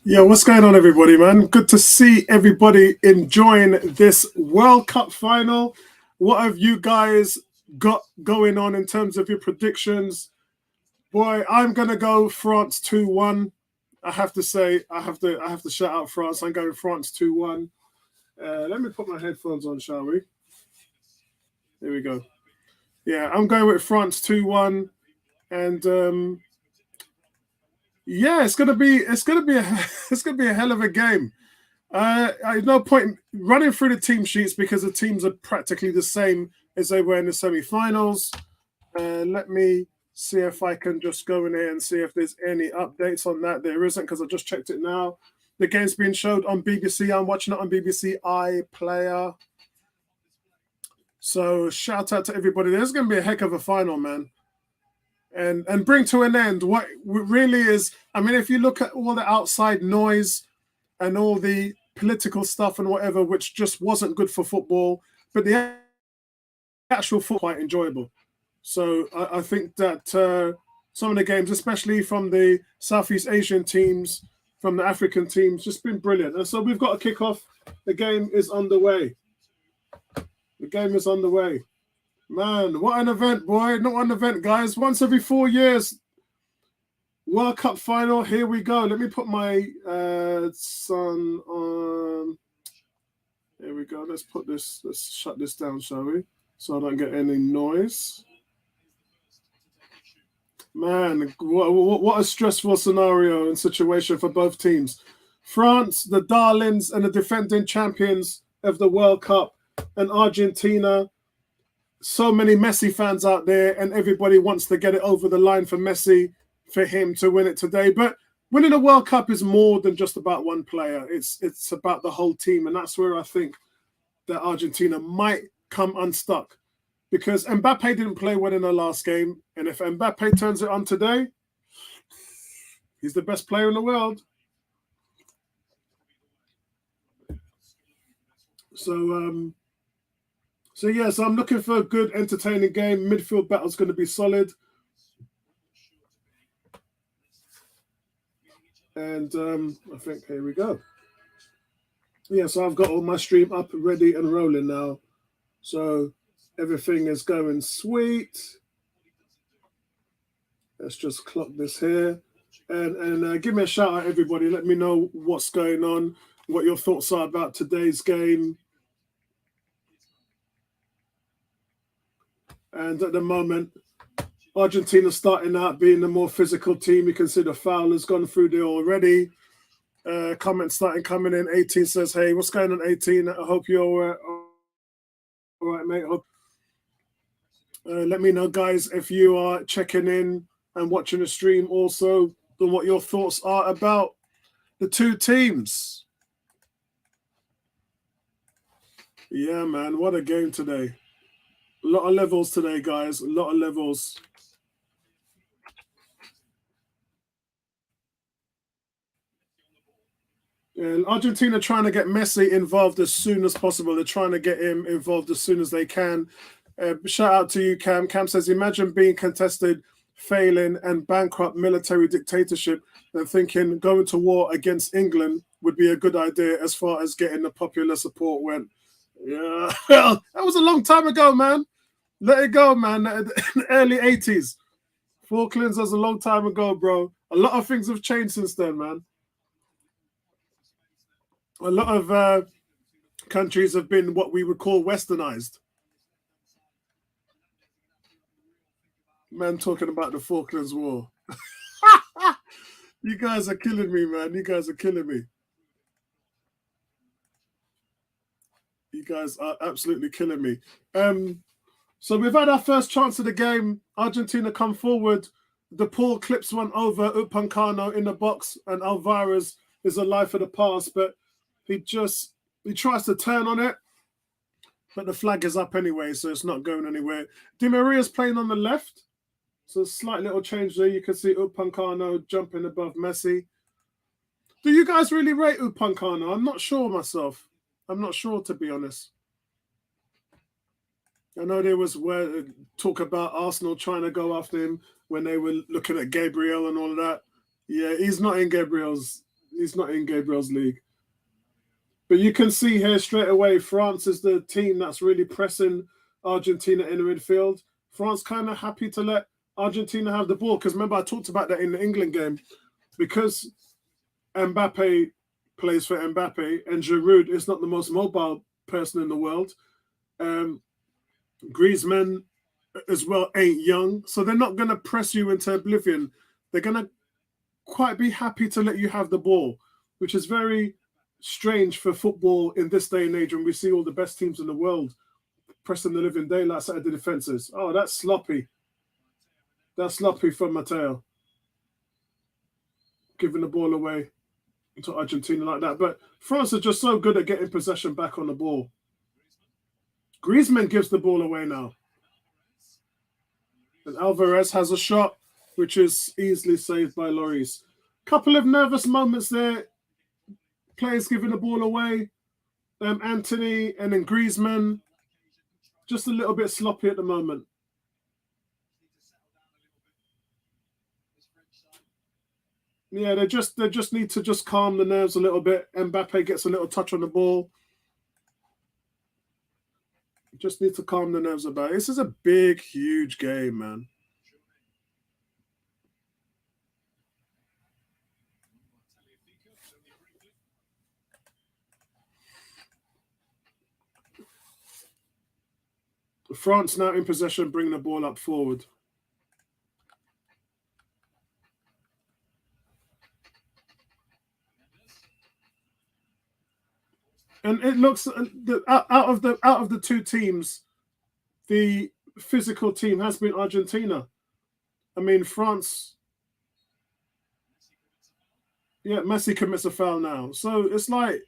Yeah, what's going on, everybody, man? Good to see everybody enjoying this World Cup final. What have you guys got going on in terms of your predictions? Boy, I'm gonna go France 2-1. I have to say, I have to shout out France. I'm going France 2-1. Let me put my headphones on, shall we? Here we go. Yeah, I'm going with France 2-1, and yeah, it's gonna be a hell of a game. I no point running through the team sheets because the teams are practically the same as they were in the semi-finals. Let me see if I can just go in here and see if there's any updates on that. There isn't because I just checked it now. The game's being showed on BBC. I'm watching it on BBC iPlayer. So shout out to everybody. There's going to be a heck of a final, man. And bring to an end what really is. I mean, if you look at all the outside noise and all the political stuff and whatever, which just wasn't good for football, but the actual football quite enjoyable. So I think that some of the games, especially from the Southeast Asian teams, from the African teams, just been brilliant. And so we've got a kick-off. The game is underway. The game is underway. Man, what an event, boy. Not an event, guys. Once every 4 years, World Cup final. Here we go. Let me put my son on. Here we go. Let's shut this down, shall we? So I don't get any noise. Man, what a stressful scenario and situation for both teams. France, the darlings and the defending champions of the World Cup, and Argentina. So many Messi fans out there, and everybody wants to get it over the line for Messi, for him to win it today. But winning a World Cup is more than just about one player. It's about the whole team, and that's where I think that Argentina might come unstuck. Because Mbappe didn't play well in the last game, and if Mbappe turns it on today, he's the best player in the world. So I'm looking for a good, entertaining game. Midfield battle's going to be solid. And I think, here we go. Yeah, so I've got all my stream up, ready and rolling now. So everything is going sweet. Let's just clock this here. And give me a shout out, everybody. Let me know what's going on, what your thoughts are about today's game. And at the moment, Argentina starting out being the more physical team. You can see the foul has gone through there already. Comments starting coming in. 18 says, hey, what's going on, 18? I hope you're all right, mate. Let me know, guys, if you are checking in and watching the stream also, and what your thoughts are about the two teams. Yeah, man, what a game today. A lot of levels today, guys. A lot of levels. And Argentina trying to get Messi involved as soon as possible. They're trying to get him involved as soon as they can. Shout out to you, Cam. Cam says, imagine being contested, failing, and bankrupt military dictatorship and thinking going to war against England would be a good idea as far as getting the popular support went. Yeah, well, that was a long time ago, man. Let it go, man. The early 80s. Falklands was a long time ago, bro. A lot of things have changed since then, man. A lot of countries have been what we would call westernized. Man, talking about the Falklands War. You guys are killing me, man. You guys are killing me. You guys are absolutely killing me. So we've had our first chance of the game. Argentina come forward. De Paul clips one over Upancano in the box, and Alvarez is alive for the pass, but he tries to turn on it, but the flag is up anyway, so it's not going anywhere. Di Maria's playing on the left, so a slight little change there. You can see Upancano jumping above Messi. Do you guys really rate Upancano? I'm not sure myself. I'm not sure, to be honest. I know there was talk about Arsenal trying to go after him when they were looking at Gabriel and all of that. Yeah, he's not in Gabriel's. He's not in Gabriel's league. But you can see here straight away, France is the team that's really pressing Argentina in the midfield. France kind of happy to let Argentina have the ball because remember I talked about that in the England game because Mbappe plays for Mbappe and Giroud is not the most mobile person in the world. Griezmann as well ain't young, so they're not going to press you into oblivion. They're going to quite be happy to let you have the ball, which is very strange for football in this day and age when we see all the best teams in the world pressing the living daylights out of the defenses. Oh, that's sloppy. That's sloppy from Mateo. Giving the ball away to Argentina like that. But France are just so good at getting possession back on the ball. Griezmann gives the ball away now. And Alvarez has a shot, which is easily saved by Lloris. Couple of nervous moments there. Players giving the ball away. Anthony and then Griezmann. Just a little bit sloppy at the moment. Yeah, they just need to just calm the nerves a little bit. Mbappe gets a little touch on the ball. Just need to calm the nerves about it. This is a big, huge game, man. France now in possession, bring the ball up forward. And it looks out of the two teams, the physical team has been Argentina. I mean, France. Yeah, Messi commits a foul now, so it's like,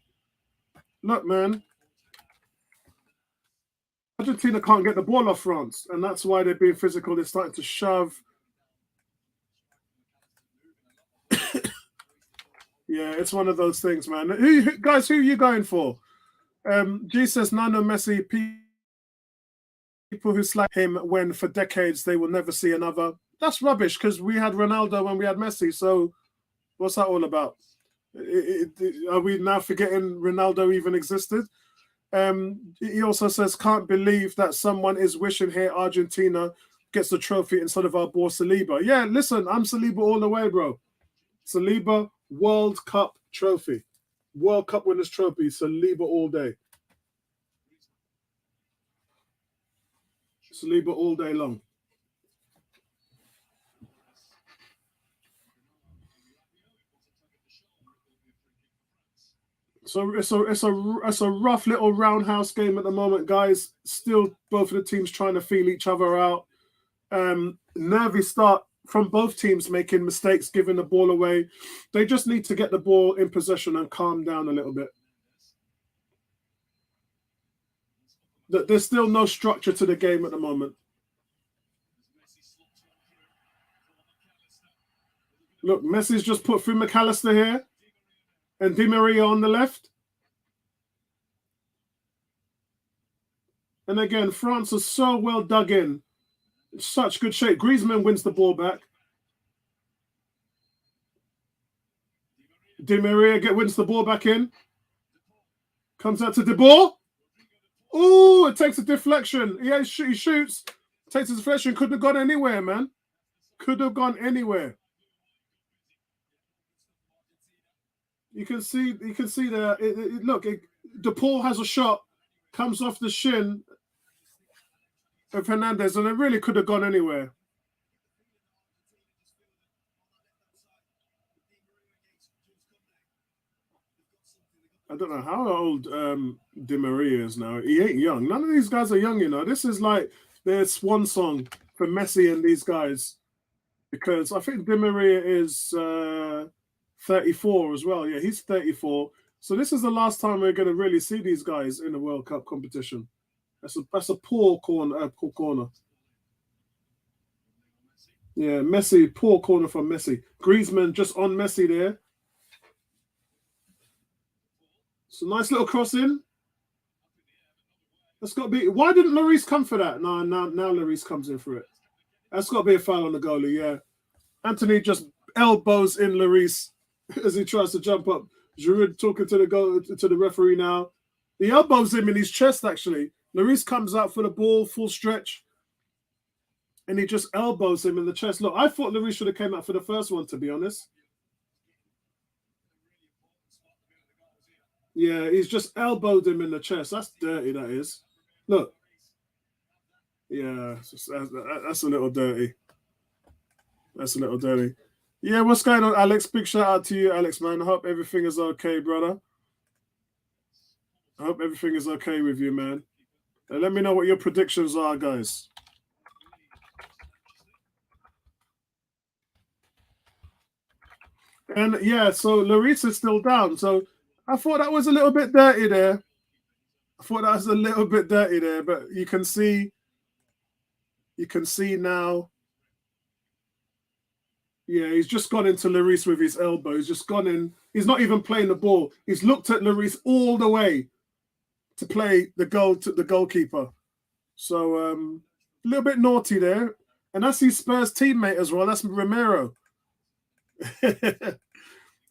look, man, Argentina can't get the ball off France, and that's why they're being physical. They're starting to shove. Yeah, it's one of those things, man. Guys, who are you going for? G says Nano Messi. People who slap him when for decades they will never see another. That's rubbish because we had Ronaldo when we had Messi. So what's that all about? Are we now forgetting Ronaldo even existed? He also says, can't believe that someone is wishing here Argentina gets the trophy instead of our boy Saliba. Yeah, listen, I'm Saliba all the way, bro. Saliba World Cup trophy. World Cup winners trophy, Saliba all day. Saliba all day long. So it's a rough little roundhouse game at the moment, guys. Still, both of the teams trying to feel each other out. Nervy start from both teams making mistakes, giving the ball away. They just need to get the ball in possession and calm down a little bit. There's still no structure to the game at the moment. Look, Messi's just put through McAllister here and Di Maria on the left. And again, France is so well dug in. Such good shape. Griezmann wins the ball back. Di Maria wins the ball back in. Comes out to De Boer. Oh, it takes a deflection. He shoots. Takes a deflection. Couldn't have gone anywhere, man. Could have gone anywhere. You can see there. Look, De Paul has a shot, comes off the shin of Hernandez, and it really could have gone anywhere. I don't know how old Di Maria is now. He ain't young. None of these guys are young, you know. This is like their swan song for Messi and these guys. Because I think Di Maria is 34 as well. Yeah, he's 34. So this is the last time we're going to really see these guys in the World Cup competition. That's a poor corner. Poor corner. Yeah, Messi, poor corner from Messi. Griezmann just on Messi there. So nice little cross in. That's got to be. Why didn't Lloris come for that? No, now Lloris comes in for it. That's got to be a foul on the goalie. Yeah, Anthony just elbows in Lloris as he tries to jump up. Giroud talking to the referee now. He elbows him in his chest. Actually, Lloris comes out for the ball, full stretch, and he just elbows him in the chest. Look, I thought Lloris should have came out for the first one, to be honest. Yeah, he's just elbowed him in the chest. That's dirty. That is. Look. Yeah, that's a little dirty. That's a little dirty. Yeah, what's going on, Alex? Big shout out to you, Alex, man. I hope everything is okay, brother. I hope everything is okay with you, man. Let me know what your predictions are, guys. And yeah, so Larissa's still down. So I thought that was a little bit dirty there. I thought that was a little bit dirty there, but you can see now. Yeah, he's just gone into Lloris with his elbow. He's just gone in. He's not even playing the ball. He's looked at Lloris all the way to play the goal to the goalkeeper. So a little bit naughty there. And that's his Spurs teammate as well. That's Romero.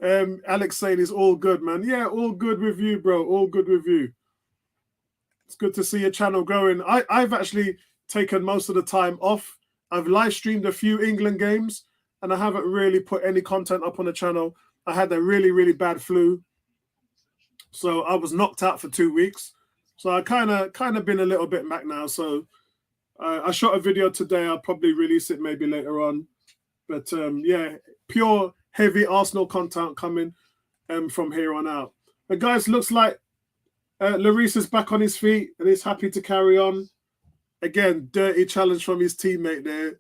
Alex saying he's all good, man. Yeah, all good with you, bro. All good with you. It's good to see your channel growing. I've actually taken most of the time off. I've live streamed a few England games, and I haven't really put any content up on the channel. I had a really, really bad flu, so I was knocked out for 2 weeks. So I kind of been a little bit back now. So I shot a video today. I'll probably release it maybe later on. But yeah, pure heavy Arsenal content coming from here on out. But guys, looks like Lloris is back on his feet and he's happy to carry on. Again, dirty challenge from his teammate there.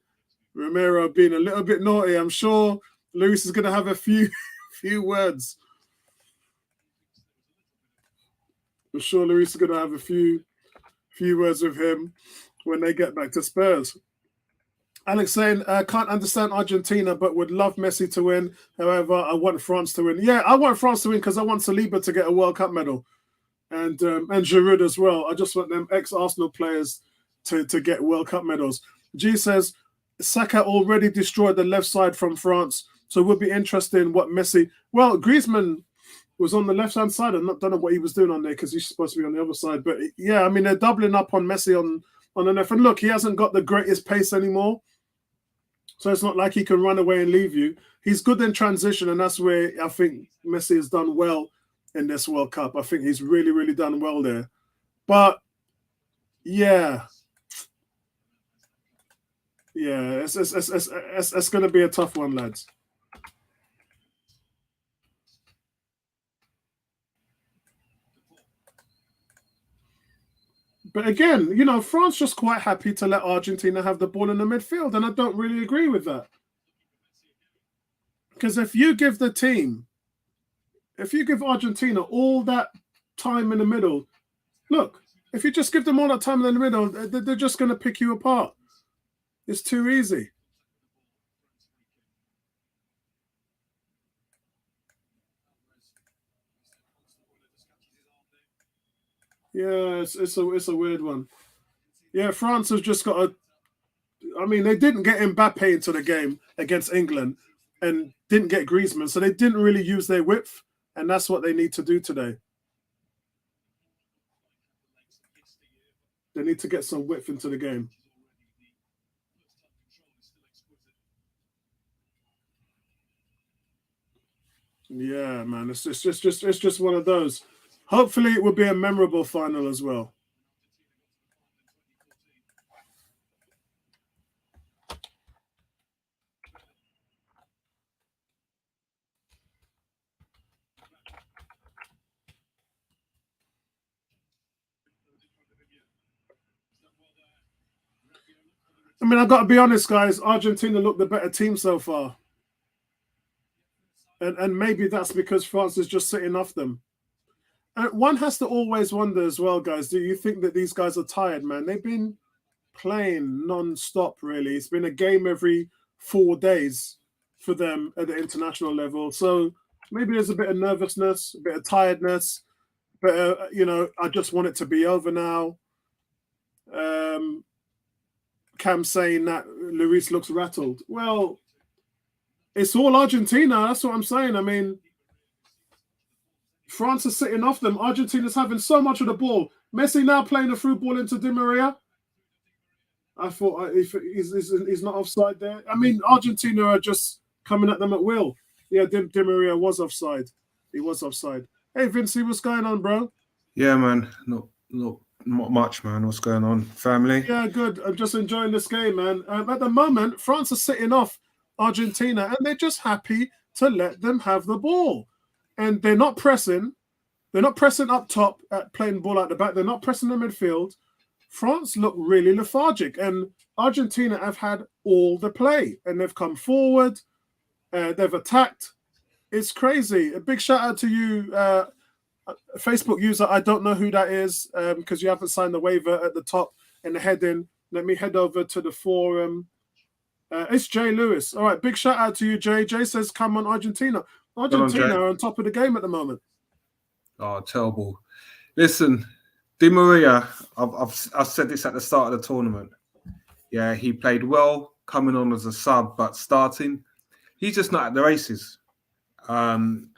Romero being a little bit naughty. I'm sure Lloris is going to have a few words. I'm sure Lloris is going to have a few words with him when they get back to Spurs. Alex saying, can't understand Argentina, but would love Messi to win. However, I want France to win. Yeah, I want France to win because I want Saliba to get a World Cup medal. And Giroud as well. I just want them ex-Arsenal players to get World Cup medals. G says, Saka already destroyed the left side from France, so it would be interesting what Messi... Well, Griezmann was on the left-hand side. I don't know what he was doing on there because he's supposed to be on the other side. But yeah, I mean, they're doubling up on Messi on the left. And look, he hasn't got the greatest pace anymore. So it's not like he can run away and leave you. He's good in transition, and that's where I think Messi has done well in this World Cup. I think he's really, really done well there. But yeah, it's going to be a tough one, lads. But again, you know, France just quite happy to let Argentina have the ball in the midfield, and I don't really agree with that. Because if you give Argentina all that time in the middle, look, if you just give them all that time in the middle, they're just going to pick you apart. It's too easy. Yeah, it's a weird one. Yeah, France has just got to. I mean, they didn't get Mbappe into the game against England, and didn't get Griezmann, so they didn't really use their width, and that's what they need to do today. They need to get some width into the game. Yeah, man, it's just one of those. Hopefully, it will be a memorable final as well. I mean, I've got to be honest, guys. Argentina look the better team so far, and maybe that's because France is just sitting off them. And one has to always wonder as well, guys. Do you think that these guys are tired, man? They've been playing non-stop, really. It's been a game every 4 days for them at the international level. So maybe there's a bit of nervousness, a bit of tiredness. But, you know, I just want it to be over now. Cam saying that Luis looks rattled. Well, it's all Argentina. That's what I'm saying. I mean, France is sitting off them. Argentina's having so much of the ball. Messi now playing the through ball into Di Maria. I thought if he's not offside there. I mean, Argentina are just coming at them at will. Yeah, Di Maria was offside. He was offside. Hey, Vincey, what's going on, bro? Yeah, man. Not much, man. What's going on, family? Yeah, good. I'm just enjoying this game, man. At the moment, France are sitting off Argentina, and they're just happy to let them have the ball. And they're not pressing. They're not pressing up top, playing ball at the back. They're not pressing the midfield. France look really lethargic, and Argentina have had all the play, and they've come forward. They've attacked. It's crazy. A big shout out to you, Facebook user. I don't know who that is because you haven't signed the waiver at the top in the heading. Let me head over to the forum. It's Jay Lewis. All right, big shout out to you, Jay. Jay says, "Come on, Argentina." Argentina are on top of the game at the moment. Oh, terrible. Listen, Di Maria, I've said this at the start of the tournament. Yeah, he played well coming on as a sub, but starting, he's just not at the races. And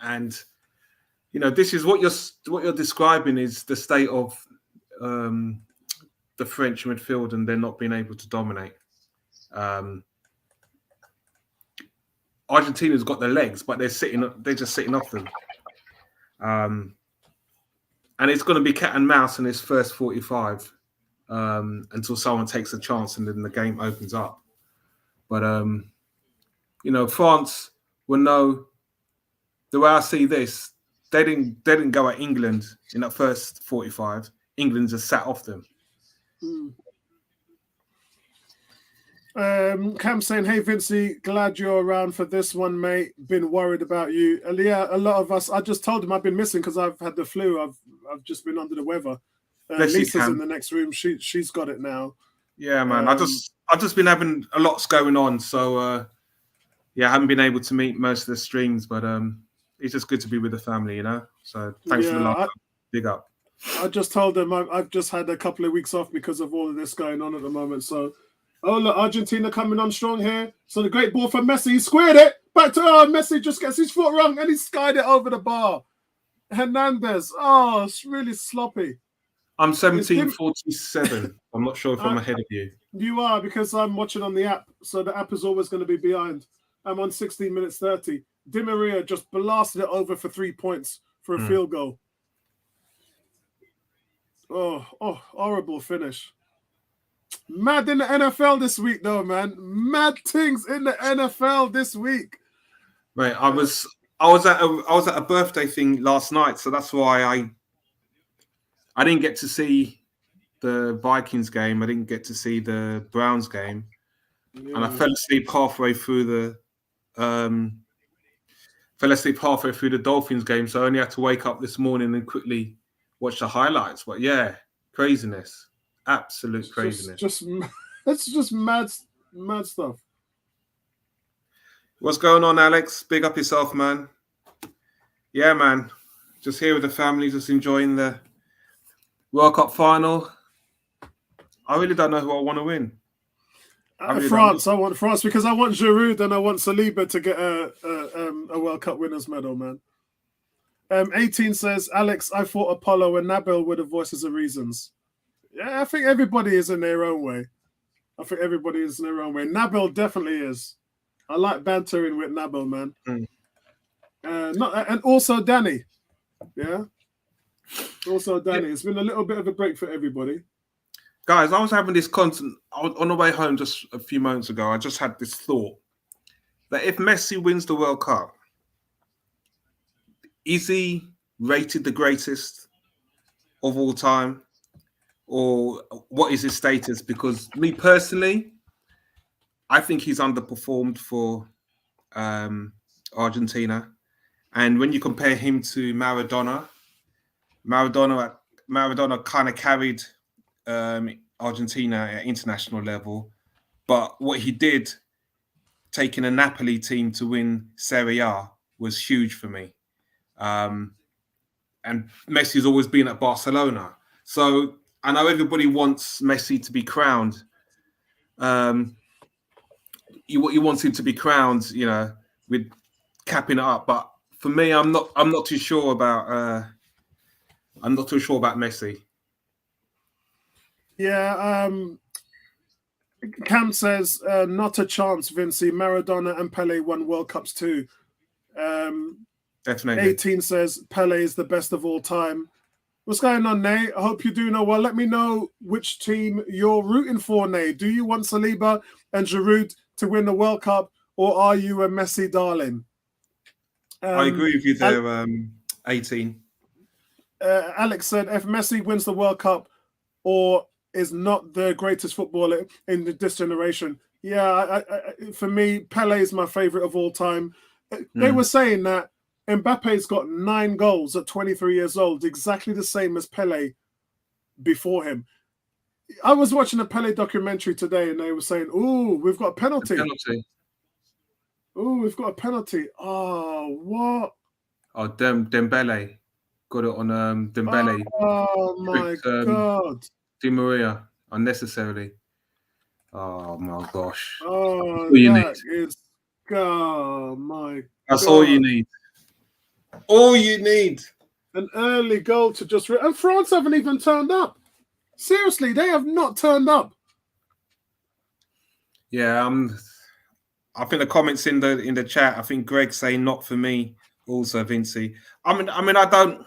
you know, this is what you're describing is the state of the French midfield, and they're not being able to dominate. Argentina's got their legs, but they're just sitting off them. And it's going to be cat and mouse in this first 45 until someone takes a chance and then the game opens up. But, you know, France will know the way I see this, they didn't go at England in that first 45. England just sat off them. Cam saying, "Hey Vincey, glad you're around for this one, mate. Been worried about you." Yeah, a lot of us. I just told him I've been missing because I've had the flu. I've just been under the weather. Lisa's in the next room. She's got it now. Yeah, man. I've just been having a lot's going on, so yeah, I haven't been able to meet most of the streams, but it's just good to be with the family, you know. So thanks for the love. Big up. I just told them I've just had a couple of weeks off because of all of this going on at the moment. So, oh look, Argentina coming on strong here. So the great ball from Messi, he squared it back to Messi. Just gets his foot wrong and he skied it over the bar. Hernandez, oh, it's really sloppy. I'm 17:47. I'm not sure if I'm ahead of you. You are, because I'm watching on the app, so the app is always going to be behind. I'm on 16 minutes 30. Di Maria just blasted it over for 3 points for a field goal. Oh, horrible finish. Mad in the NFL this week, though, man. Mad things in the NFL this week. Right, I was at a birthday thing last night, so that's why I didn't get to see the Vikings game. I didn't get to see the Browns game, and I fell asleep halfway through the Dolphins game. So I only had to wake up this morning and quickly watch the highlights. But yeah, craziness, absolute craziness. It's just mad stuff. What's going on, Alex? Big up yourself, man. Yeah, man. Just here with the family, just enjoying the World Cup final. I really don't know who I want to win. France. I want France because I want Giroud and I want Saliba to get a World Cup winners medal, man. 18 says, Alex, I thought Apollo and Nabil were the voices of reasons. Yeah, I think everybody is in their own way. Nabil definitely is. I like bantering with Nabil, man. And also Danny. Yeah. Also Danny. It's been a little bit of a break for everybody. Guys, I was having this constant on the way home just a few moments ago. I just had this thought that if Messi wins the World Cup, is he rated the greatest of all time? Or what is his status? Because me personally, I think he's underperformed for Argentina. And when you compare him to Maradona kind of carried Argentina at international level. But what he did, taking a Napoli team to win Serie A, was huge for me. And Messi's always been at Barcelona. So I know everybody wants Messi to be crowned. You want him to be crowned, with capping it up. But for me, I'm not too sure about. I'm not too sure about Messi. Yeah, Cam says, not a chance, Vinci. Maradona and Pele won World Cups too. Definitely. 18 says, Pele is the best of all time. What's going on, Nate? I hope you do know well. Let me know which team you're rooting for, Nate. Do you want Saliba and Giroud to win the World Cup, or are you a Messi darling? I agree with you there, 18. Alex said, if Messi wins the World Cup or is not the greatest footballer in this generation, yeah, for me, Pele is my favorite of all time. They were saying that Mbappe's got 9 goals at 23 years old, exactly the same as Pele before him. I was watching a Pele documentary today, and they were saying, "Ooh, we've got a penalty. Ooh, we've got a penalty. Oh, what? Oh, Dembele got it on Dembele. Oh my God! Di Maria unnecessarily. Oh my gosh! Oh, oh my! That's all you need. All you need. An early goal to just and France haven't even turned up. Seriously, they have not turned up. Yeah, I think the comments in the chat. I think Greg saying not for me. Also, Vinci. I mean, I don't.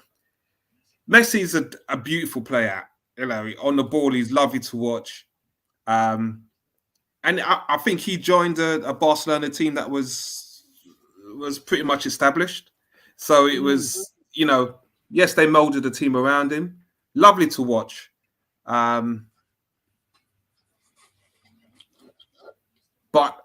Messi's a beautiful player. On the ball, he's lovely to watch. And I think he joined a Barcelona team that was pretty much established. So it was, yes, they molded the team around him. Lovely to watch. But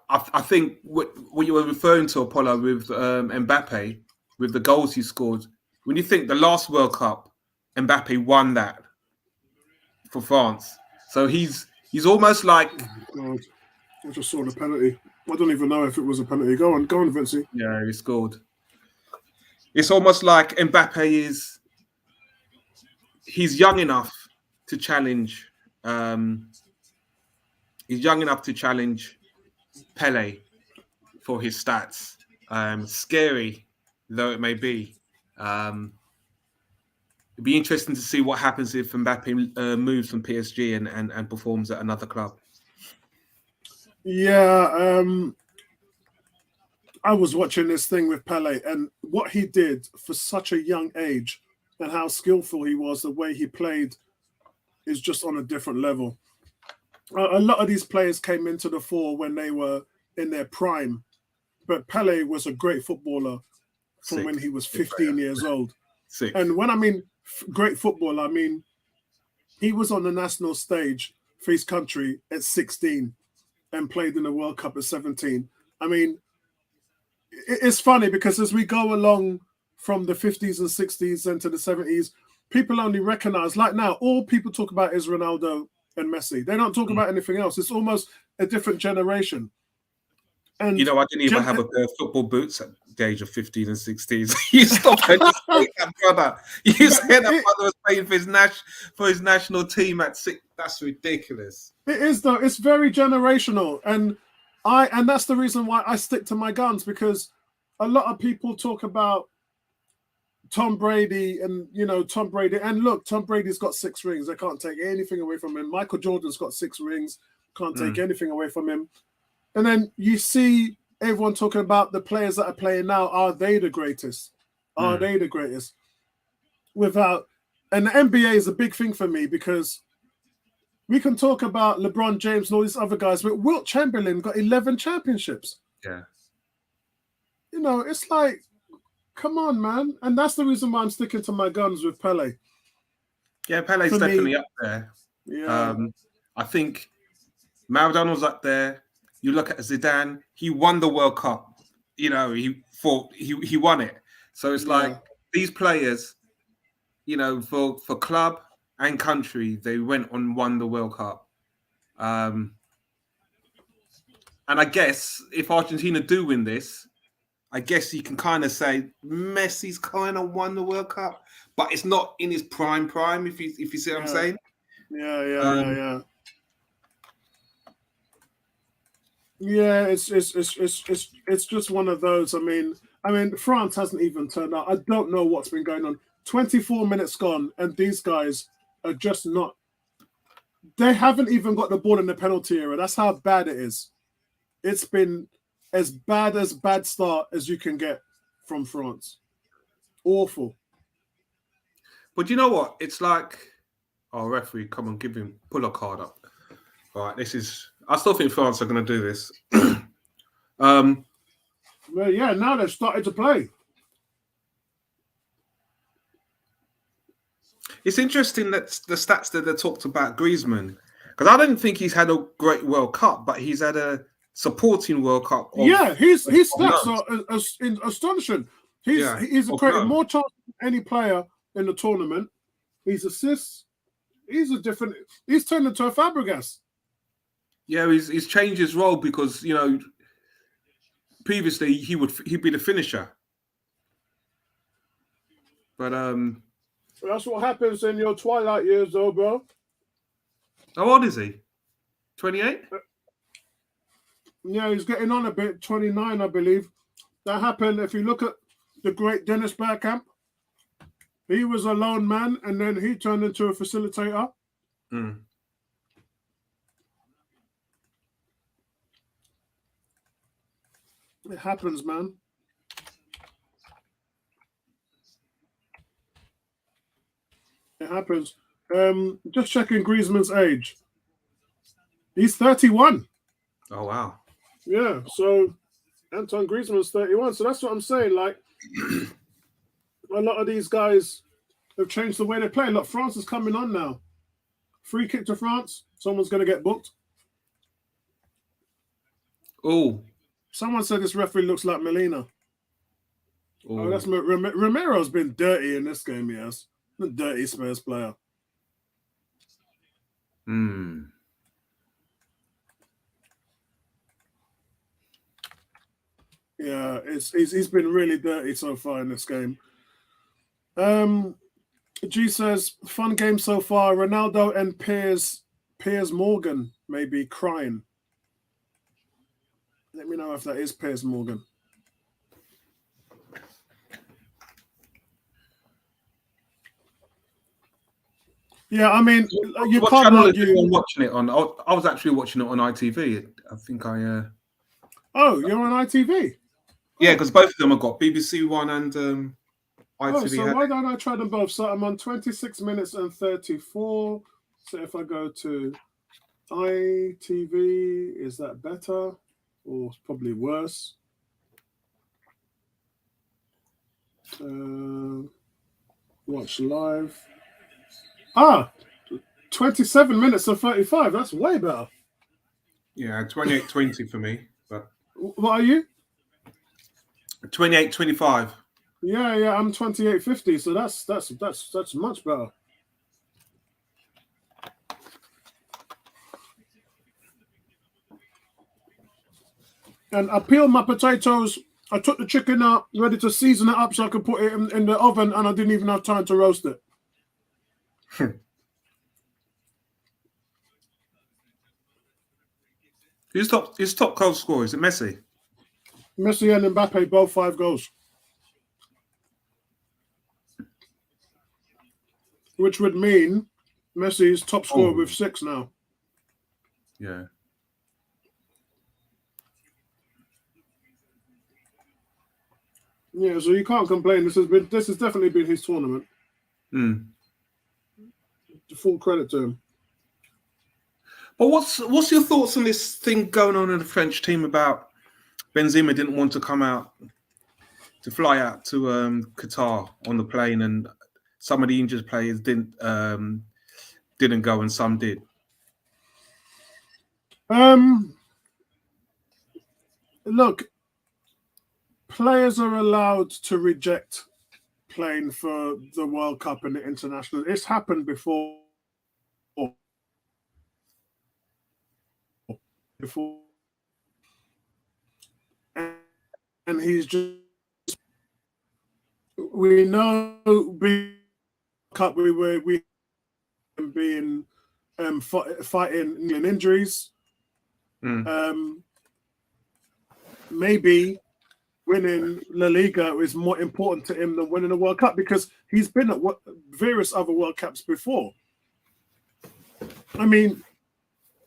I think what you were referring to, Apollo, with Mbappe, with the goals he scored, when you think the last World Cup, Mbappe won that for France. So he's almost like... Oh God. I just saw the penalty. I don't even know if it was a penalty. Go on, Vinci. Yeah, he scored. It's almost like Mbappe he's young enough to challenge. He's young enough to challenge Pele for his stats. Scary though it may be. It'd be interesting to see what happens if Mbappe moves from PSG and performs at another club. Yeah, I was watching this thing with Pele, and what he did for such a young age and how skillful he was, the way he played is just on a different level. A lot of these players came into the fore when they were in their prime, but Pele was a great footballer from when he was 15 years old. And when I mean great footballer, I mean he was on the national stage for his country at 16 and played in the World Cup at 17. I mean, it's funny because as we go along from the 50s and 60s into the 70s, people only recognize, like now, all people talk about is Ronaldo and Messi. They don't talk about anything else. It's almost a different generation. And I didn't even have a pair of football boots at the age of 15 and 16. You stop and just say that brother. You said that brother was playing for his national team at 6. That's ridiculous. It is though. It's very generational, and that's the reason why I stick to my guns, because a lot of people talk about Tom Brady and Tom Brady, and look, Tom Brady's got 6 rings. They can't take anything away from him. Michael Jordan's got 6 rings. Can't take anything away from him. And then you see everyone talking about the players that are playing now. Are they the greatest? Are they the greatest? And the NBA is a big thing for me because we can talk about LeBron James and all these other guys, but Wilt Chamberlain got 11 championships. Yeah. It's like, come on, man. And that's the reason why I'm sticking to my guns with Pele. Yeah, Pele's definitely up there. Yeah. I think Maradona's up there. You look at Zidane, he won the World Cup. He won it. So it's like these players, for club and country, they went and won the World Cup. And I guess if Argentina do win this, I guess you can kind of say Messi's kind of won the World Cup, but it's not in his prime, if you see what I'm saying. Um, Yeah, it's just one of those. I mean, France hasn't even turned out. I don't know what's been going on. 24 minutes gone, and these guys are just not. They haven't even got the ball in the penalty area. That's how bad it is. It's been as bad start as you can get from France. Awful. but you know what? It's like, oh, referee, come on, pull a card up. All right, this is. I still think France are going to do this. Well, yeah, now they've started to play. It's interesting that the stats that they talked about Griezmann, because I don't think he's had a great World Cup, but he's had a supporting World Cup. His stats are astonishing. He's created more chances than any player in the tournament. His assists, he's turned into a Fabregas. Yeah, he's changed his role because previously he'd be the finisher, but that's what happens in your twilight years, though, bro. how old is he? 28? Yeah, he's getting on a bit. 29, I believe. That happened. If you look at the great Dennis Bergkamp, he was a lone man, and then he turned into a facilitator. Mm. It happens, man. It happens. Just checking Griezmann's age. He's 31. Oh, wow. Yeah, so Antoine Griezmann's 31. So that's what I'm saying. Like, a lot of these guys have changed the way they play. Look, France is coming on now. Free kick to France. Someone's going to get booked. Oh. Someone said this referee looks like Melina. Oh, that's Romero's been dirty in this game, yes. The dirty Spurs player. Hmm. Yeah, he's been really dirty so far in this game. G says, fun game so far. Ronaldo and Piers Morgan may be crying. Let me know if that is Piers Morgan. Yeah, I mean, you what can't channel argue. is everyone watching it on? I was actually watching it on ITV. I think I. Oh, you're on ITV? Yeah, because both of them have got BBC One and ITV. Oh, so why don't I try them both? So I'm on 26 minutes and 34. So if I go to ITV, is that better or probably worse? Watch live. 27 minutes and 35. That's way better. Yeah, 28:20 for me. But what are you? 28:25. Yeah, I'm 28:50. So that's much better. And I peeled my potatoes. I took the chicken out, ready to season it up so I could put it in the oven, and I didn't even have time to roast it. Who's top goal scorer? Is it Messi? Messi and Mbappe, both 5 goals. Which would mean Messi's top scorer with 6 now. Yeah. Yeah, so you can't complain. This has definitely been his tournament. Full credit to him. But what's your thoughts on this thing going on in the French team about Benzema didn't want to come out to fly out to Qatar on the plane, and some of the injured players didn't go and some did? Look, players are allowed to reject playing for the World Cup and the international. It's happened before. And he's just, we know being cup we being fighting England injuries. Mm. Maybe winning La Liga is more important to him than winning the World Cup because he's been at various other World Cups before. I mean,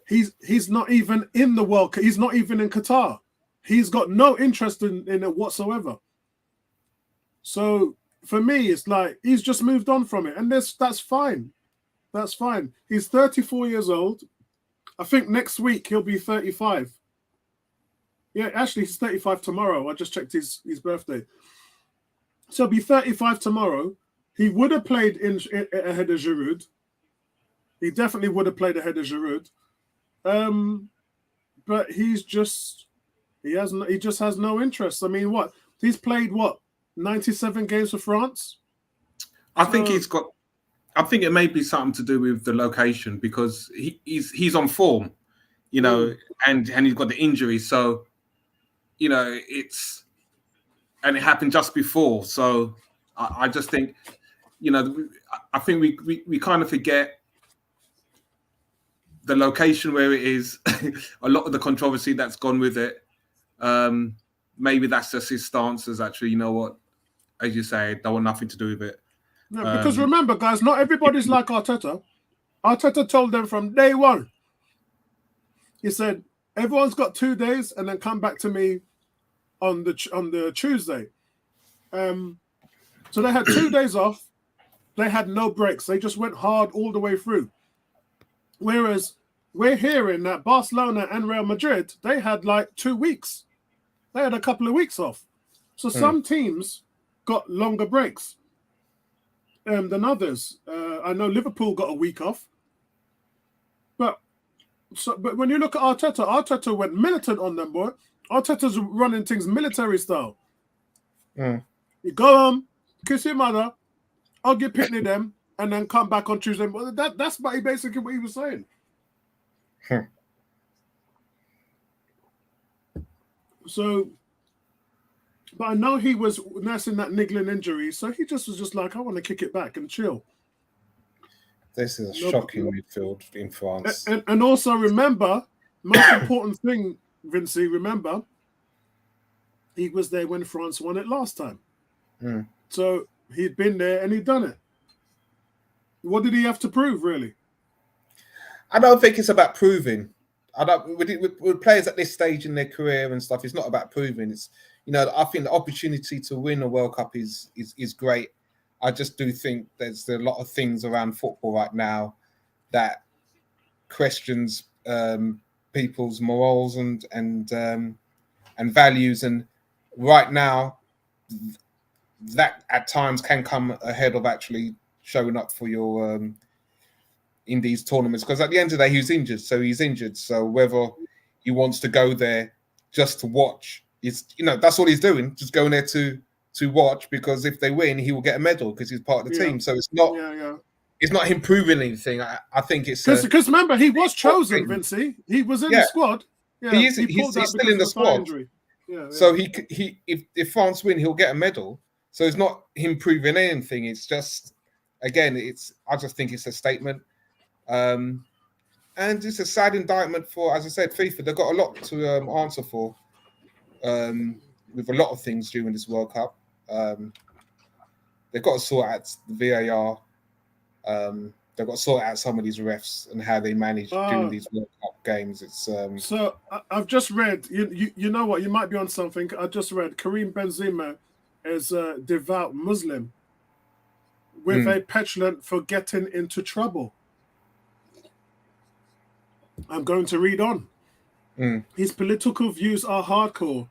he's not even in the World Cup. He's not even in Qatar. He's got no interest in it whatsoever. So for me, it's like he's just moved on from it, and that's fine. That's fine. He's 34 years old. I think next week he'll be 35. Yeah, actually, he's 35 tomorrow. I just checked his birthday. So he'll be 35 tomorrow. He would have played ahead of Giroud. He definitely would have played ahead of Giroud. But he just has no interest. I mean, what? He's played 97 games for France? I think it may be something to do with the location because he's on form, and he's got the injury. So, and it happened just before. So I just think, I think we kind of forget the location where it is, a lot of the controversy that's gone with it. Maybe that's just his stance as actually, you know what, as you say, don't want nothing to do with it. No, because remember, guys, not everybody's like Arteta. Arteta told them from day one. He said, everyone's got 2 days and then come back to me on the Tuesday. So they had 2 days off. They had no breaks. They just went hard all the way through. Whereas we're hearing that Barcelona and Real Madrid, they had like 2 weeks. They had a couple of weeks off. So some teams got longer breaks than others. I know Liverpool got a week off. But when you look at Arteta went militant on them, boy. Arteta's running things military style. You go home, kiss your mother, I'll get Pitney them, and then come back on Tuesday. Well, that's basically what he was saying. So, but I know he was nursing that niggling injury, so he just was just like, I want to kick it back and chill. This is a shocking midfield in France. And also remember, most important thing, Vincey, remember, he was there when France won it last time. So he'd been there and he'd done it. What did he have to prove, really? I don't think it's about proving. With players at this stage in their career and stuff, it's not about proving. It's, I think the opportunity to win a World Cup is great. I just do think there's a lot of things around football right now that questions people's morals and values, and right now that at times can come ahead of actually showing up for your in these tournaments, because at the end of the day he's injured. So whether he wants to go there just to watch, that's all he's doing, just going there to watch, because if they win he will get a medal because he's part of the team. So it's not it's not him proving anything. I think it's because remember, he was chosen, Vincey. He was in the squad. He's still in the squad. So he if France win, he'll get a medal. So it's not him proving anything. It's just, again, I just think it's a statement. And it's a sad indictment for, as I said, FIFA. They've got a lot to answer for with a lot of things during this World Cup. They've got to sort out the VAR. They've got to sort out some of these refs and how they manage during these World Cup games. It's So I've just read, you know what, you might be on something. I just read Karim Benzema is a devout Muslim with a petulant for getting into trouble. I'm going to read on. His political views are hardcore.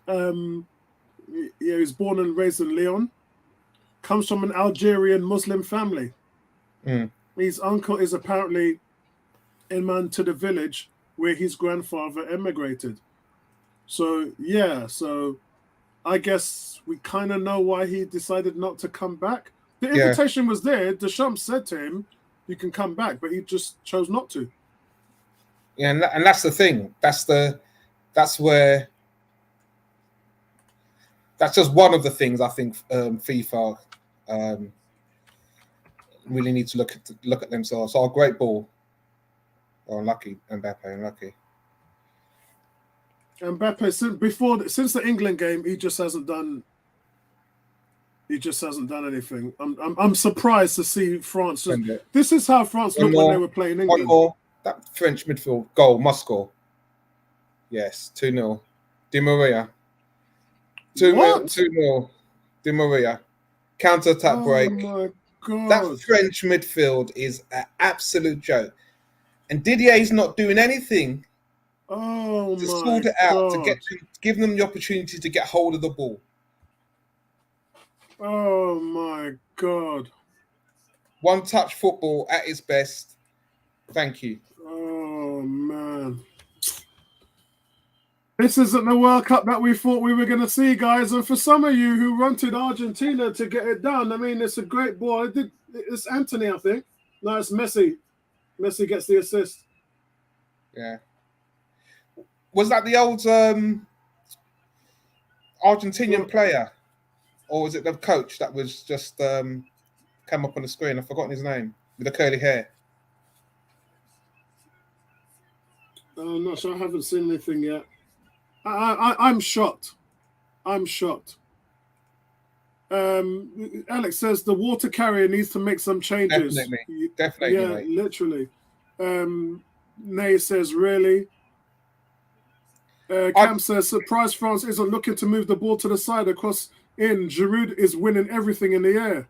He was born and raised in Lyon. Comes from an Algerian Muslim family. His uncle is apparently imam to the village where his grandfather emigrated. So I guess we kind of know why he decided not to come back. The invitation was there. Deschamps said to him, you can come back, but he just chose not to. Yeah, and that's the thing. That's just one of the things I think FIFA really need to look at themselves. Oh, great ball. Oh, unlucky, Mbappe, unlucky. Mbappe, since the England game, he just hasn't done anything. I'm surprised to see France. This is how France looked when they were playing England. One more. That French midfield goal must score. Yes, 2-0. Di Maria. 2-0. Di Maria. Counter-attack break. My God. That French midfield is an absolute joke. And Didier's not doing anything to sort it out, to give them the opportunity to get hold of the ball. Oh my God. One-touch football at its best. Thank you. Oh man. This isn't the World Cup that we thought we were going to see, guys. And for some of you who wanted Argentina to get it done, I mean, it's a great ball. It's Anthony, I think. No, it's Messi. Messi gets the assist. Yeah. Was that the old Argentinian player? Or was it the coach that was just came up on the screen? I've forgotten his name. With the curly hair. I'm not sure. I haven't seen anything yet. I'm shocked. I'm shocked. Alex says the water carrier needs to make some changes. Definitely. Yeah, mate. literally. Nay says, really? Cam says, surprise France isn't looking to move the ball to the side across in. Giroud is winning everything in the air.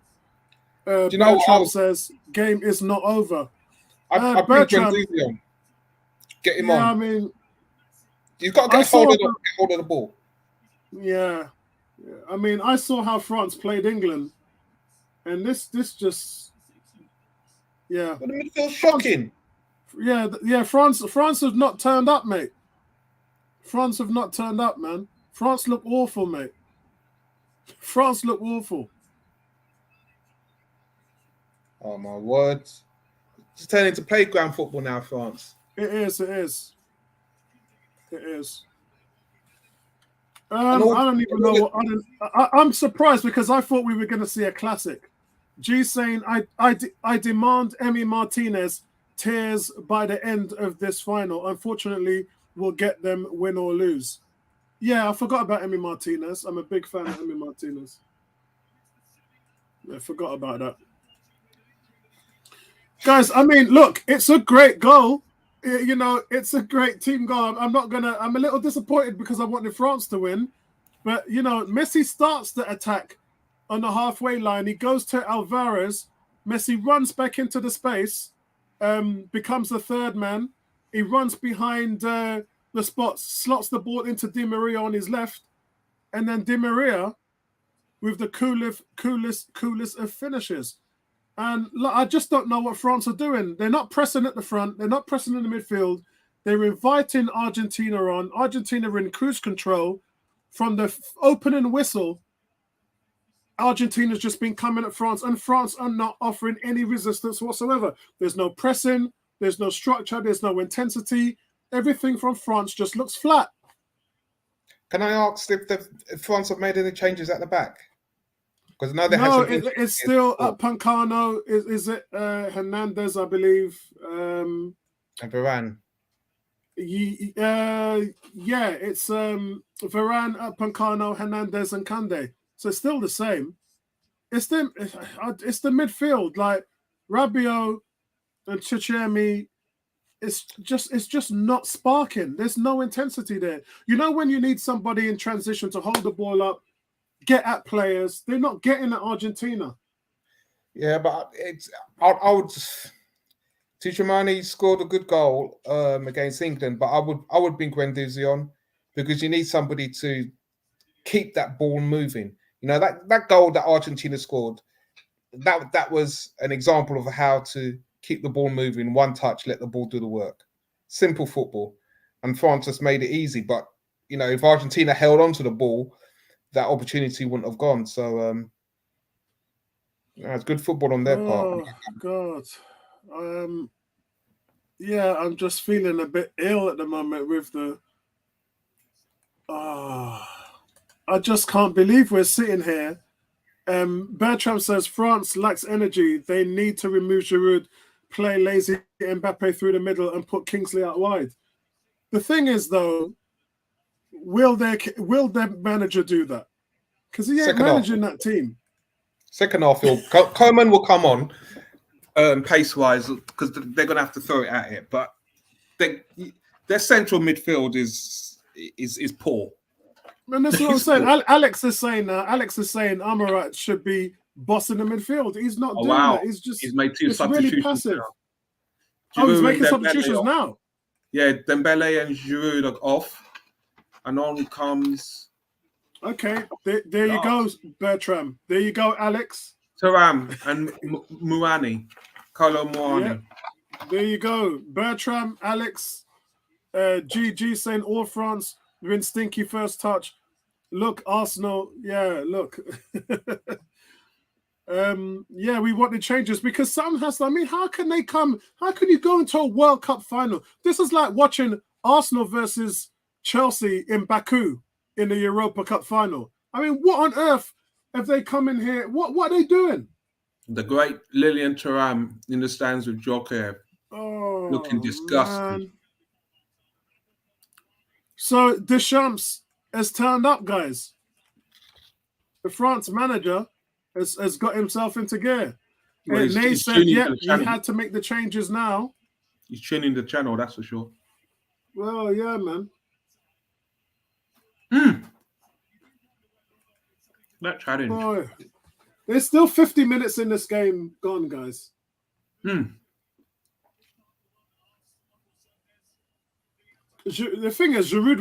Do you know Bertram says, game is not over. I Bertram, get him on. I mean, you've got to get hold of the ball. Yeah. I mean, I saw how France played England, and this just, yeah. But the midfield's shocking. France have not turned up, mate. France have not turned up, man. France look awful, mate. France look awful. Oh my word! It's turning into playground football now, France. It is. I don't even know. I'm surprised because I thought we were going to see a classic. G saying, I demand Emi Martinez tears by the end of this final. Unfortunately, we'll get them win or lose. Yeah, I forgot about Emi Martinez. I'm a big fan of Emi Martinez. I forgot about that. Guys, I mean, look, it's a great goal. You know, it's a great team goal. I'm a little disappointed because I wanted France to win. But, you know, Messi starts the attack on the halfway line. He goes to Alvarez. Messi runs back into the space, becomes the third man. He runs behind the spots, slots the ball into Di Maria on his left. And then Di Maria with the coolest of finishes. And look, I just don't know what France are doing. They're not pressing at the front. They're not pressing in the midfield. They're inviting Argentina on. Argentina are in cruise control. From the opening whistle, Argentina's just been coming at France, and France are not offering any resistance whatsoever. There's no pressing. There's no structure. There's no intensity. Everything from France just looks flat. Can I ask if France have made any changes at the back? Because now it's still Pancano. Is it Hernandez? I believe. And Varane. Yeah, it's Varane, Pancano, Hernandez, and Kande. So it's still the same. It's the midfield, like Rabiot and Chichemi. It's just not sparking. There's no intensity there. You know when you need somebody in transition to hold the ball up, get at players. They're not getting at Argentina. Yeah, but I would. Tchouaméni scored a good goal against England, but I would bring Guendouzi on because you need somebody to keep that ball moving. You know, that goal that Argentina scored, that was an example of how to keep the ball moving, one touch, let the ball do the work. Simple football. And France just made it easy. But, you know, if Argentina held on to the ball, that opportunity wouldn't have gone. So it's good football on their part. God. Yeah, I'm just feeling a bit ill at the moment with the. I just can't believe we're sitting here, Bertram says France lacks energy. They need to remove Giroud, play lazy Mbappe through the middle, and put Kingsley out wide. The thing is, though, will their manager do that? Because he ain't managing that team. Second half, Coman will come on pace-wise because they're going to have to throw it at it. But their central midfield is poor. And that's what I'm saying. Alex is saying Amrabat should be bossing the midfield. He's not doing that. He's made two substitutions. Really passive. He's making substitutions now. Yeah, Dembele and Giroud are off, and on comes. Okay, there you go, Bertram. There you go, Alex. Thuram and Muani, Carlo Muani. Yeah. There you go, Bertram, Alex, GG saying all France win stinky first touch. Look, Arsenal, yeah, look. Yeah, we want the changes because something has to. I mean, how can you go into a World Cup final? This is like watching Arsenal versus Chelsea in Baku in the Europa Cup final. I mean, what on earth have they come in here? What are they doing? The great Lilian Thuram in the stands with Joker, looking disgusted. Man. So Deschamps has turned up, guys. The France manager has got himself into gear. Well, Ney said, yeah, he had to make the changes now. He's tuning the channel, that's for sure. Well, yeah, man. That challenge. Boy, there's still 50 minutes in this game gone, guys. The thing is, Giroud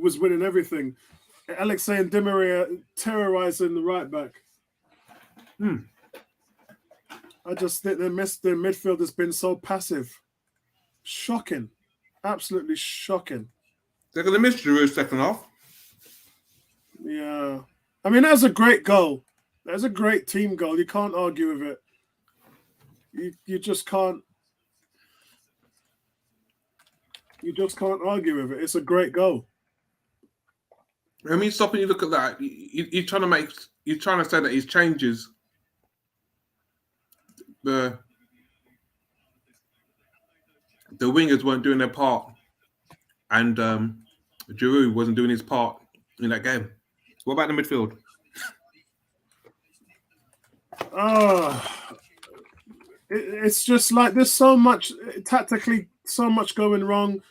was winning everything. Alexei and Di Maria terrorizing the right back. I just think their midfield has been so passive. Shocking. Absolutely shocking. They're going to miss Giroud second half. Yeah. I mean, that's a great goal. That's a great team goal. You can't argue with it. You just can't. You just can't argue with it. It's a great goal. I mean, stop and you look at that. You're trying to say that his changes. The wingers weren't doing their part, and Giroud wasn't doing his part in that game. What about the midfield? It's just like there's so much tactically, so much going wrong.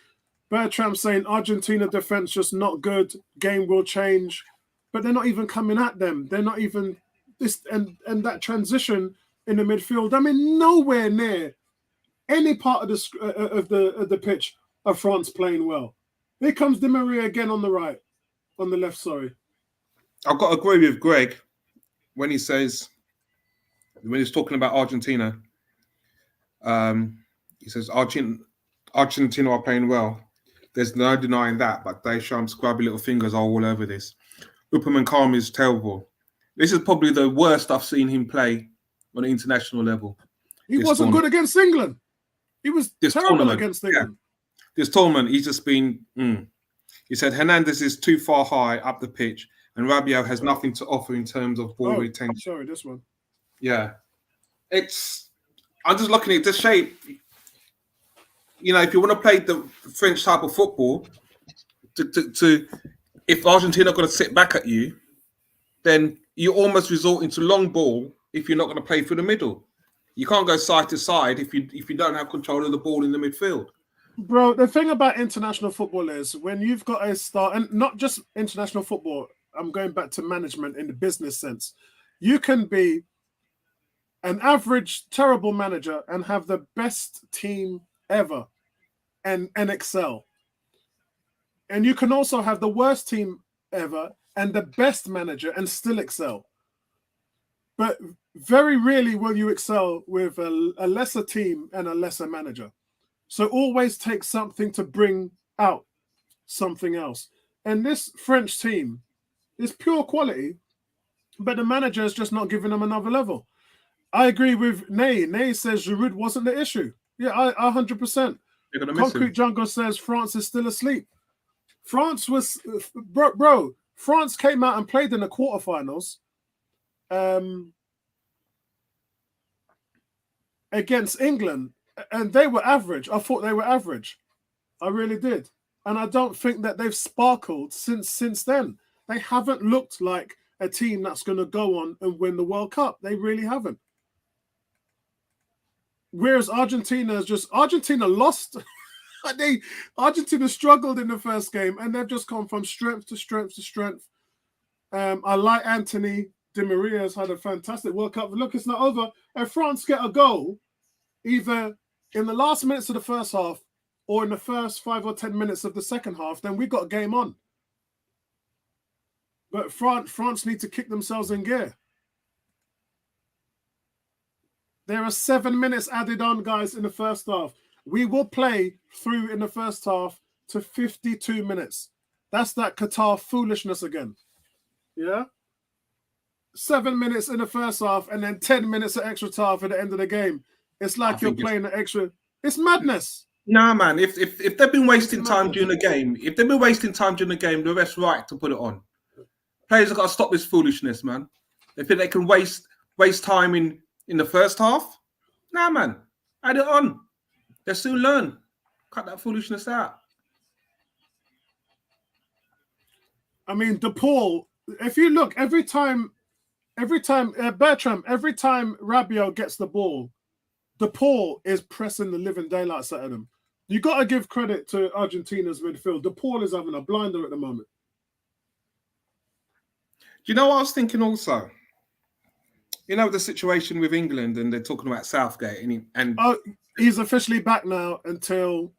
Bertram saying Argentina defense just not good. Game will change, but they're not even coming at them. They're not even this and that transition in the midfield. I mean, nowhere near any part of the pitch of France playing well. Here comes Di Maria again on the left. Sorry. I've got to agree with Greg when he says, when he's talking about Argentina, he says Argentina are playing well. There's no denying that, but Deschamps' grubby little fingers are all over this. Upamecano is terrible. This is probably the worst I've seen him play on an international level. He wasn't good against England. He was terrible against England. Yeah. This tournament, he's just been... He said Hernandez is too far high up the pitch and Rabiot has nothing to offer in terms of ball retention. Sorry, this one. Yeah. I'm just looking at the shape. You know, if you want to play the French type of football, if Argentina are going to sit back at you, then you almost resort into long ball if you're not going to play through the middle. You can't go side to side if you don't have control of the ball in the midfield. Bro, the thing about international football is when you've got a star, and not just international football, I'm going back to management in the business sense. You can be an average, terrible manager and have the best team ever and excel. And you can also have the worst team ever and the best manager and still excel. But very rarely will you excel with a lesser team and a lesser manager. So always take something to bring out something else. And this French team is pure quality, but the manager is just not giving them another level. I agree with Ney. Ney says Giroud wasn't the issue. Yeah, I 100%. Concrete Jungle says France is still asleep. France was... Bro, France came out and played in the quarterfinals against England, and they were average. I thought they were average. I really did. And I don't think that they've sparkled since then. They haven't looked like a team that's going to go on and win the World Cup. They really haven't. Whereas Argentina lost. Argentina struggled in the first game, and they've just gone from strength to strength to strength. I like Anthony Di Maria has had a fantastic World Cup. Look, it's not over. If France get a goal, either in the last minutes of the first half or in the first 5 or 10 minutes of the second half, then we got a game on. But France need to kick themselves in gear. There are 7 minutes added on, guys, in the first half. We will play through in the first half to 52 minutes. That's that Qatar foolishness again. Yeah? 7 minutes in the first half and then 10 minutes of extra time for the end of the game. It's like you're playing the extra. It's madness. Nah, man. If they've been wasting time during the game, the ref's right to put it on. Players have got to stop this foolishness, man. They think they can waste time in the first half. Nah, man. Add it on. They'll soon learn. Cut that foolishness out. I mean, DePaul, if you look, every time Bertram, every time Rabiot gets the ball, DePaul is pressing the living daylights out of them. You got to give credit to Argentina's midfield. DePaul is having a blinder at the moment. Do you know what I was thinking also? You know the situation with England, and they're talking about Southgate, and he's officially back now until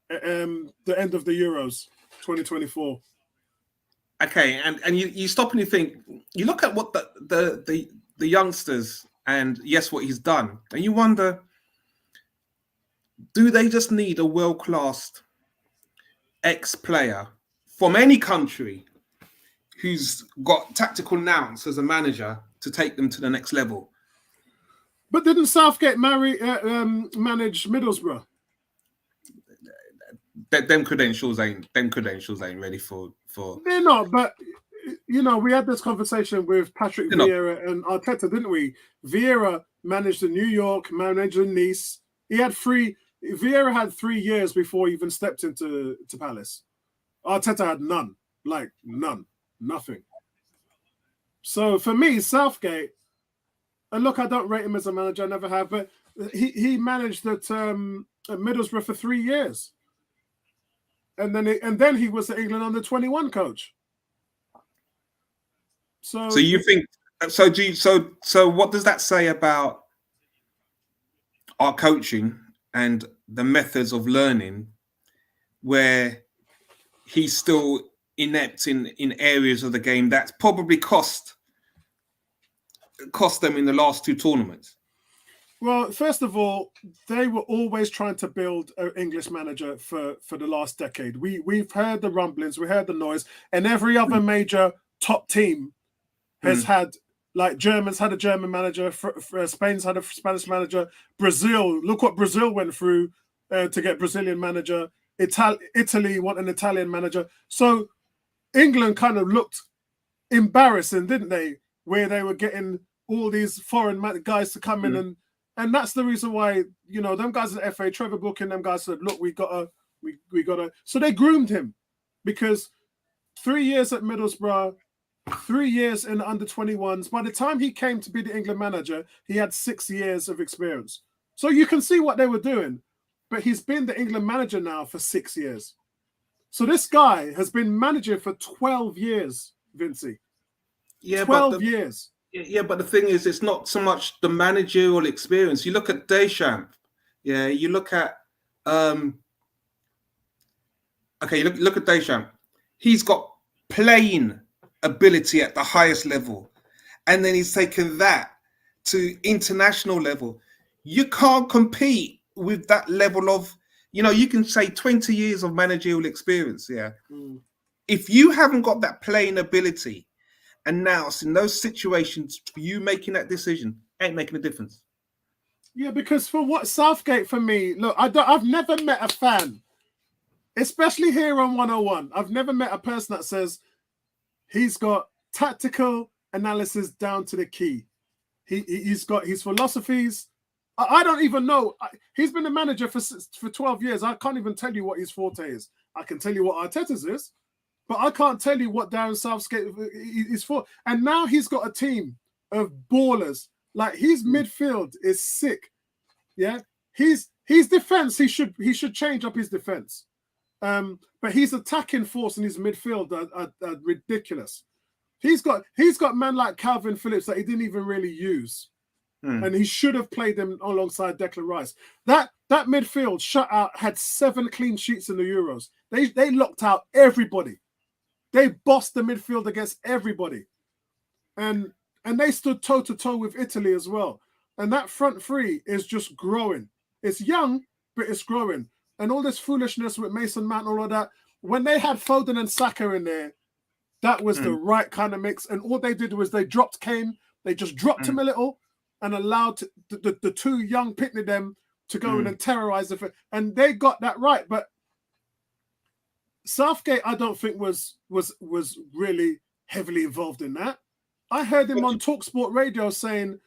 the end of the Euros 2024. Okay, and you stop and you think, you look at what the youngsters, and yes, what he's done, and you wonder, do they just need a world-class ex-player from any country who's got tactical nous as a manager to take them to the next level? But didn't Southgate manage Middlesbrough? Them credentials ain't ready for. They're not, but we had this conversation with Patrick Vieira and Arteta, didn't we? Vieira managed the New York, managed the Nice. Vieira had 3 years before he even stepped into Palace. Arteta had none, nothing. So for me, Southgate, and look, I don't rate him as a manager, I never have, but he managed at Middlesbrough for 3 years. And then he was the England under-21 coach. So you think so what does that say about our coaching and the methods of learning, where he's still inept in areas of the game that's probably cost them in the last 2 tournaments? Well, first of all, they were always trying to build an English manager for the last decade. We've heard the rumblings, we heard the noise, and every other major top team has had, like Germans had a German manager, Spain's had a Spanish manager, Brazil, look what Brazil went through to get Brazilian manager, Italy want an Italian manager. So England kind of looked embarrassing, didn't they? Where they were getting all these foreign guys to come in and that's the reason why, them guys at the FA, Trevor Booking, them guys said, look, we gotta. So they groomed him, because 3 years at Middlesbrough, 3 years in the under-21s. By the time he came to be the England manager, he had 6 years of experience. So you can see what they were doing, but he's been the England manager now for 6 years. So this guy has been managing for 12 years, Vincey. Yeah, 12 years. Yeah, but the thing is, it's not so much the managerial experience. You look at Deschamps. Yeah, you look at you look at Deschamps. He's got playing ability at the highest level, and then he's taken that to international level. You can't compete with that level of, you can say 20 years of managerial experience. Yeah, if you haven't got that playing ability, and now it's in those situations, you making that decision ain't making a difference. Yeah, because for what Southgate, for me, look, I've never met a fan, especially here on 101. I've never met a person that says he's got tactical analysis down to the key. He's got his philosophies. I don't even know. He's been a manager for 12 years. I can't even tell you what his forte is. I can tell you what Arteta's is, but I can't tell you what Darren Southgate is for. And now he's got a team of ballers. Like, his midfield is sick. Yeah, his defense. He should change up his defense. But his attacking force in his midfield are ridiculous. He's got men like Calvin Phillips that he didn't even really use. And he should have played them alongside Declan Rice. That midfield shutout had 7 clean sheets in the Euros. They locked out everybody. They bossed the midfield against everybody. And they stood toe-to-toe with Italy as well. And that front three is just growing. It's young, but it's growing. And all this foolishness with Mason Mount and all of that, when they had Foden and Saka in there, that was the right kind of mix. And all they did was they dropped Kane. They just dropped him a little and allowed the 2 young Pitney them to go in and terrorize the. And they got that right. But Southgate, I don't think was really heavily involved in that. I heard him on TalkSport Radio saying,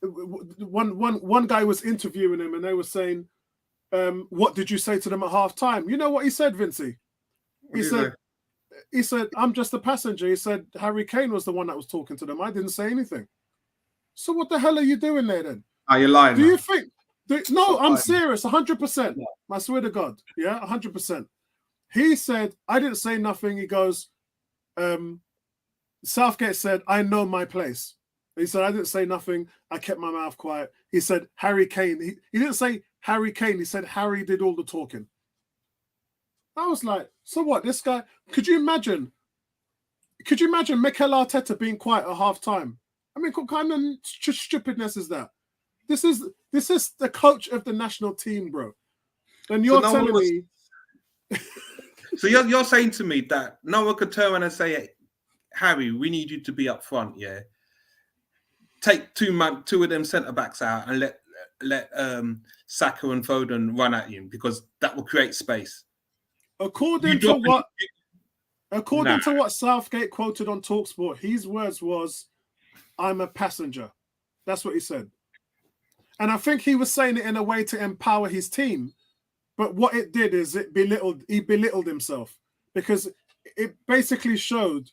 one guy was interviewing him and they were saying, what did you say to them at half time? You know what he said, Vincey? He said, I'm just a passenger. He said, Harry Kane was the one that was talking to them. I didn't say anything. So what the hell are you doing there then? Are you lying? Do you think? No, I'm serious, 100%. I swear to God. Yeah, 100%. He said, I didn't say nothing. He goes, Southgate said, I know my place. He said, I didn't say nothing. I kept my mouth quiet. He said, Harry Kane. He didn't say Harry Kane. He said, Harry did all the talking. I was like, so what? This guy, could you imagine Mikel Arteta being quiet at half time? I mean, what kind of stupidness is that? This is the coach of the national team, bro. And you're telling me. So you're saying to me that no one could turn around and say, hey, Harry, we need you to be up front, yeah? Take two of them centre backs out and let Saka and Foden run at you because that will create space. According to what Southgate quoted on TalkSport, his words was, I'm a passenger. That's what he said. And I think he was saying it in a way to empower his team. But what it did is he belittled himself because it basically showed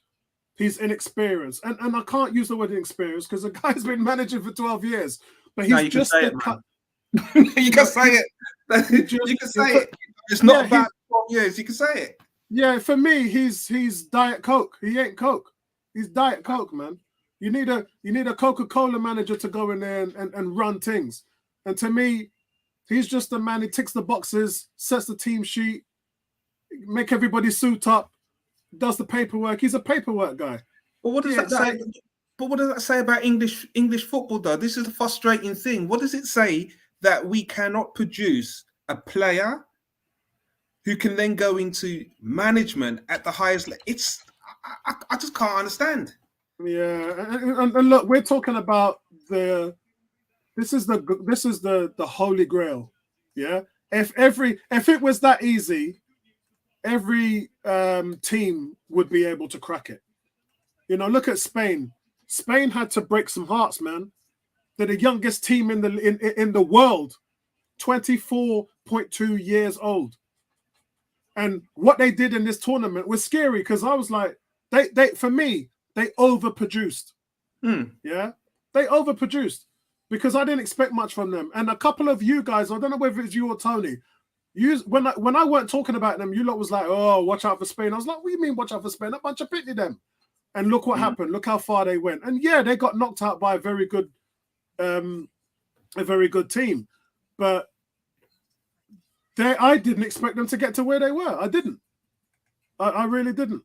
his inexperience. And I can't use the word inexperience because the guy's been managing for 12 years. But he's just you can say it. You can say it. It's not about 12 years. You can say it. Yeah, for me, he's Diet Coke. He ain't Coke. He's Diet Coke, man. You need a Coca-Cola manager to go in there and run things. And to me, he's just a man. He ticks the boxes, sets the team sheet, make everybody suit up, does the paperwork. He's a paperwork guy. But what does that say? But what does that say about English football, though? This is the frustrating thing. What does it say that we cannot produce a player who can then go into management at the highest level? I just can't understand. Yeah, and look, we're talking about this is the holy grail. Yeah, if it was that easy, every team would be able to crack it. You know, look at Spain. Spain had to break some hearts, man. They're the youngest team in the world, 24.2 years old. And what they did in this tournament was scary because I was like, for me, they overproduced. Yeah, they overproduced because I didn't expect much from them. And a couple of you guys, I don't know whether it's you or Tony, when I weren't talking about them, you lot was like, oh, watch out for Spain. I was like, what do you mean watch out for Spain? A bunch of pity them. And look what happened. Look how far they went. And yeah, they got knocked out by a very good team. But I didn't expect them to get to where they were. I didn't. I really didn't.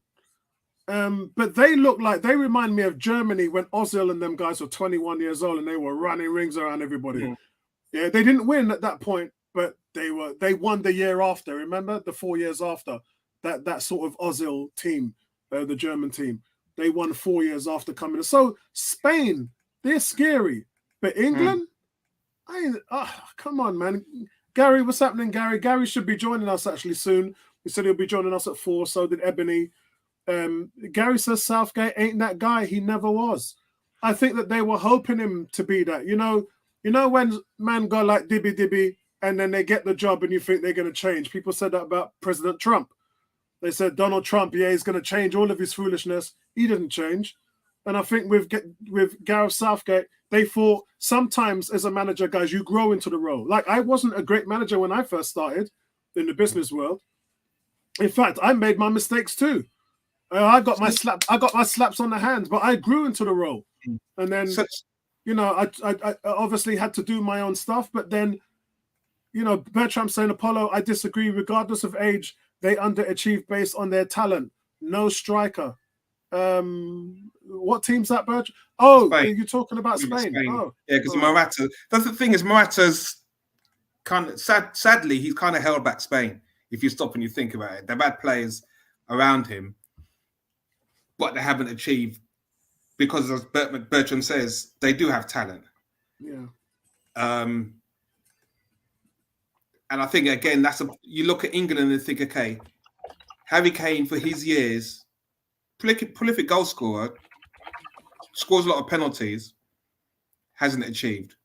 But they remind me of Germany when Ozil and them guys were 21 years old and they were running rings around everybody. Yeah, they didn't win at that point, but they won the year after. Remember the 4 years after that sort of Ozil team, the German team. They won 4 years after coming. So Spain, they're scary, but England, come on, man. Gary, what's happening, Gary? Gary should be joining us actually soon. He said he'll be joining us at 4. So did Ebony. Gary says Southgate ain't that guy. He never was. I think that they were hoping him to be that. You know when man go like dibby and then they get the job and you think they're going to change. People said that about President Trump. They said Donald Trump, yeah, he's going to change all of his foolishness. He didn't change. And I think with Gareth Southgate, they thought sometimes as a manager, guys, you grow into the role. Like, I wasn't a great manager when I first started in the business world. In fact, I made my mistakes too. I got my slaps on the hands, but I grew into the role. And then, I obviously had to do my own stuff. But then, Bertram saying, Apollo, I disagree. Regardless of age, they underachieve based on their talent. No striker. What team's that, Bertram? Oh, Spain. you're talking about Spain. Oh, yeah, because Morata. That's the thing is Morata's kind of sadly he's kind of held back Spain. If you stop and you think about it, they've had players around him, but they haven't achieved because, as Bertram says, they do have talent. Yeah. And I think again you look at England and think, okay, Harry Kane for his years, prolific goal scorer, scores a lot of penalties, hasn't achieved.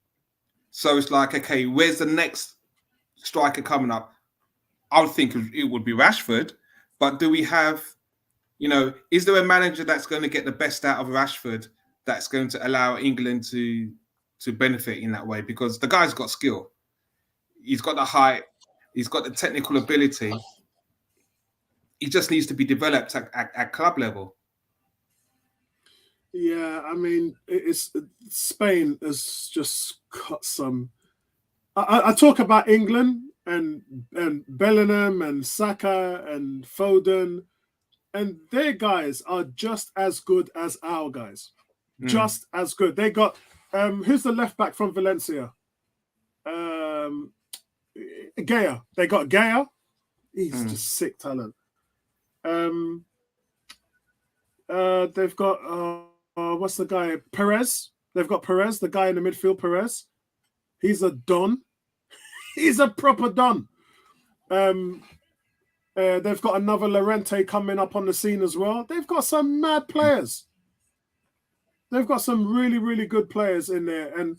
So it's like, okay, where's the next striker coming up? I would think it would be Rashford, but do we have, is there a manager that's going to get the best out of Rashford that's going to allow England to benefit in that way? Because the guy's got skill. He's got the height. He's got the technical ability. He just needs to be developed at club level. Yeah, I mean, Spain has just got some. I talk about England and Bellingham and Saka and Foden, and their guys are just as good as our guys. Just as good. They got who's the left back from Valencia? Gaya. They got Gaya. He's just sick talent. They've got what's the guy? Perez. They've got Perez, the guy in the midfield. Perez. He's a don. He's a proper don. They've got another Llorente coming up on the scene as well. They've got some mad players. They've got some really, really good players in there, and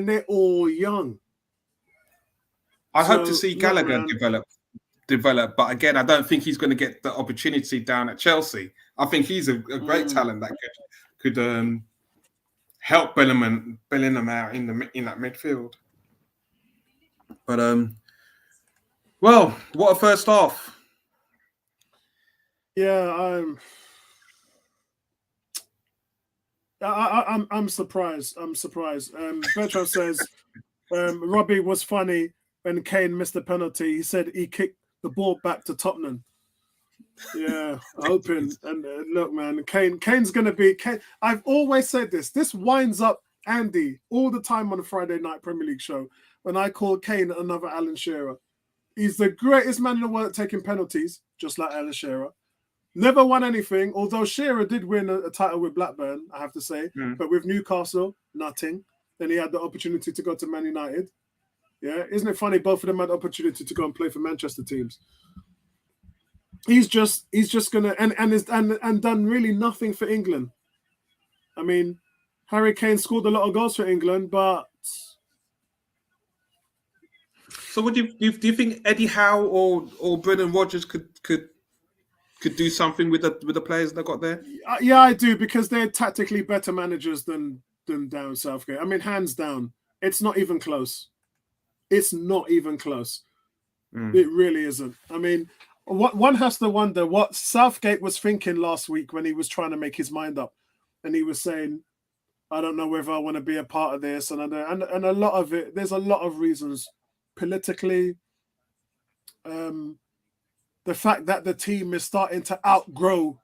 they're all young. I hope to see Gallagher develop, but again, I don't think he's going to get the opportunity down at Chelsea. I think he's a great talent that could help Bellingham out in that midfield. But well, what a first half. Yeah, I'm surprised. I'm surprised. Bertrand says Robbie was funny when Kane missed the penalty. He said he kicked the ball back to Tottenham. Yeah, hoping. And look, man, Kane's going to be... I've always said this. This winds up Andy all the time on the Friday night Premier League show when I call Kane another Alan Shearer. He's the greatest man in the world at taking penalties, just like Alan Shearer. Never won anything, although Shearer did win a title with Blackburn, I have to say. But with Newcastle, nothing. Then he had the opportunity to go to Man United. Yeah, isn't it funny? Both of them had the opportunity to go and play for Manchester teams. He's just gonna and done really nothing for England. I mean, Harry Kane scored a lot of goals for England, but so would do you think Eddie Howe or Brendan Rodgers could do something with the players they got there? Yeah, I do, because they're tactically better managers than Darren Southgate. I mean, hands down, it's not even close. It's not even close. It really isn't. I mean, one has to wonder what Southgate was thinking last week when he was trying to make his mind up, and he was saying, "I don't know whether I want to be a part of this," and a lot of it. There's a lot of reasons politically. The fact that the team is starting to outgrow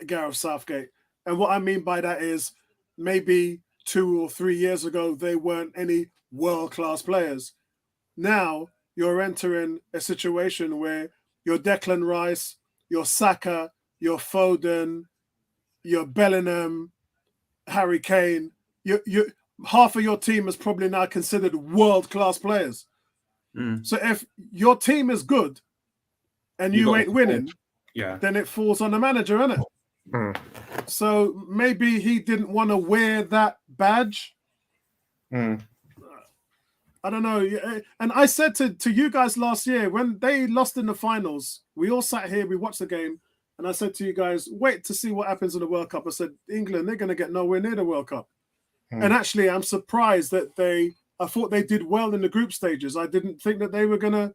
Gareth Southgate, and what I mean by that is maybe 2 or 3 years ago they weren't any world-class players. Now you're entering a situation where your Declan Rice, your Saka, your Foden, your Bellingham, Harry Kane, you half of your team is probably now considered world-class players. So if your team is good and you ain't winning, then it falls on the manager, innit? So maybe he didn't want to wear that badge. I don't know. And I said to you guys last year, when they lost in the finals, we all sat here, we watched the game, and I said to you guys, wait to see what happens in the World Cup. I said, England, they're going to get nowhere near the World Cup. And actually, I'm surprised that I thought they did well in the group stages. I didn't think that they were going to,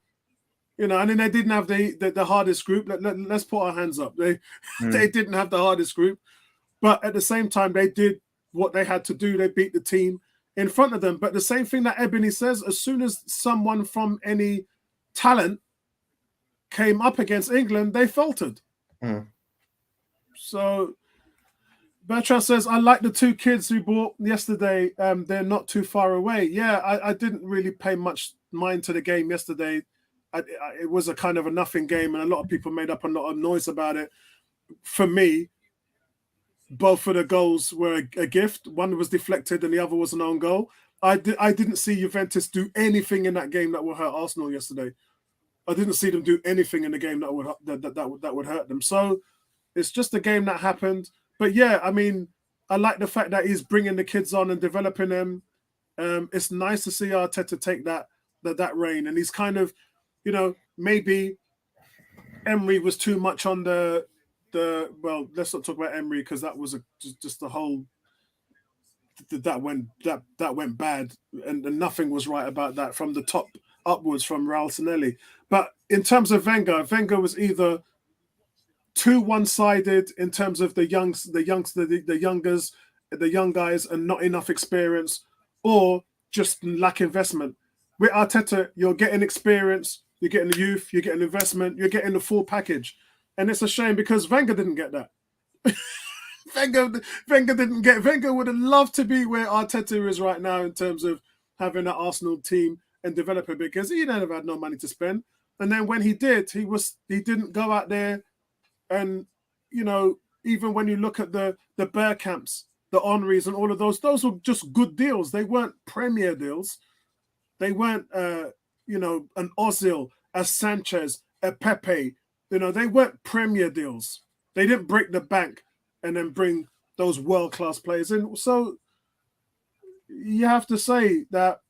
and then they didn't have the hardest group. Let's put our hands up. They didn't have the hardest group. But at the same time, they did what they had to do. They beat the team in front of them. But the same thing that Ebony says, as soon as someone from any talent came up against England, they faltered. So Bertrand says, I like the two kids we bought yesterday. They're not too far away. Yeah, I didn't really pay much mind to the game yesterday. It was a kind of a nothing game, and a lot of people made up a lot of noise about it. For me, both of the goals were a gift. One was deflected and the other was an own goal. I didn't see Juventus do anything in that game that would hurt Arsenal yesterday. I didn't see them do anything in the game that would hurt them. So it's just a game that happened. But yeah, I mean, I like the fact that he's bringing the kids on and developing them. It's nice to see Arteta take that reign, and he's kind of, maybe Emery was too much on the well, let's not talk about Emery because that was just the whole that went bad, and nothing was right about that from the top upwards from Raul Sanelli. But in terms of Wenger was either too one-sided in terms of the young guys and not enough experience, or just lack investment. With Arteta, you're getting experience, you're getting the youth, you're getting investment, you're getting the full package. And it's a shame because Wenger didn't get that. Wenger would have loved to be where Arteta is right now in terms of having an Arsenal team and developing, because he never had no money to spend. And then when he did, he didn't go out there and, even when you look at the Bergkamps, the Henrys and all of those were just good deals. They weren't premier deals. They weren't, an Ozil, a Sanchez, a Pepe. They weren't premier deals. They didn't break the bank and then bring those world-class players in. So you have to say that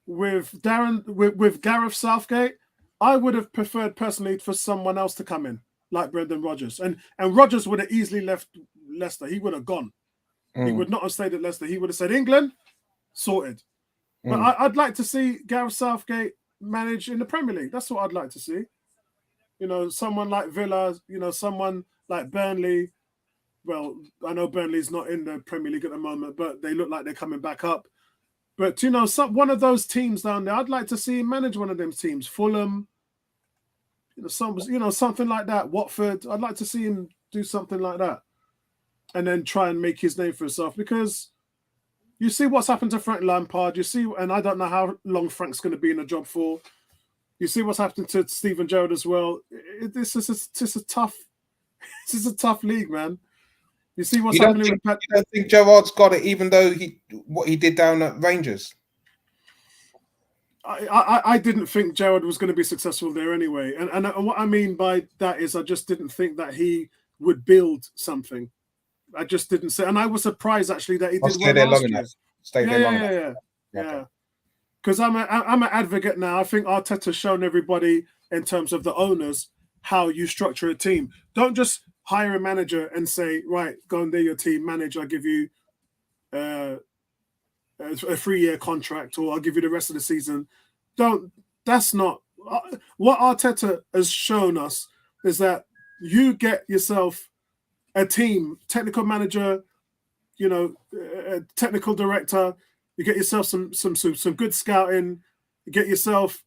with Gareth Southgate, I would have preferred personally for someone else to come in, like Brendan Rodgers. And Rodgers would have easily left Leicester. He would have gone. He would not have stayed at Leicester. He would have said, England, sorted. But I'd like to see Gareth Southgate manage in the Premier League. That's what I'd like to see. Someone like Villa, someone like Burnley. Well, I know Burnley's not in the Premier League at the moment, but they look like they're coming back up. But, one of those teams down there, I'd like to see him manage one of them teams. Fulham, something like that. Watford, I'd like to see him do something like that. And then try and make his name for himself, because you see what's happened to Frank Lampard. You see, and I don't know how long Frank's going to be in the job for. You see what's happened to Steven Gerrard as well. This is a tough league, man. You see what's happening with Pat. You don't think Gerrard's got it, even though what he did down at Rangers? I didn't think Gerrard was going to be successful there anyway. And what I mean by that is I just didn't think that he would build something. I just didn't say. And I was surprised, actually, that he did stay there long enough. Stay there long enough. Yeah. Because I'm an advocate now. I think Arteta's shown everybody, in terms of the owners, how you structure a team. Don't just hire a manager and say, right, go and do your team, manage. I'll give you a 3-year contract, or I'll give you the rest of the season. That's not what Arteta has shown us. Is that you get yourself a team, technical manager, a technical director. You get yourself some good scouting. You get yourself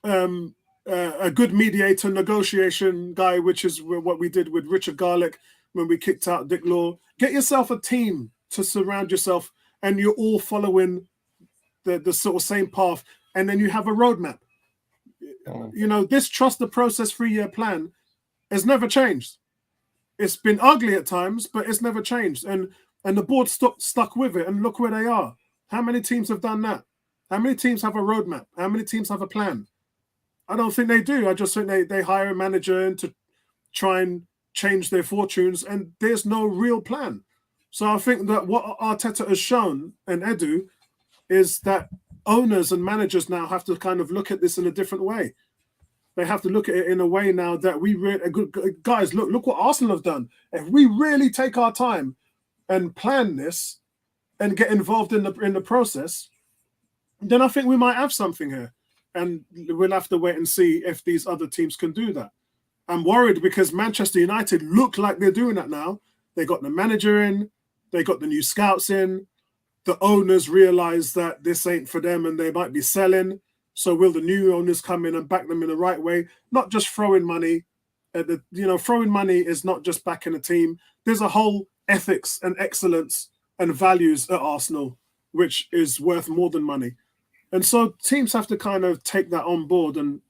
a good mediator, negotiation guy, which is what we did with Richard Garlick when we kicked out Dick Law. Get yourself a team to surround yourself, and you're all following the sort of same path, and then you have a roadmap. This trust the process 3-year plan has never changed. It's been ugly at times, but it's never changed. And the board stuck with it, and look where they are. How many teams have done that? How many teams have a roadmap? How many teams have a plan? I don't think they do. I just think they hire a manager in to try and change their fortunes, and there's no real plan. So I think that what Arteta has shown and Edu is that owners and managers now have to kind of look at this in a different way. They have to look at it in a way now that we really, guys, look what Arsenal have done. If we really take our time and plan this and get involved in the process, then I think we might have something here. And we'll have to wait and see if these other teams can do that. I'm worried because Manchester United look like they're doing that now. They got the manager in, they got the new scouts in, the owners realize that this ain't for them and they might be selling. So will the new owners come in and back them in the right way? Not just throwing money. Throwing money is not just backing a team. There's a whole ethics and excellence and values at Arsenal, which is worth more than money. And so teams have to kind of take that on board. And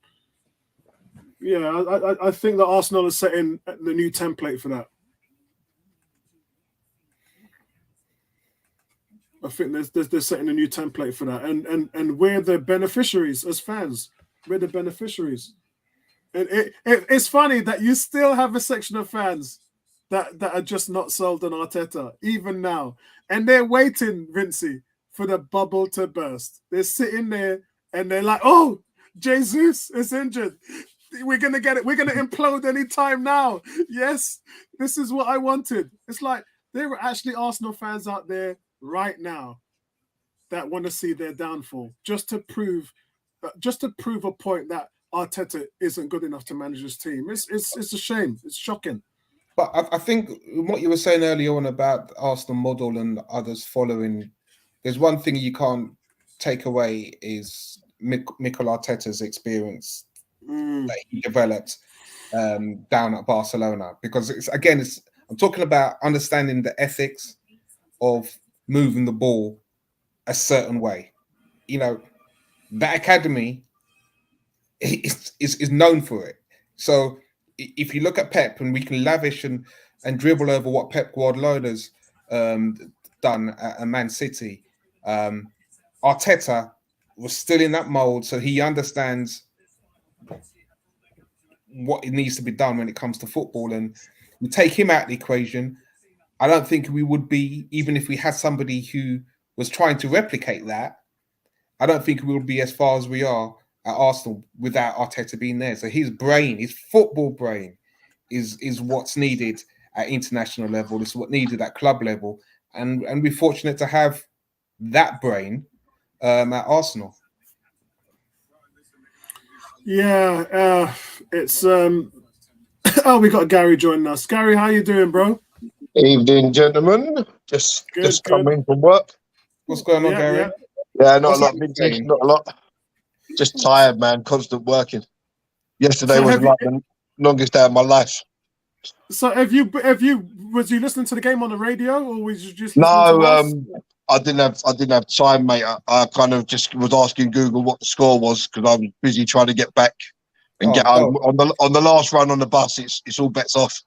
yeah, I think that Arsenal is setting the new template for that. I think they're setting a new template for that, and we're the beneficiaries as fans. We're the beneficiaries, and it's funny that you still have a section of fans that are just not sold on Arteta even now, and they're waiting, Vincey, for the bubble to burst. They're sitting there and they're like, "Oh, Jesus is injured. We're gonna get it. We're gonna implode any time now. Yes, this is what I wanted." It's like there are actually Arsenal fans out there right now that want to see their downfall just to prove a point that Arteta isn't good enough to manage his team. It's a shame. It's shocking. But I think what you were saying earlier on about the Arsenal model and others following, there's one thing you can't take away is Mikel Arteta's experience that he developed down at Barcelona. Because I'm talking about understanding the ethics of moving the ball a certain way. That academy is known for it. So if you look at Pep, and we can lavish and dribble over what Pep Guardiola's done at Man City, Arteta was still in that mold, so he understands what it needs to be done when it comes to football. And we take him out of the equation, I don't think we would be, even if we had somebody who was trying to replicate that, I don't think we would be as far as we are at Arsenal without Arteta being there. So his brain, his football brain, is what's needed at international level. It's what needed at club level, and we're fortunate to have that brain at Arsenal. Yeah, it's oh, we got Gary joining us. Gary, how you doing, bro? Evening, gentlemen. Just coming from work. What's going on, Gary? Yeah, not a lot. Not a lot. Just tired, man. Constant working. Yesterday was like the longest day of my life. So was you listening to the game on the radio, or was you just I didn't have time, mate. I kind of just was asking Google what the score was because I was busy trying to get back and get home. On the last run on the bus. It's all bets off.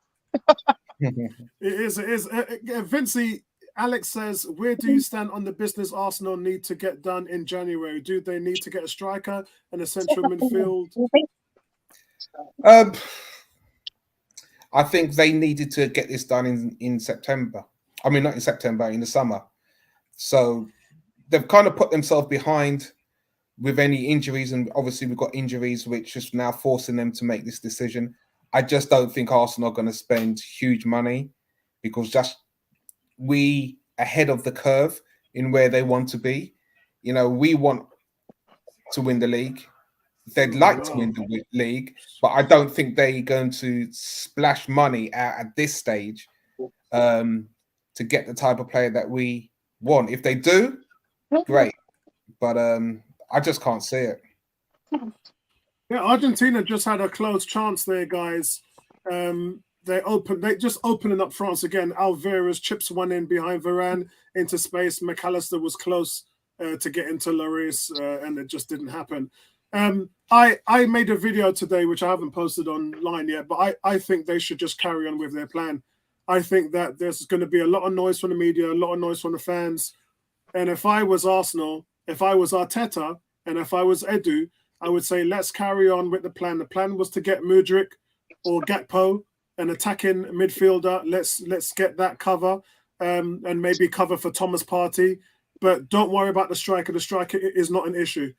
It is. Vincey, Alex says, where do you stand on the business Arsenal need to get done in January? Do they need to get a striker and a central midfield? I think they needed to get this done in September. I mean, not in September, in the summer. So they've kind of put themselves behind with any injuries, and obviously we've got injuries which is now forcing them to make this decision. I just don't think Arsenal are going to spend huge money because we ahead of the curve in where they want to be. We want to win the league. They'd like to win the league, but I don't think they're going to splash money out at this stage to get the type of player that we want. If they do, great. But I just can't see it. Yeah, Argentina just had a close chance there, guys. They just opening up France again. Alvarez chips one in behind Varane into space. McAllister was close to get into Lloris, and it just didn't happen. I made a video today, which I haven't posted online yet, but I think they should just carry on with their plan. I think that there's going to be a lot of noise from the media, a lot of noise from the fans. And if I was Arsenal, if I was Arteta, and if I was Edu, I would say, let's carry on with the plan. The plan was to get Mudryk or Gakpo an attacking midfielder. Let's get that cover, and maybe cover for Thomas Partey. But don't worry about the striker. The striker is not an issue.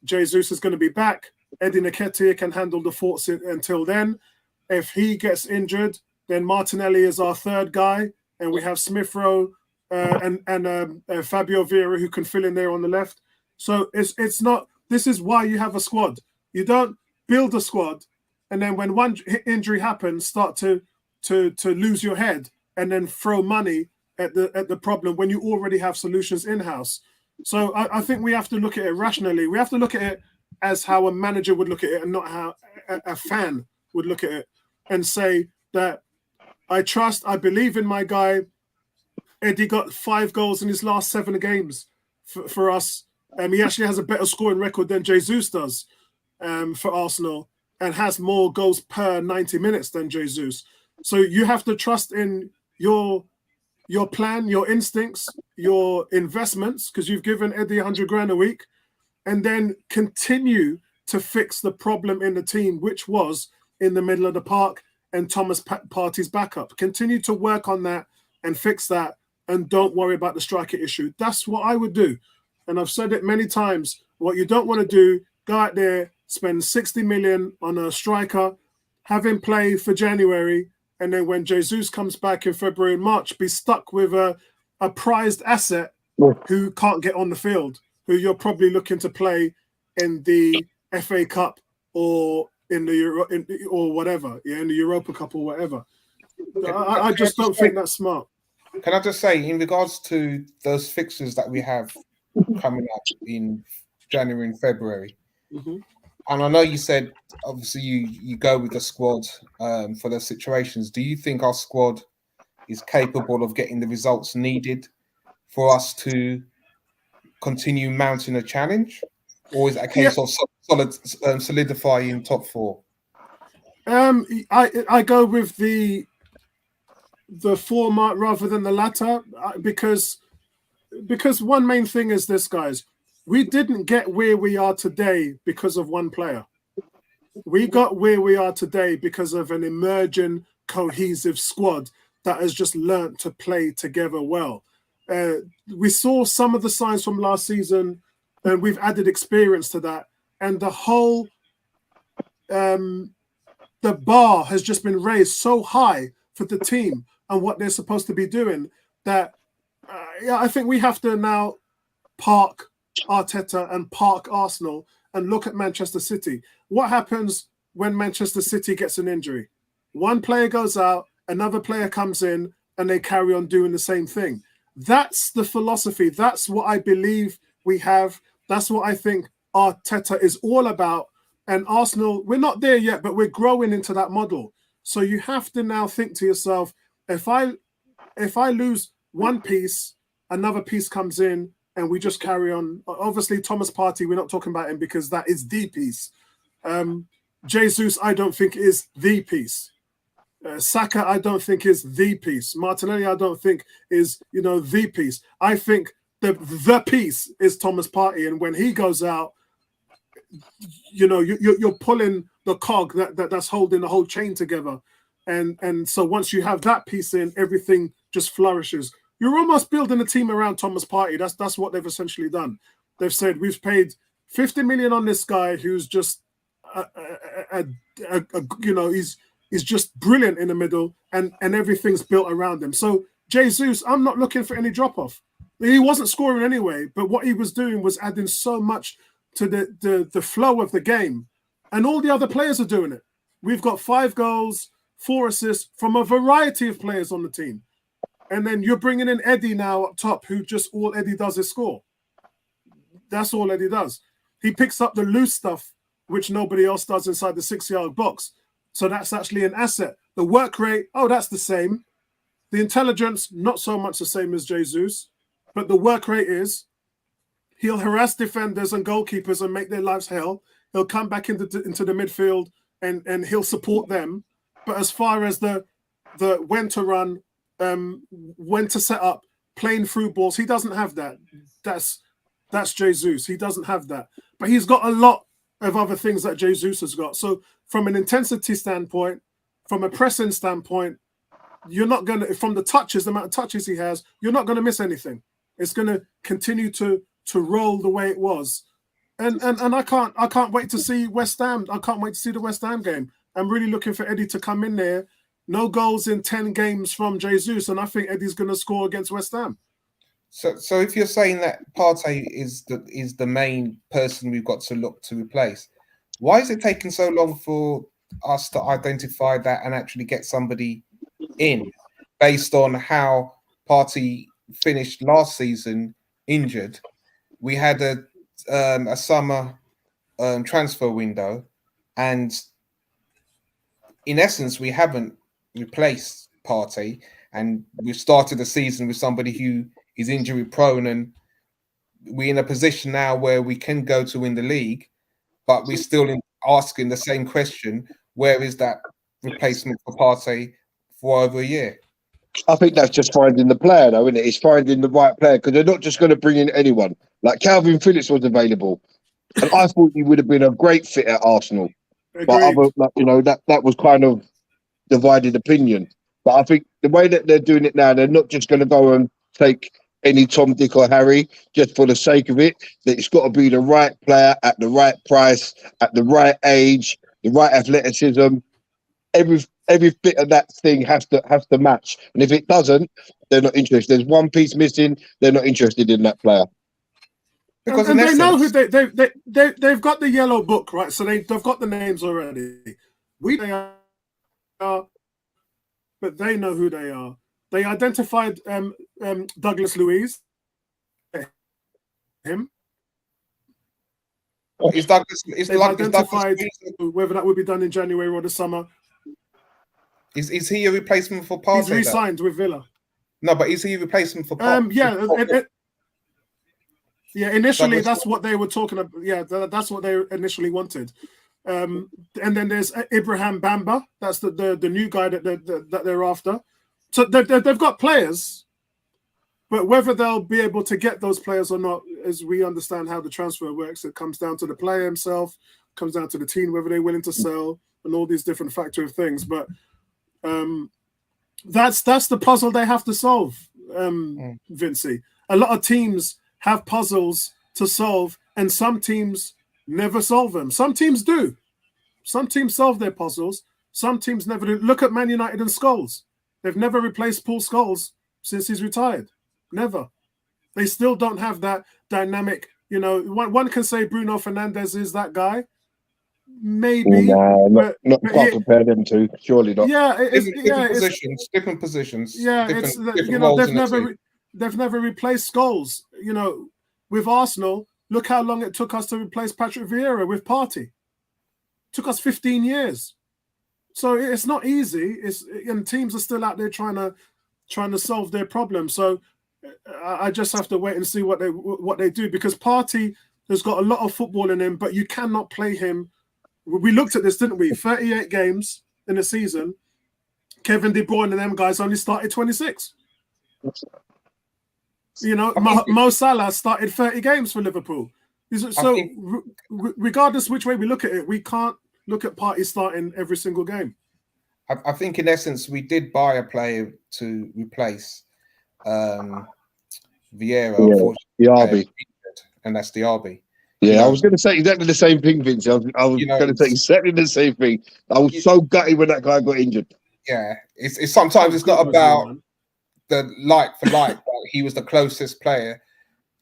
Jesus is going to be back. Eddie Nketiah can handle the forts until then. If he gets injured, then Martinelli is our third guy, and we have Smith Rowe and Fabio Vieira who can fill in there on the left. So it's not. This is why you have a squad. You don't build a squad, and then when one injury happens, start to lose your head and then throw money at the problem when you already have solutions in-house. So I think we have to look at it rationally. We have to look at it as how a manager would look at it and not how a fan would look at it, and say that I believe in my guy. Eddie got 5 goals in his last 7 games for us. He actually has a better scoring record than Jesus does for Arsenal, and has more goals per 90 minutes than Jesus. So you have to trust in your plan, your instincts, your investments, because you've given Eddie 100 grand a week, and then continue to fix the problem in the team, which was in the middle of the park and Thomas Partey's backup. Continue to work on that and fix that, and don't worry about the striker issue. That's what I would do. And I've said it many times. What you don't want to do, go out there, spend 60 million on a striker, have him play for January, and then when Jesus comes back in February and March, be stuck with a prized asset who can't get on the field, who you're probably looking to play in the FA Cup or in the or whatever, in the Europa Cup or whatever. I just don't think that's smart. Can I just say, in regards to those fixtures that we have coming up in January and February, and I know you said obviously you go with the squad for those situations. Do you think our squad is capable of getting the results needed for us to continue mounting a challenge, or is it a case of solidifying top 4? I go with the former rather than the latter, because one main thing is this, guys. We didn't get where we are today because of one player. We got where we are today because of an emerging, cohesive squad that has just learnt to play together well. We saw some of the signs from last season, and we've added experience to that. And the whole, the bar has just been raised so high for the team and what they're supposed to be doing that I think we have to now park Arteta and park Arsenal and look at Manchester City. What happens when Manchester City gets an injury? One player goes out, another player comes in, and they carry on doing the same thing. That's the philosophy. That's what I believe we have. That's what I think Arteta is all about. And Arsenal, we're not there yet, but we're growing into that model. So you have to now think to yourself, if I lose one piece, another piece comes in, and we just carry on. Obviously, Thomas Partey, we're not talking about him because that is the piece. Jesus, I don't think is the piece. Saka, I don't think is the piece. Martinelli, I don't think is the piece. I think the piece is Thomas Partey, and when he goes out, you're pulling the cog that's holding the whole chain together, and so once you have that piece in, everything just flourishes. You're almost building a team around Thomas Partey. That's what they've essentially done. They've said we've paid 50 million on this guy who's just he's just brilliant in the middle, and everything's built around him. So Jesus, I'm not looking for any drop off. He wasn't scoring anyway, but what he was doing was adding so much to the flow of the game, and all the other players are doing it. We've got 5 goals, 4 assists from a variety of players on the team. And then you're bringing in Eddie now up top, who just all Eddie does is score. That's all Eddie does. He picks up the loose stuff, which nobody else does inside the 6-yard box. So that's actually an asset. The work rate, that's the same. The intelligence, not so much the same as Jesus, but the work rate is. He'll harass defenders and goalkeepers and make their lives hell. He'll come back into the midfield and he'll support them. But as far as the when to run, when to set up, playing through balls, he doesn't have that. That's Jesus. He doesn't have that. But he's got a lot of other things that Jesus has got. So from an intensity standpoint, from a pressing standpoint, you're not going to, from the touches, the amount of touches he has, you're not going to miss anything. It's going to continue to roll the way it was. And I can't wait to see West Ham. I can't wait to see the West Ham game. I'm really looking for Eddie to come in there. No goals in 10 games from Jesus, and I think Eddie's going to score against West Ham. So if you're saying that Partey is the main person we've got to look to replace, why is it taking so long for us to identify that and actually get somebody in based on how Partey finished last season injured? We had a summer transfer window, and in essence, we haven't replaced Partey, and we've started the season with somebody who is injury prone, and we're in a position now where we can go to win the league, but we're still asking the same question: where is that replacement for Partey for over a year? I think that's just finding the player, though, isn't it? It's finding the right player, because they're not just going to bring in anyone. Like Calvin Phillips was available, and I thought he would have been a great fit at Arsenal. Agreed. But that was kind of divided opinion. But I think the way that they're doing it now, they're not just going to go and take any Tom, Dick, or Harry just for the sake of it. That it's got to be the right player at the right price, at the right age, the right athleticism. Every bit of that thing has to match. And if it doesn't, they're not interested. There's one piece missing, they're not interested in that player. Because and they know who they've got the yellow book, right? So they've got the names already. They are, but they know who they are. They identified Douglas Luiz. Him. Is Douglas? They've identified whether that would be done in January or the summer. Is he a replacement for Partey? He's re-signed with Villa. No, but is he a replacement for Partey? Yeah, initially Douglas, that's what they were talking about. Yeah, that's what they initially wanted. And then there's Ibrahim Bamba. That's the new guy that they're after. So they've got players, but whether they'll be able to get those players or not, as we understand how the transfer works, it comes down to the player himself, comes down to the team, whether they're willing to sell, and all these different factor of things. But that's the puzzle they have to solve, Vincey. A lot of teams have puzzles to solve, and some teams never solve them. Some teams do. Some teams solve their puzzles. Some teams never do. Look at Man United and Scholes. They've never replaced Paul Scholes since he's retired. Never. They still don't have that dynamic. You know, one can say Bruno Fernandes is that guy. Maybe. Not can't compare them to. Surely not. Yeah, different positions. Yeah, different they've never replaced Scholes. You know, with Arsenal, look how long it took us to replace Patrick Vieira with Partey. It took us 15 years. So it's not easy. And teams are still out there trying to solve their problems. So I just have to wait and see what they do, because Partey has got a lot of football in him, but you cannot play him. We looked at this, didn't we? 38 games in a season. Kevin De Bruyne and them guys only started 26. You know, Mo Salah started 30 games for Liverpool. So regardless which way we look at it, we can't look at Partey starting every single game. I think in essence we did buy a player to replace Vieira, Diaby, and that's Diaby. Yeah, you know, I was going to say exactly the same thing, Vince. I was going to say exactly the same thing. I was so gutted when that guy got injured. Yeah, it's sometimes it's not about the like for like. He was the closest player.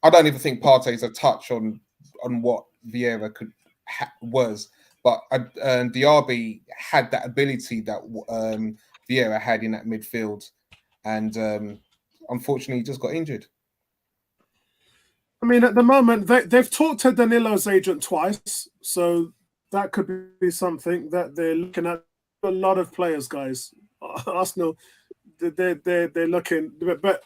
I don't even think Partey's a touch on what Vieira was, but Diaby had that ability that Vieira had in that midfield, and unfortunately, he just got injured. I mean, at the moment, they've talked to Danilo's agent twice, so that could be something that they're looking at. A lot of players, guys. Arsenal, they're looking, but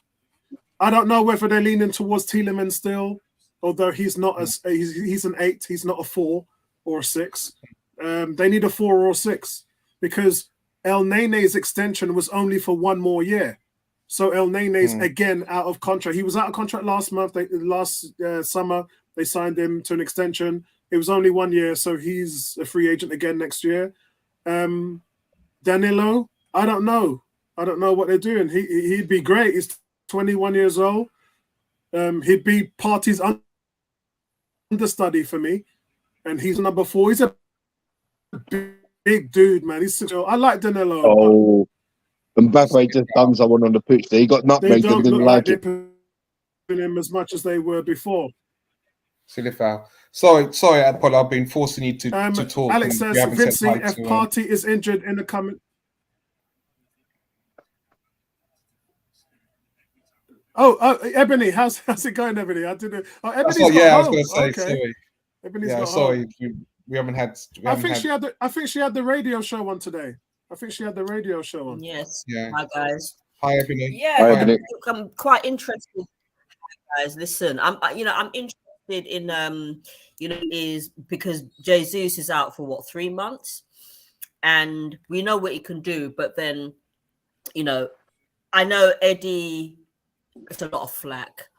I don't know whether they're leaning towards Tielemans still, although he's not he's an 8, he's not a 4 or a 6. They need a 4 or a 6 because El Nene's extension was only for 1 more year. So El Nene's again out of contract. He was out of contract last month. Last summer, they signed him to an extension. It was only 1 year, so he's a free agent again next year. Danilo, I don't know. I don't know what they're doing. He'd be great. He's 21 years old. He'd be Partey's understudy for me, and he's number 4. He's a big dude, man. I like Danilo. Oh, Mbappe just done someone on the pitch there. He got They nutmegged don't and didn't look like like it. they're putting him as much as they were before. Silly foul. Sorry, Apollo. I've been forcing you to talk. Alex and says, you haven't said Vinci, hi if to, Partey is injured in the coming... Oh, Ebony, how's it going, Ebony? I didn't. Oh, Ebony's got I was home. going to say Okay. sorry. Ebony's Yeah, got sorry. home. We haven't had. I think she had the radio show on today. I think she had the radio show on. Yes. Yeah. Hi guys. Hi, Ebony. Yeah. Hi, Ebony. I'm quite interested, guys. Listen, I'm interested in is because Jesus is out for 3 months, and we know what he can do, but then I know Eddie. It's a lot of flack,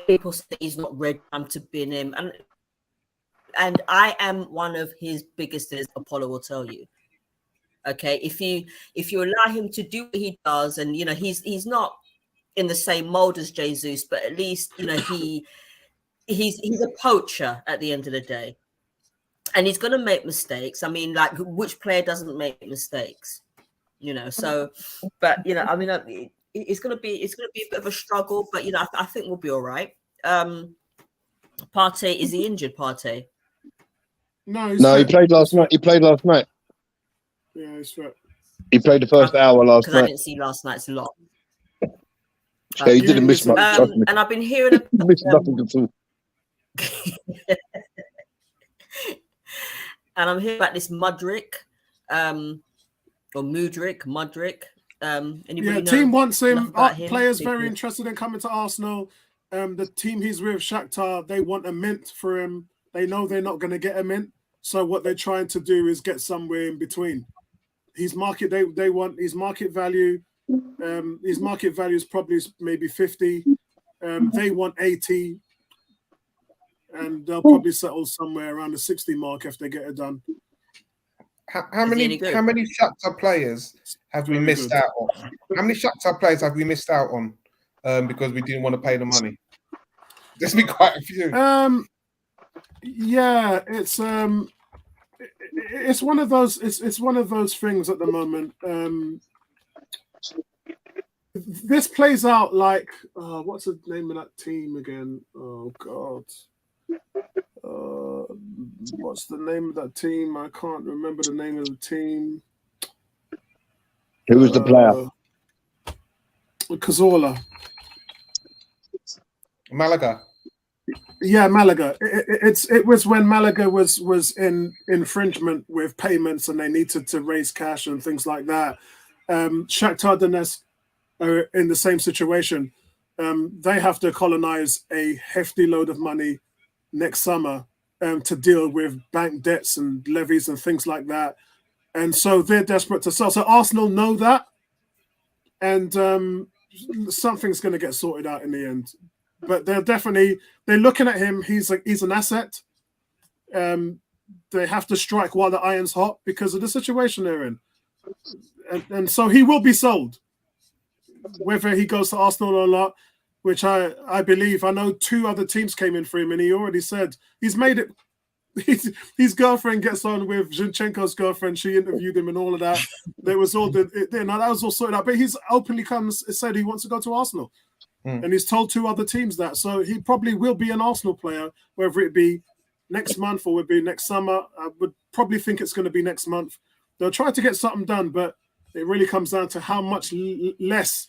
People say he's not ready to bin him, and I am one of his biggest. Apollo will tell you. Okay, if you allow him to do what he does, and he's not in the same mold as Jesus, but at least he's a poacher at the end of the day, and he's going to make mistakes. I mean, like, which player doesn't make mistakes? So, but I mean. It's gonna be a bit of a struggle, but I think we'll be all right. Partey, is he injured? Partey? No, he played last night. Yeah, he's right. He played the first hour last Because I night. didn't see last night's lot. Yeah, he didn't miss much. And I've been hearing Missed nothing at all. and I'm hearing about this Mudryk, or Mudryk. Yeah, team wants him. him. Players very interested in coming to Arsenal. The team he's with, Shakhtar, they want a mint for him. They know they're not going to get a mint, so what they're trying to do is get somewhere in between. His market, they want his market value. His market value is probably maybe 50. They want 80, and they'll probably settle somewhere around the 60 mark if they get it done. How many Shakhtar players have we missed out on? How many Shakhtar players have we missed out on because we didn't want to pay the money? There's been quite a few. Yeah, it's one of those. It's one of those things at the moment. This plays out like what's the name of that team again? Oh God. What's the name of that team? I can't remember the name of the team. Who was the player? Cazorla. Malaga. Yeah, Malaga. It was when Malaga was in infringement with payments and they needed to raise cash and things like that. Shakhtar Donetsk are in the same situation. They have to colonize a hefty load of money next summer to deal with bank debts and levies and things like that. And so they're desperate to sell. So Arsenal know that. And something's going to get sorted out in the end. But they're looking at him. He's an asset. They have to strike while the iron's hot because of the situation they're in. And so he will be sold. Whether he goes to Arsenal or not, which I believe, I know 2 other teams came in for him, and he already said he's made it. His girlfriend gets on with Zinchenko's girlfriend. She interviewed him and all of that. There was all that was all sorted out. But he's openly said he wants to go to Arsenal, and he's told 2 other teams that. So he probably will be an Arsenal player, whether it be next month or would be next summer. I would probably think it's going to be next month. They'll try to get something done, but it really comes down to how much less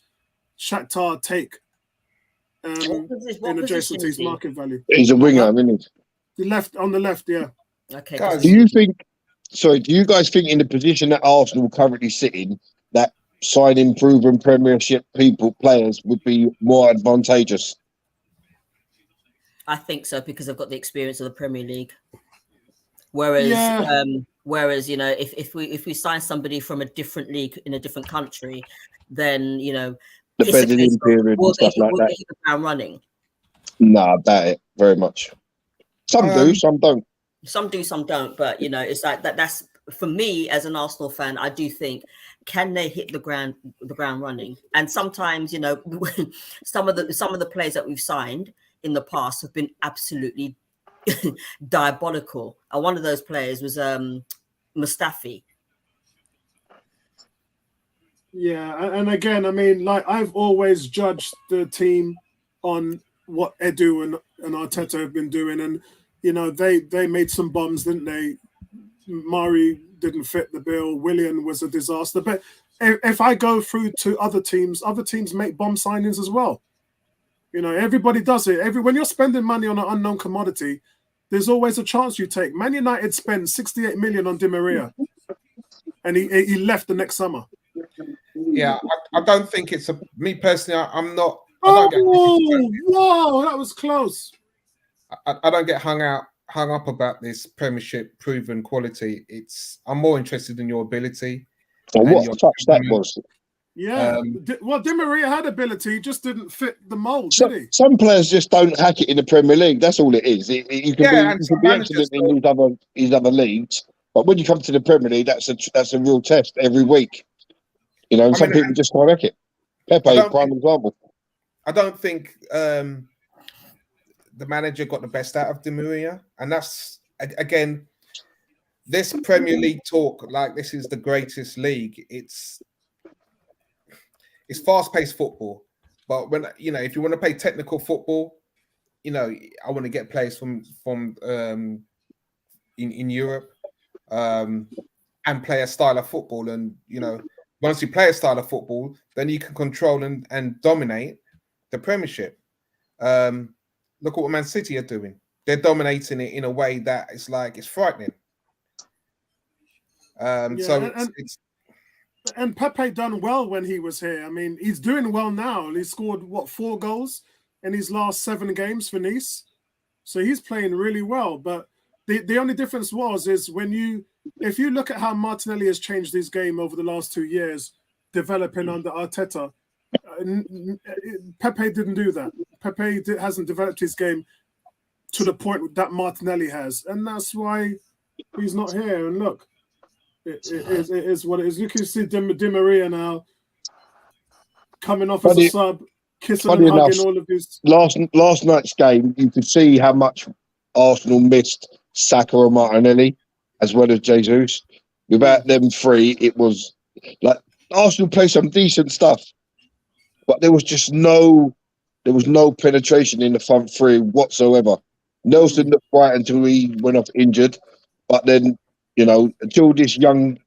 Shakhtar take. In adjacent to his market value. He's a winger, isn't he? On the left, yeah. Okay. Guys, Do you guys think in the position that Arsenal currently sit in, that signing proven Premiership players would be more advantageous? I think so, because I've got the experience of the Premier League. Whereas, if we sign somebody from a different league in a different country, then the bedding period and stuff like that. Hit the ground running. No, I doubt it very much. Some do, some don't. Some do, some don't. But it's like that. That's for me as an Arsenal fan, I do think, can they hit the ground running? And sometimes, you know, some of the players that we've signed in the past have been absolutely diabolical. And one of those players was Mustafi. Yeah, and again, I mean, like I've always judged the team on what Edu and Arteta have been doing, and you know they made some bombs, didn't they? Mari didn't fit the bill. Willian was a disaster. But if I go through to other teams make bomb signings as well. You know, everybody does it. When you're spending money on an unknown commodity, there's always a chance you take. Man United spent 68 million on Di Maria, and he left the next summer. Yeah, I don't think it's me personally. I'm not. Wow, that was close. I don't get hung up about this Premiership proven quality. I'm more interested in your ability. And what a touch that was. Yeah, Di Maria had ability, just didn't fit the mold, did he? Some players just don't hack it in the Premier League. That's all it is. You can be excellent in his other leagues, but when you come to the Premier League, that's a real test every week. You know, and some people just can't hack it. Pepe, prime example. I don't think the manager got the best out of Di Maria, and that's again this Premier League talk. Like this is the greatest league. It's fast-paced football, but when if you want to play technical football, I want to get players from in Europe and play a style of football, and once you play a style of football, then you can control and dominate the Premiership. Look at what Man City are doing. They're dominating it in a way that it's frightening. And Pepe done well when he was here. I mean, he's doing well now. He scored 4 goals in his last 7 games for Nice, so he's playing really well. But the only difference is if you look at how Martinelli has changed his game over the last 2 years, developing under Arteta, Pepe didn't do that. Pepe hasn't developed his game to the point that Martinelli has, and that's why he's not here. And look, it is what it is. You can see Di Maria now coming off as a sub, kissing and hugging all of these. Last night's game, you could see how much Arsenal missed Saka and Martinelli, as well as Jesus. Without them three, it was like Arsenal played some decent stuff, but there was no penetration in the front three whatsoever. Nelson looked right until he went off injured, but then until this young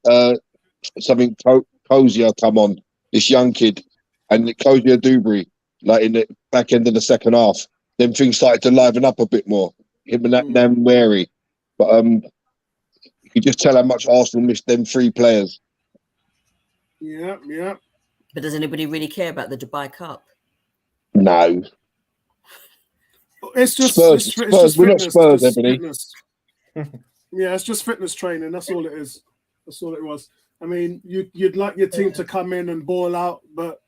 Cozier come on, this young kid, and Cozier Dubry, like in the back end of the second half, then things started to liven up a bit more. Him and that damn wary, but you could just tell how much Arsenal missed them 3 players. Yeah. But does anybody really care about the Dubai Cup? No. It's just Spurs. It's just We're not fitness, Spurs, Ebony. Yeah, it's just fitness training. That's all it is. That's all it was. I mean, you'd like your team to come in and ball out, but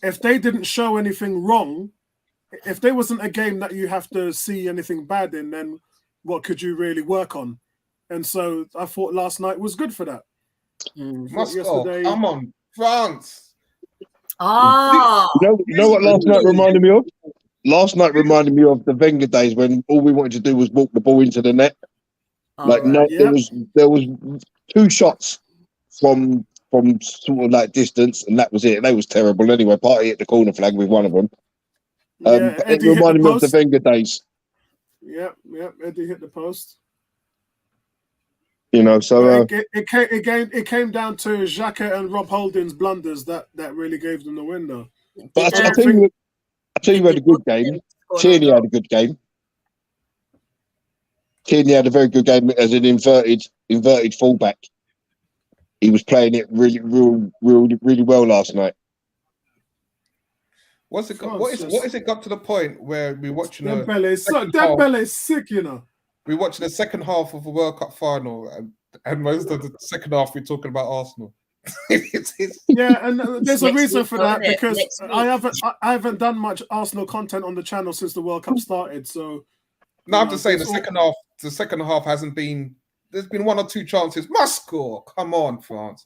if they didn't show anything wrong, if there wasn't a game that you have to see anything bad in, then what could you really work on? And so I thought last night was good for that. Yesterday, come on, France. You know what last night reminded me of? Last night reminded me of the Wenger days when all we wanted to do was walk the ball into the net. There was 2 shots from sort of like distance, and that was it. They was terrible anyway. Partey hit the corner flag with one of them. It reminded me of the Wenger days. Yep. Eddie hit the post. So it came down to Xhaka and Rob Holding's blunders that really gave them the window. But I tell you who had a good game. Tierney had a good game. Tierney had a very good game as an inverted fullback. He was playing it really well last night. What is it got to the point where we're watching Dembele's sick, We're watching the second half of a World Cup final, and most of the second half we're talking about Arsenal. Yeah, and there's a reason for that, because I haven't done much Arsenal content on the channel since the World Cup started. So I'm just saying the second half hasn't been there's been 1 or 2 chances. Must score. Come on, France.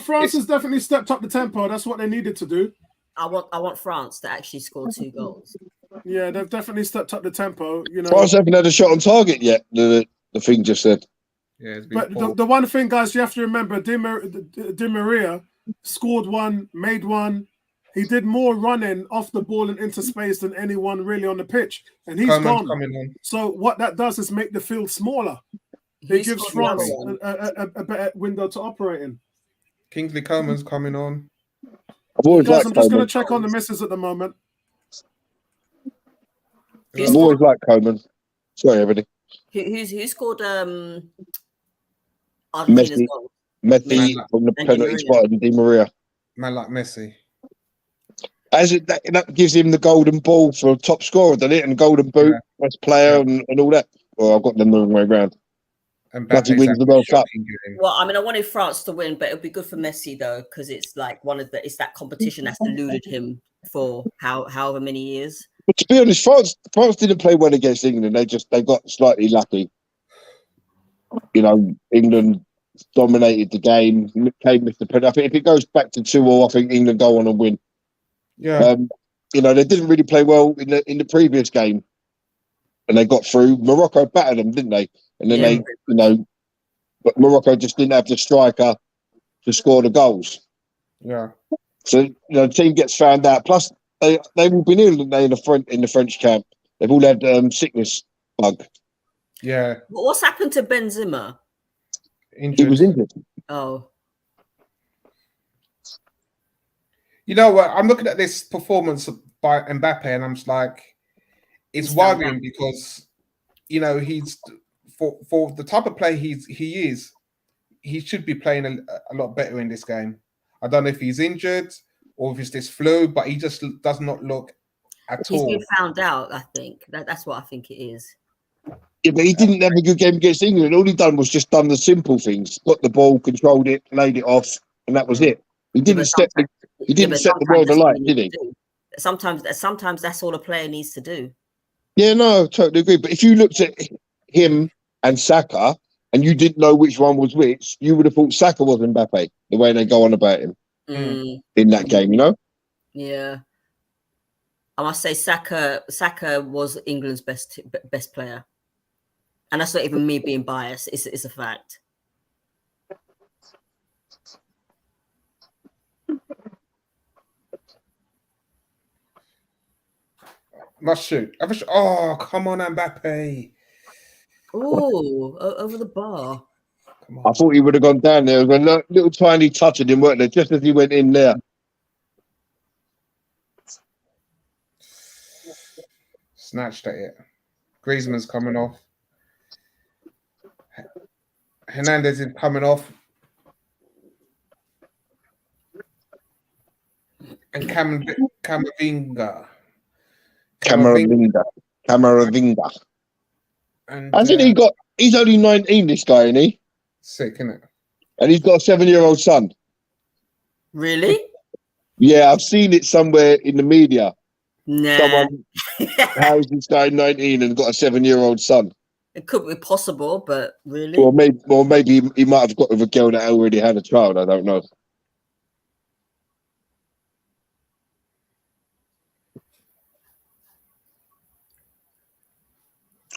France has definitely stepped up the tempo. That's what they needed to do. I want France to actually score 2 goals. Yeah, they've definitely stepped up the tempo. You know, France haven't had a shot on target yet. The thing just said. Yeah, it's been but the one thing, guys, you have to remember: Di Maria scored one, made one. He did more running off the ball and into space than anyone really on the pitch, and he's Coman's gone. So what that does is make the field smaller. It gives France a better window to operate in. Kingsley Coman's coming on. Guys, I'm just going to check on the misses at the moment. I've always liked Coman. Sorry, everybody. Who scored Argentina's goal? Messi from the penalty spot and Di Maria. Man like Messi. That gives him the golden ball for top scorer, doesn't it? And golden boot, best player, and all that. Well, I've got them the wrong way around. And he wins the World Cup. Well, I mean, I wanted France to win, but it would be good for Messi though, because it's like it's that competition that's eluded him for however many years. But to be honest, France didn't play well against England. They got slightly lucky. You know, England dominated the game. Came with the penalty. I think if it goes back to 2-2, I think England go on and win. Yeah. You know, they didn't really play well in the previous game, and they got through. Morocco battered them, didn't they? And then but Morocco just didn't have the striker to score the goals. Yeah. So the team gets found out. Plus, they've all been ill in the French camp. They've all had sickness bug. Yeah. What's happened to Benzema? Injured. He was injured. Oh. You know what? I'm looking at this performance by Mbappe, and I'm just like, it's worrying because, you know, he's for the type of player he should be playing a lot better in this game. I don't know if he's injured or if it's this flu, but he just does not look at all. He's been found out, I think. That's what I think it is. Yeah, but he didn't have a good game against England. All he done was just done the simple things. Got the ball, controlled it, laid it off, and that was it. He didn't set the world alight, did he? Sometimes that's all a player needs to do. Yeah, no, I totally agree. But if you looked at him and Saka and you didn't know which one was which, you would have thought Saka was Mbappe, the way they go on about him in that game, you know? Yeah. I must say Saka was England's best player. And that's not even me being biased. It's a fact. Must shoot. Oh, come on, Mbappe. Oh, over the bar. Come on. I thought he would have gone down there. There was a little tiny touch of him, weren't there? Just as he went in there. Snatched at it. Griezmann's coming off. Hernandez is coming off. And Camavinga. And he's only 19, this guy, isn't he? Sick, isn't it? And he's got a 7-year-old son. Really? Yeah, I've seen it somewhere in the media. Nah. How is this guy 19 and got a 7-year-old son? It could be possible, but really? Or maybe he might have got with a girl that already had a child. I don't know.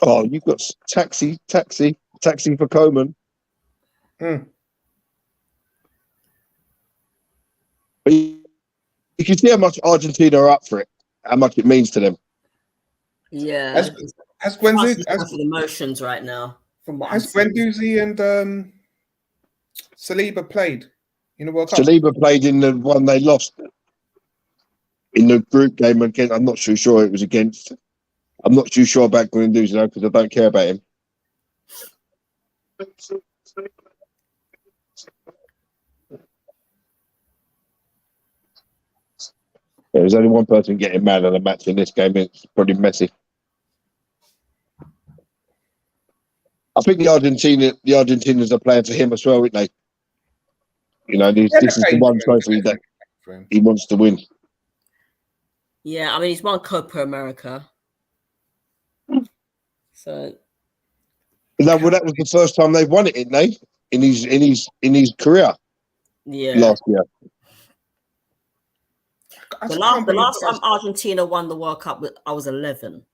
Oh, you've got taxi for Coman. But you can see how much Argentina are up for it, how much it means to them. Yeah. Has Guendouzi emotions right now? Has Guendouzi and Saliba played in the World Cup? Saliba played in the one they lost in the group game again. I'm not too sure it was against. I'm not too sure about Guendouzi though, because I don't care about him. There's only one person getting mad at a match in this game. It's probably Messi. I think the Argentinians are playing for him as well, aren't they? You know, this is the one trophy that he wants to win. Yeah, I mean, he's won Copa America. So That was the first time they've won it, didn't they? In his career Yeah. last year. The last time Argentina won the World Cup, I was 11.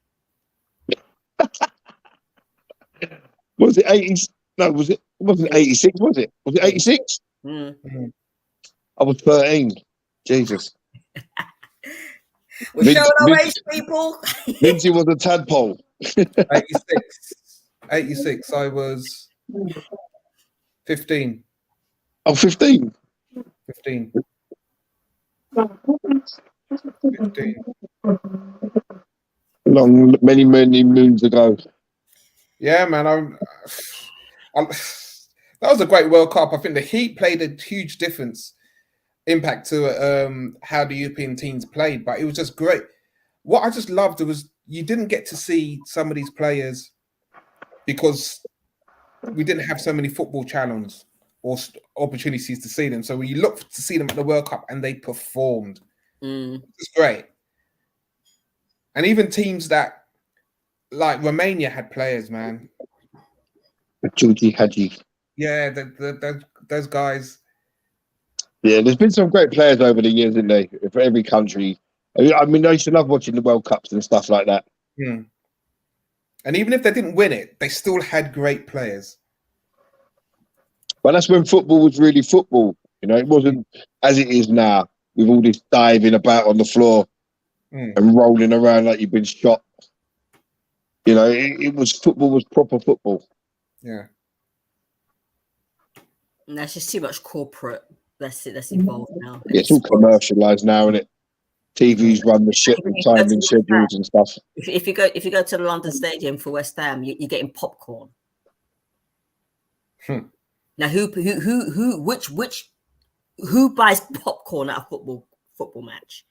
Was it 80? No, it wasn't 86, was it? Was it 86? Mm. I was 13. Jesus. We're showing our age, people. Lindsay was a tadpole. 86. I was 15. Oh, 15. 15. Long, many moons ago. Yeah, man. That was a great World Cup. I think the heat played a huge impact to how the European teams played, but it was just great. What I just loved was you didn't get to see some of these players because we didn't have so many football channels or opportunities to see them. So when you look to see them at the World Cup and they performed, it's great. And even teams that like Romania had players, man. Georgie Hadji. Yeah, those guys. Yeah, there's been some great players over the years, isn't there? For every country. I mean, I used to love watching the World Cups and stuff like that. And even if they didn't win it, they still had great players. But that's when football was really football. You know, it wasn't as it is now with all this diving about on the floor and rolling around like you've been shot. You know, it was football was proper football. Yeah. And that's just too much corporate. That's involved now. Yeah, it's all commercialised now, isn't it? TVs run the shit with timing schedules and stuff. If you go to the London Stadium for West Ham, you're getting popcorn. Now, who buys popcorn at a football match?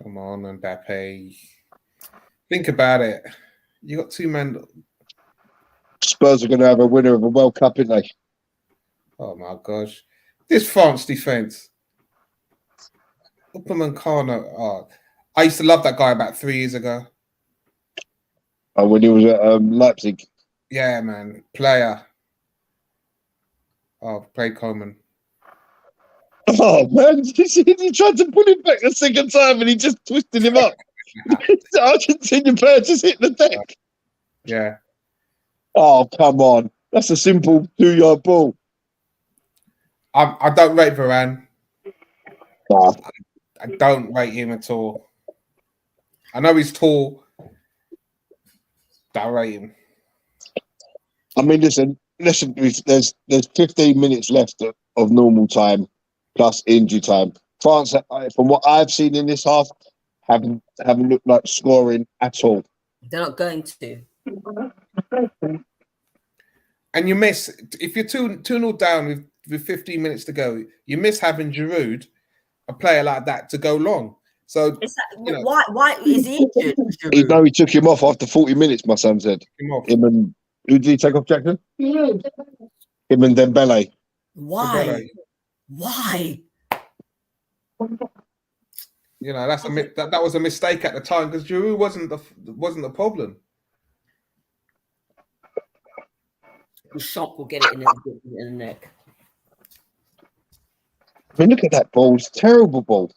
Come on, Mbappe. Think about it. You got two men. Spurs are going to have a winner of a World Cup, aren't they? Oh my gosh, this France defense. Upamecano. Oh, I used to love that guy about 3 years ago. Oh, when he was at Leipzig. Yeah, man, player. Oh, played Coleman. Oh man, he tried to pull him back the second time and he just twisted him up. The Argentinian player just hit the deck. Yeah. Oh, come on. That's a simple 2-yard ball. I don't rate Varane. Oh. I don't rate him at all. I know he's tall. Don't rate him. I mean, listen. There's 15 minutes left of normal time plus injury time. France, from what I've seen in this half, haven't looked like scoring at all. They're not going to. And you miss, if you're 2-0 down with 15 minutes to go, you miss having Giroud, a player like that, to go long. So why is he injured? He took him off after 40 minutes, my son said. Him and who did he take off, Jackson? Him and Dembele. Why? Why? You know, that was a mistake at the time because Giroud wasn't the problem. The shot will get it in the neck. I mean, look at that ball. It's a terrible ball.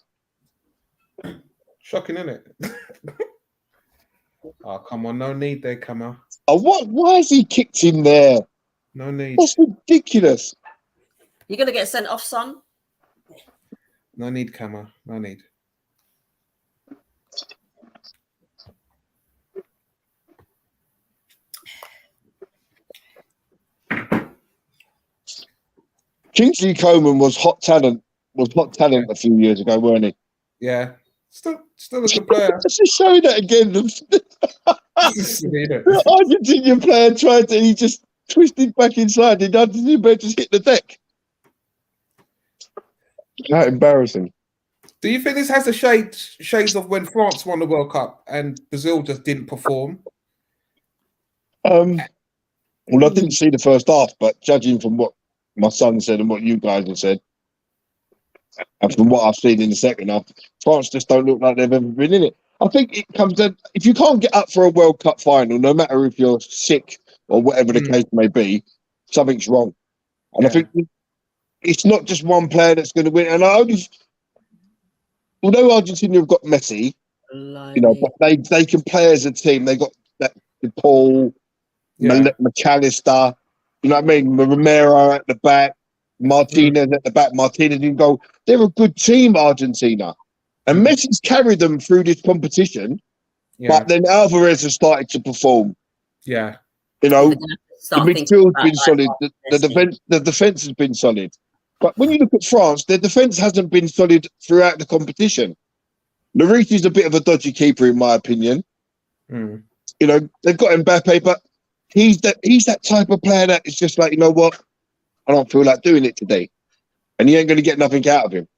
Shocking, isn't it? Oh, come on. No need there, Kama. Oh, what? Why has he kicked him there? No need. That's ridiculous. You're going to get sent off, son? No need, Kama. No need. Kingsley Coman was hot talent a few years ago, weren't he? Yeah. Still a good player. Just to show that again. The Argentinian player tried to, he just twisted back inside. The Argentinian player just hit the deck. How embarrassing. Do you think this has the shades of when France won the World Cup and Brazil just didn't perform? Well, I didn't see the first half, but judging from what my son said and what you guys have said, and from what I've seen in the second half, France just don't look like they've ever been in it. I think it comes down, if you can't get up for a World Cup final, no matter if you're sick or whatever the case may be, something's wrong. And I think it's not just one player that's going to win. And although Argentina have got Messi, you know, but they can play as a team. They got that Paul, McAllister, you know what I mean? Romero at the back, Martinez at the back, Martinez in goal. They're a good team, Argentina. And Messi's carried them through this competition, but then Alvarez has started to perform. Yeah. You know, the midfield's been solid. The defense has been solid. But when you look at France, their defense hasn't been solid throughout the competition. Lloris is a bit of a dodgy keeper, in my opinion. You know, they've got Mbappe, but he's that type of player that is just like, you know what? I don't feel like doing it today. And you ain't going to get nothing out of him.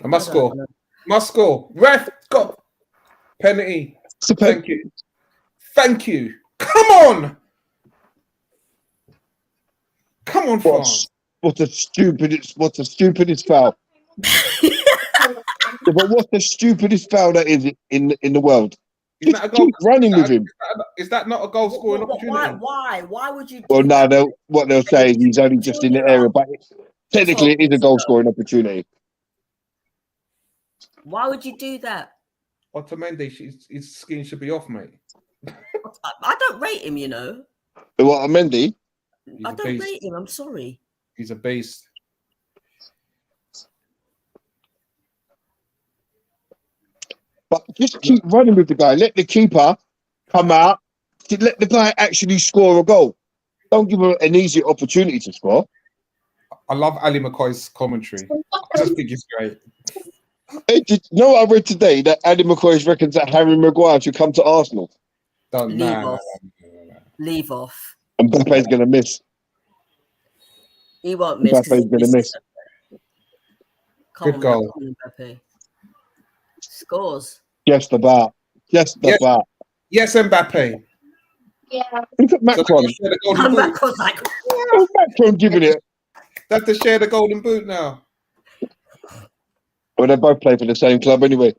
I must score. Must score. Ref, go. Penalty. Thank you. Thank you. Come on. Come on, France. What a stupidest foul. But what's the stupidest foul that is in the world? Is that a goal? Keep running with him. Is that not a goal scoring opportunity? Why would you? Well, no, what they'll say is he's only just in the area, but technically it is a goal scoring opportunity. Why would you do that? Otamendi, his skin should be off, mate. I don't rate him, you know. What, Otamendi? I don't rate him. I'm sorry. He's a beast. But just keep running with the guy. Let the keeper come out. Let the guy actually score a goal. Don't give him an easy opportunity to score. I love Ali McCoy's commentary. I just think it's great. Hey, you know what I read today? That Ali McCoy reckons that Harry Maguire should come to Arsenal. Leave off. And Mbappe's going to miss. He won't miss. Mbappe's going to miss. Good goal. Mbappe. Scores. Just about. Yes, Mbappe. Yeah. Look at Macron. Macron's like, Macron giving it. They have to share the golden boot now. Well, they both play for the same club anyway.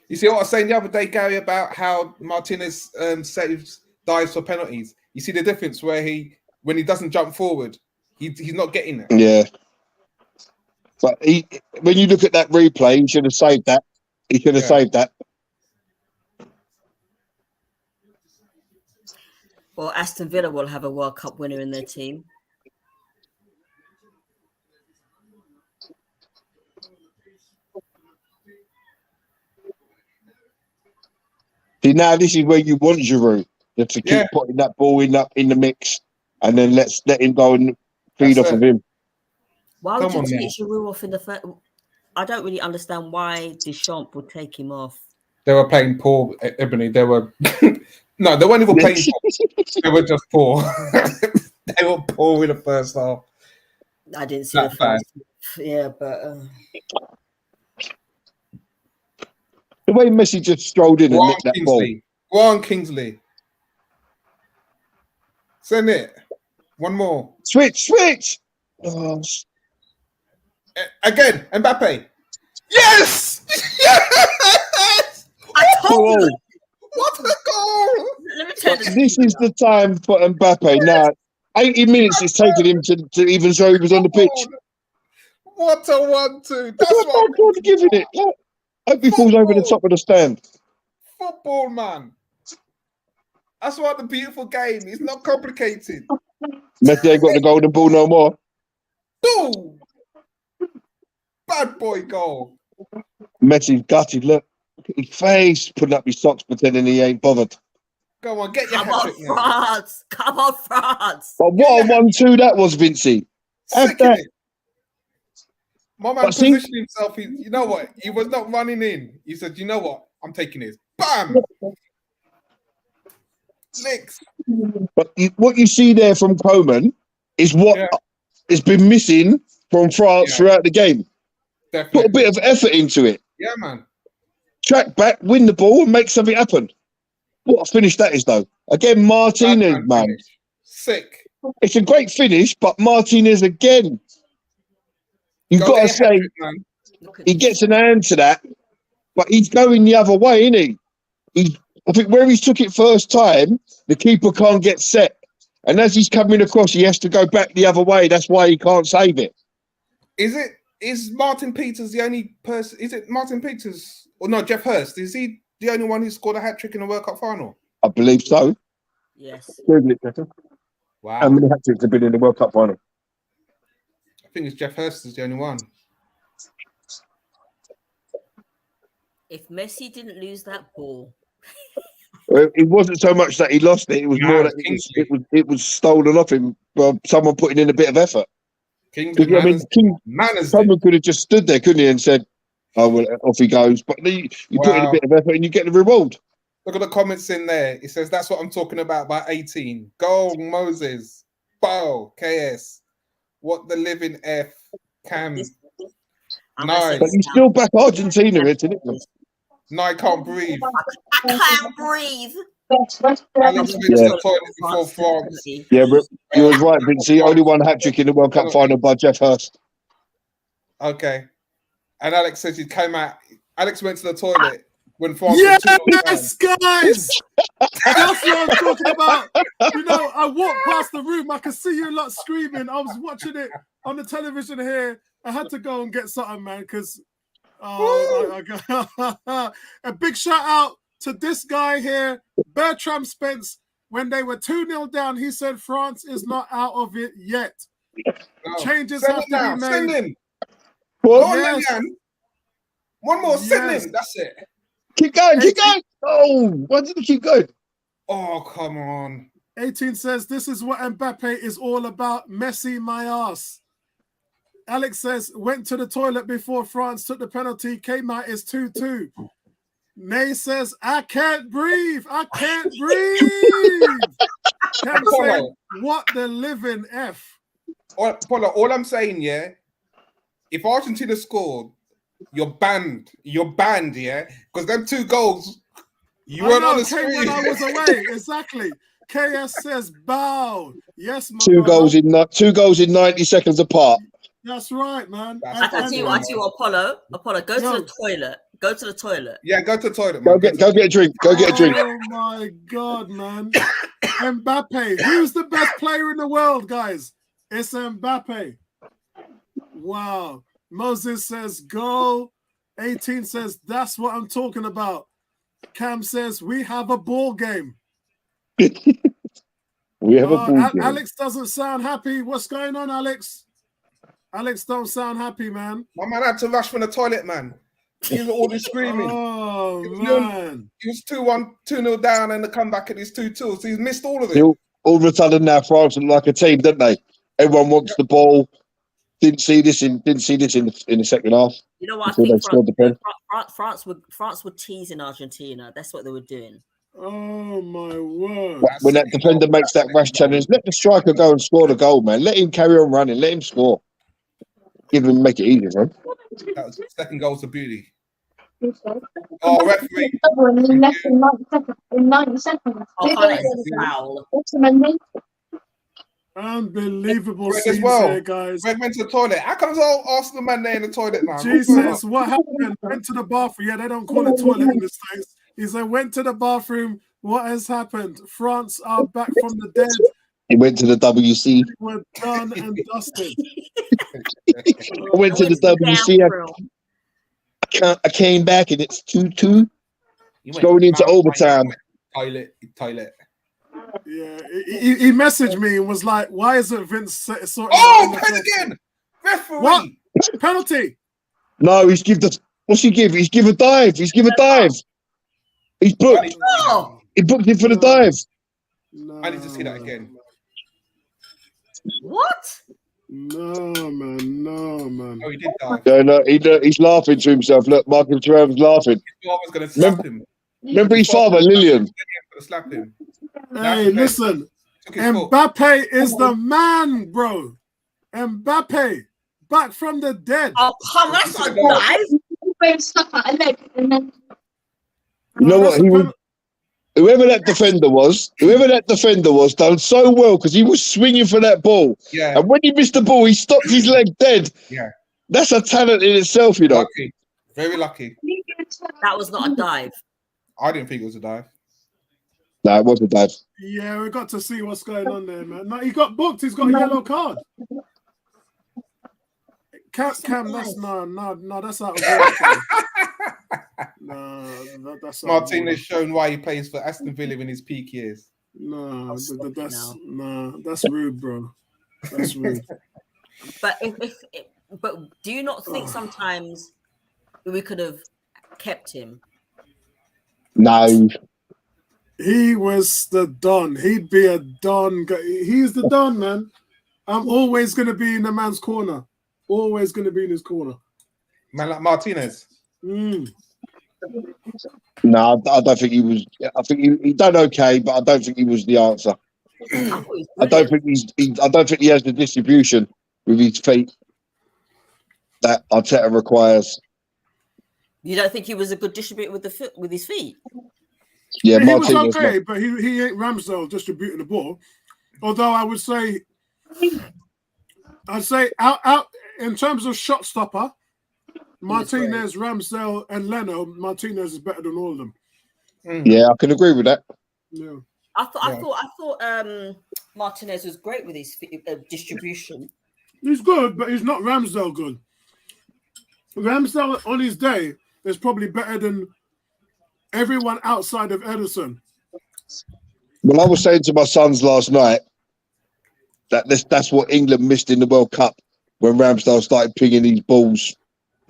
You see what I was saying the other day, Gary, about how Martinez dives for penalties. You see the difference where when he doesn't jump forward, he's not getting it. Yeah. But when you look at that replay, he should have saved that. He should have saved that. well, Aston Villa will have a World Cup winner in their team. See, now this is where you want Giroud to keep putting that ball in the mix, and then let him go and feed off of him. Why would you take Giroud off in the first? I don't really understand why Deschamps would take him off. They were playing poor, Ebony. They were no, they weren't even playing poor. They were just poor. They were poor in the first half. I didn't see the first. Yeah, but the way Messi just strolled in and nicked that ball. Warren Kingsley. Send it. One more. Switch. Oh. Again, Mbappe. Yes! Yes! I told you. What a goal! Let me tell you. This is the time for Mbappe. Now, 80 minutes it's taken him to even show he was on the pitch. What a 1-2. That's what I'm giving it. I hope he falls over the top of the stand. Football, man. That's what the beautiful game. It's not complicated. Messi ain't got the golden ball no more. Boom! Bad boy goal. Messi's gutted. Look at his face, putting up his socks, pretending he ain't bothered. Go on, get your Come on, France. Come on, France. But what a 1-2 that was, Vincey. My man positioned himself. You know what? He was not running in. He said, you know what? I'm taking this. Bam! Licks. But what you see there from Coman is what has been missing from France throughout the game. Definitely. Put a bit of effort into it. Yeah, man. Track back, win the ball, and make something happen. What a finish that is, though. Again, Martinez, man. Sick. It's a great finish, but Martinez again. You've Go got to get a say hat-trick, man. Look at he this. gets an hand to that, but he's going the other way, isn't he? I think where he took it first time, the keeper can't get set. And as he's coming across, he has to go back the other way. That's why he can't save it. Is Martin Peters the only person? Is it Martin Peters or no? Jeff Hurst, is he the only one who scored a hat trick in the World Cup final? I believe so. Yes. Wow. How many hat-tricks have been in the World Cup final? I think it's Jeff Hurst is the only one. If Messi didn't lose that ball, It wasn't so much that he lost it; it was more that it was stolen off him by someone putting in a bit of effort. Kingsley I mean, Manners someone could have just stood there, couldn't he, and said, "Oh well, off he goes." But you put in a bit of effort and you get the reward. Look at the comments in there. It says that's what I'm talking about by 18. Goal, Moses. Bow, KS. What the living F, Cam. Nine. But he's still back Argentina, isn't it? No, I can't breathe. I can't breathe. Alex went to the toilet before France. Yeah, but you was right, Vinci. Only one hat-trick in the World Cup final by Jeff Hurst. Okay. And Alex says he came out. Alex went to the toilet when France Yes, were 2-0 guys. That's what I'm talking about. You know, I walked past the room. I could see you lot screaming. I was watching it on the television here. I had to go and get something, man, because a big shout out to this guy here, Bertram Spence. When they were 2-0 down, he said France is not out of it yet. Changes have to be made. Send him. Yes. One more. Send Yes. him. That's it. Keep going, keep going. Oh, why did he keep going? Oh, come on. 18 says, this is what Mbappe is all about. Messi, my ass. Alex says, went to the toilet before France took the penalty. Came out is 2-2. Nay says, I can't breathe. I can't breathe. Cam said, what the living F. Paula, all I'm saying, yeah, if Argentina scored, you're banned. You're banned, yeah? Because them 2 goals, you weren't on the screen. When I was away, exactly. KS says, bow. Yes, my 2 goals in 90 seconds apart. That's right, man. I tell you, Apollo, go to the toilet. Go to the toilet. Yeah, go to the toilet. Man. Go get a drink. Go get a drink. Oh my God, man. Mbappe. Who's the best player in the world, guys? It's Mbappe. Wow. Moses says, goal. 18 says, that's what I'm talking about. Cam says, we have a ball game. We have a ball game. Alex doesn't sound happy. What's going on, Alex? Alex don't sound happy, man. My man had to rush from the toilet, man. He was all this screaming. Oh, man. He was 2-0 down and the comeback at his 2-2. So he's missed all of it. All of a sudden now France look like a team, don't they? Everyone wants the ball. Didn't see this in the second half. You know what I think? France were teasing Argentina. That's what they were doing. Oh my word! When that defender makes that rash challenge, let the striker go and score the goal, man. Let him carry on running. Let him score. Make it easy, man. That was second goal to beauty. Oh, referee! Less than 90 seconds. Foul. Unbelievable Greg scenes as well. here, guys. Greg went to the toilet. How comes all Arsenal man there in the toilet now? Jesus, what happened? Went to the bathroom. Yeah, they don't call it toilet in the States. He said, went to the bathroom. What has happened? France are back from the dead. He went to the WC. We're done and dusted. I went to the WC. I came back and it's 2-2. It's going into overtime. Toilet. Yeah, he messaged me and was like, "Why isn't Vince sorting?" Oh, pen again! Referee. What penalty? No, what's he give? He's give a dive. He's booked. Oh. He booked him for the dive. No, I need to see that again. What? No, man. Oh, he did dive. No, he's laughing to himself. Look, Michael Travis laughing. His father's going to slap him. Remember his father, Lillian? Slap him. Hey, listen. Mbappe is the man, bro. Mbappe, back from the dead. Oh, come on, that's not nice. Stuck out a leg and then You know what? whoever that defender was, done so well because he was swinging for that ball. Yeah. And when he missed the ball, he stopped his leg dead. Yeah. That's a talent in itself, you know. Lucky. Very lucky. That was not a dive. I didn't think it was a dive. No, it wasn't bad. Yeah, we got to see what's going on there, man. No, he got booked. He's got a yellow card. Cam, that's no, that's out of order. No, that's out of Martinez order. shown why he plays for Aston Villa in his peak years. No, Stop it that's now. that's rude, bro. That's rude. But but do you not think sometimes we could have kept him? No. He was the Don. He'd be a Don. He's the Don, man. I'm always going to be in the man's corner. Always going to be in his corner. Man like Martinez. Mm. No, I don't think he was. I think he done okay, but I don't think he was the answer. I don't think I don't think he has the distribution with his feet that Arteta requires. You don't think he was a good distributor with his feet? Yeah, He was Martinez. okay, but he ain't Ramsdale distributing the ball. Although I'd say out in terms of shot stopper, Martinez, Ramsdale, and Leno, Martinez is better than all of them. Yeah, I can agree with that. Yeah. I thought Martinez was great with his distribution. He's good, but he's not Ramsdale good. Ramsdale on his day is probably better than everyone outside of Ederson. Well, I was saying to my sons last night that that's what England missed in the World Cup when Ramsdale started pinging these balls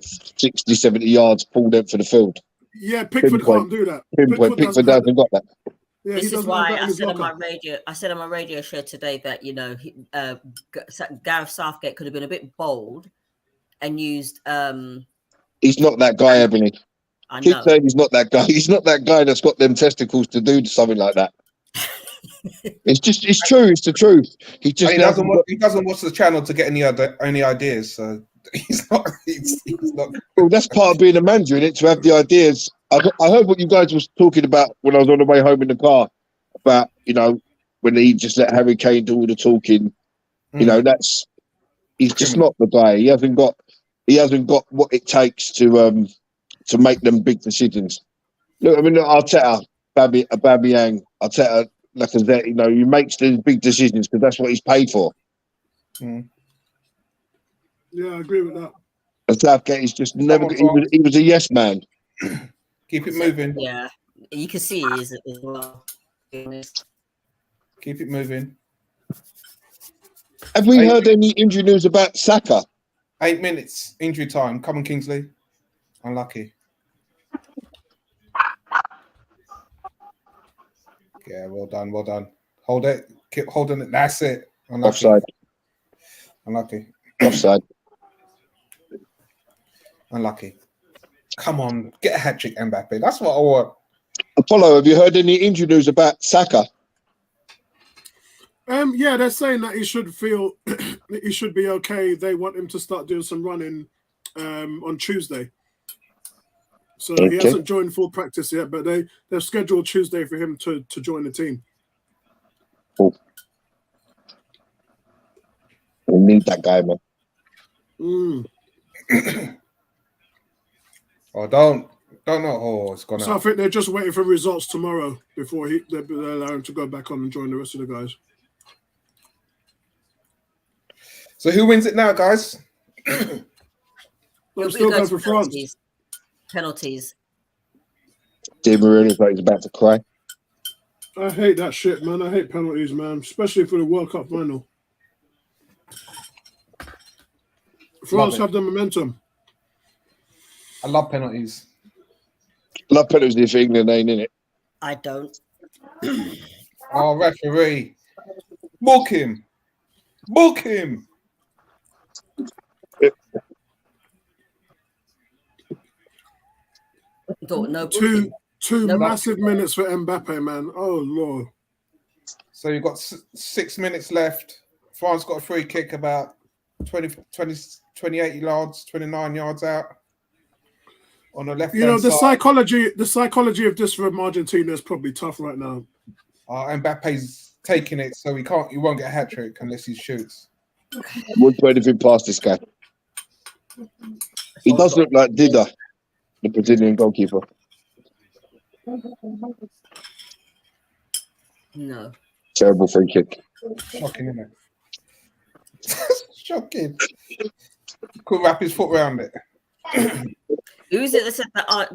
60, 70 yards full length for the field. Yeah, Pickford can't do that. Pickford hasn't got that. Yeah, this is why I said on my radio show today that Gareth Southgate could have been a bit bold and used. He's not that guy, Ebony. I Keep know. saying he's not that guy. He's not that guy that's got them testicles to do something like that. It's true. It's the truth. He doesn't watch the channel to get any ideas. So he's not. He's not. Well, that's part of being a manager, isn't it? To have the ideas. I heard what you guys was talking about when I was on the way home in the car about when he just let Harry Kane do all the talking. He's just not the guy. He hasn't got what it takes to make them big decisions. Look, I mean, Arteta, Aubameyang, Arteta, Lacazette, he makes the big decisions because that's what he's paid for. Yeah, I agree with that. And Southgate is just never. He was a yes man. Keep it moving. Yeah, you can see he is as well. Keep it moving. Have we heard any injury news about Saka? 8 minutes injury time. Come on, Kingsley. Unlucky. Yeah, well done, well done. Hold it. Keep holding it. That's it. Unlucky. Offside. Unlucky. Offside. Unlucky. Come on, get a hat trick, Mbappe. That's what I want. Apollo, have you heard any injury news about Saka? Yeah, they're saying that he should he should be okay. They want him to start doing some running on Tuesday. So he hasn't joined full practice yet, but they've scheduled Tuesday for him to join the team. Cool. We need that guy, man. Oh, don't know. Oh, it's gone So out. I think they're just waiting for results tomorrow before they allow him to go back on and join the rest of the guys. So who wins it now, guys? I'm still going for France. Penalties. Di Maria looks like he's about to cry. I hate that shit, man. I hate penalties, man, especially for the World Cup final. France have the momentum. I love penalties. Love penalties for England, ain't it? I don't. Oh, referee. Book him. Book him. No, Two massive minutes for Mbappe, man. Oh, Lord. So you've got 6 minutes left. France got a free kick about 28 yards, 29 yards out. on the left. You know, the psychology of this from Argentina is probably tough right now. Mbappe's taking it, so he won't get a hat trick unless he shoots. Wouldn't do anything past this guy. He does look like Dida, the Brazilian goalkeeper. No. Terrible free kick. Shocking, isn't it? Shocking. Couldn't wrap his foot around it. Who is it that said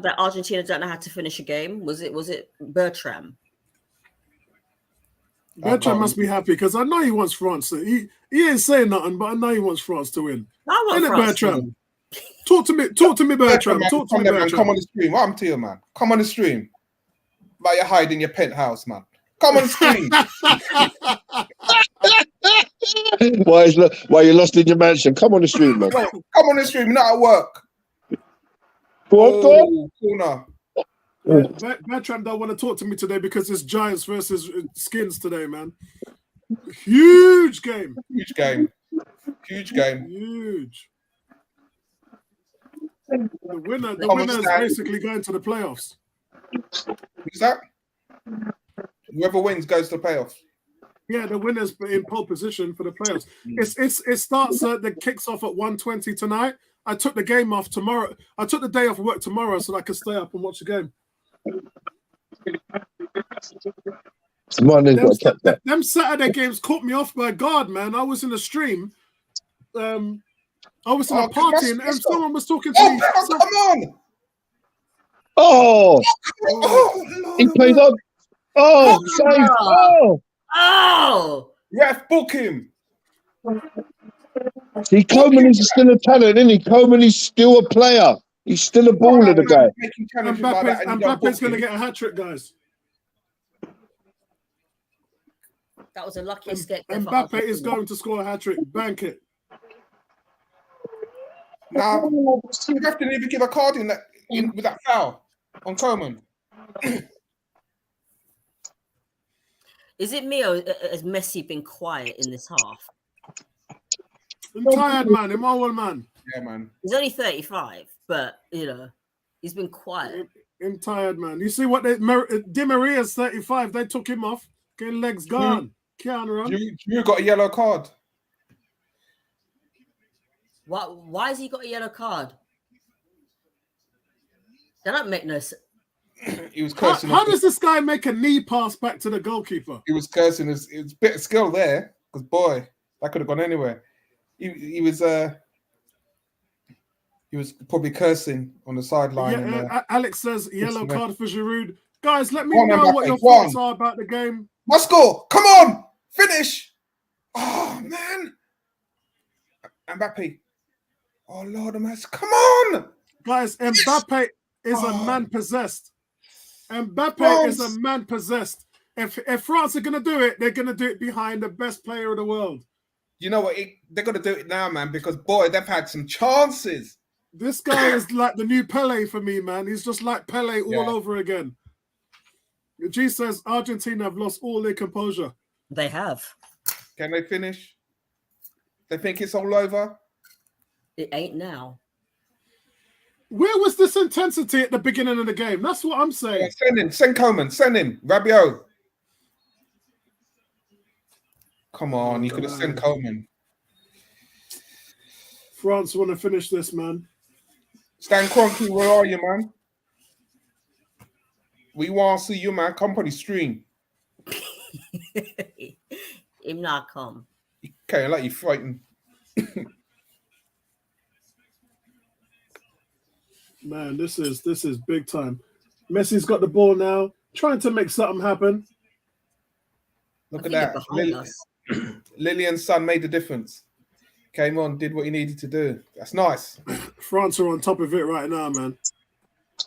that Argentina don't know how to finish a game? Was it Bertram? Bertrand must be happy because I know he wants France to. He ain't saying nothing, but I know he wants France to win. I want Isn't it, France to Bertrand? win. Talk to me, Bertrand. Talk to me, Man. Bertrand. Come on the stream. What happened to you, man? Come on the stream. But you're hiding in your penthouse, man. Come on the stream. Why you lost in your mansion? Come on the stream, man. Come on the stream. You're not at work. Go on. Corner. Bertrand don't want to talk to me today because it's Giants versus Skins today, man. Huge game. Huge game. Huge game. Huge. The winner is basically going to the playoffs. Who's that? Whoever wins goes to the playoffs. Yeah, the winner's in pole position for the playoffs. It starts the kicks off at 1:20 tonight. I took the game off tomorrow. I took the day off work tomorrow so that I could stay up and watch the game. Them Saturday games caught me off by guard, man. I was in a stream. I was in a party and someone was talking to me. Come on! Oh, he played on. Oh, save! Oh! Ref, book him. See, Coleman is still a talent, isn't he? Coleman is still a player. He's still a baller, the guy. Mbappe's going to get a hat trick, guys. That was a lucky escape. Mbappe is going to score a hat trick. Bank it. Now, you have to even give a card with that foul on Coleman. Is it me or has Messi been quiet in this half? I'm tired, man. I'm old, man. Yeah, man. He's only 35, but, he's been quiet. I'm tired, man. You see what Di Maria's 35. They took him off. Getting legs gone. Can't run. You got a yellow card. Why has he got a yellow card? That don't make no sense. He was cursing. How does this guy make a knee pass back to the goalkeeper? He was cursing. It was a bit of skill there, because boy, that could have gone anywhere. He was probably cursing on the sideline. Yeah, Alex says yellow card for Giroud. Guys, let me Go on, know Mbappe, what your go on. thoughts are about the game. Must score! Come on! Finish! Oh man! Mbappe. Oh Lord of mercy! Come on! Guys, Mbappe is a man possessed. Mbappe is a man possessed. If France are gonna do it, they're gonna do it behind the best player in the world. You know what? They're gonna do it now, man, because boy, they've had some chances. This guy is like the new Pele for me, man. He's just like Pele all over again. G says Argentina have lost all their composure. They have. Can they finish? They think it's all over? It ain't now. Where was this intensity at the beginning of the game? That's what I'm saying. Yeah, send him. Send Coleman. Send him. Rabiot. Come on. You could have sent Coleman. France want to finish this, man. Stan Kroenke, where are you, man? We want to see you, man. Come on the stream. Him not come. Okay, like you frightened. Man, this is big time. Messi's got the ball now, trying to make something happen. Look at that. Lillian's son made the difference. Came on, did what he needed to do. That's nice. France are on top of it right now, man.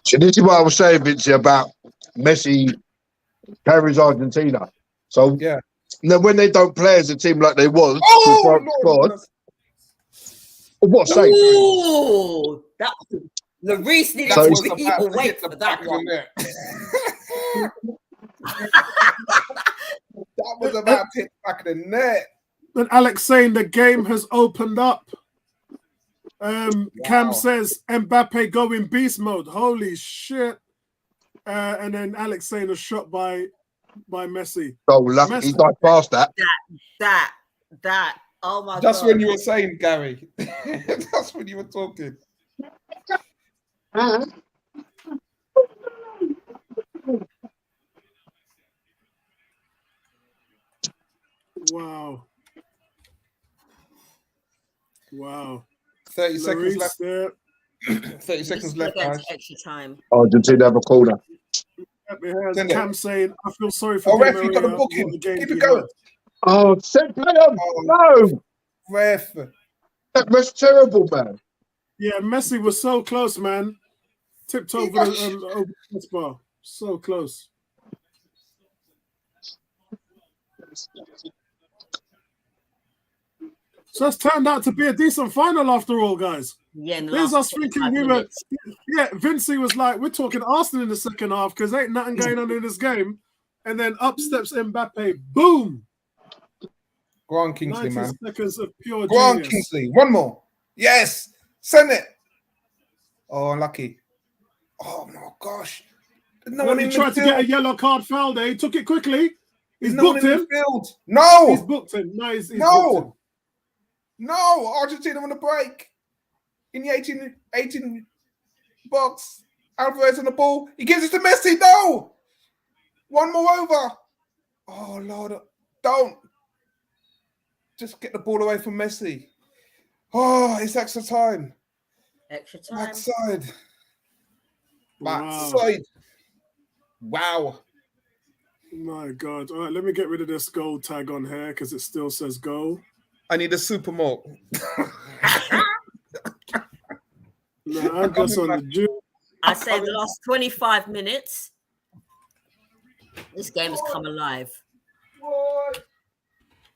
So this is what I was saying, Vinci, about Messi carries Argentina. So yeah, when they don't play as a team like they was, what save? Ooh, that Lloris needed to be away for that one. That was about to hit the back of the net. But Alex saying the game has opened up. Cam says Mbappe going beast mode. Holy shit! And then Alex saying a shot by Messi. Oh, lucky he died past that. That. Oh my god! Just when you were saying, Gary. That's when you were talking. Wow. 30 seconds left. There. 30 seconds left, guys. Extra time. Argentina have a corner. Cam saying, I feel sorry for Oh, ref, you got to book him. Keep it going. Oh, set play on. No. Ref. That was terrible, man. Yeah, Messi was so close, man. Tipped over the bar. So close. So it's turned out to be a decent final after all, guys. Yeah, there's us thinking we were. Yeah, Vincey was like, we're talking Arsenal in the second half because ain't nothing going on in this game. And then up steps Mbappe. Boom. Go on, Kingsley, 90 man. seconds of pure Go on, genius. Kingsley. One more. Yes. Send it. Oh, unlucky. Oh, my gosh. No one he in tried the to get a yellow card foul there. He took it quickly. He's no booked him. No. He's booked him. No, he's booked him. No. Argentina on the break. In the 18 box. Alvarez on the ball. He gives it to Messi. No. One more over. Oh, Lord. Don't. Just get the ball away from Messi. Oh, it's extra time. Extra time. Backside. Wow. Backside. Wow. My God. All right, let me get rid of this goal tag on here because it still says goal. I need a super malt. No, I'm just on the juice. I say the last 25 minutes, this game has come alive.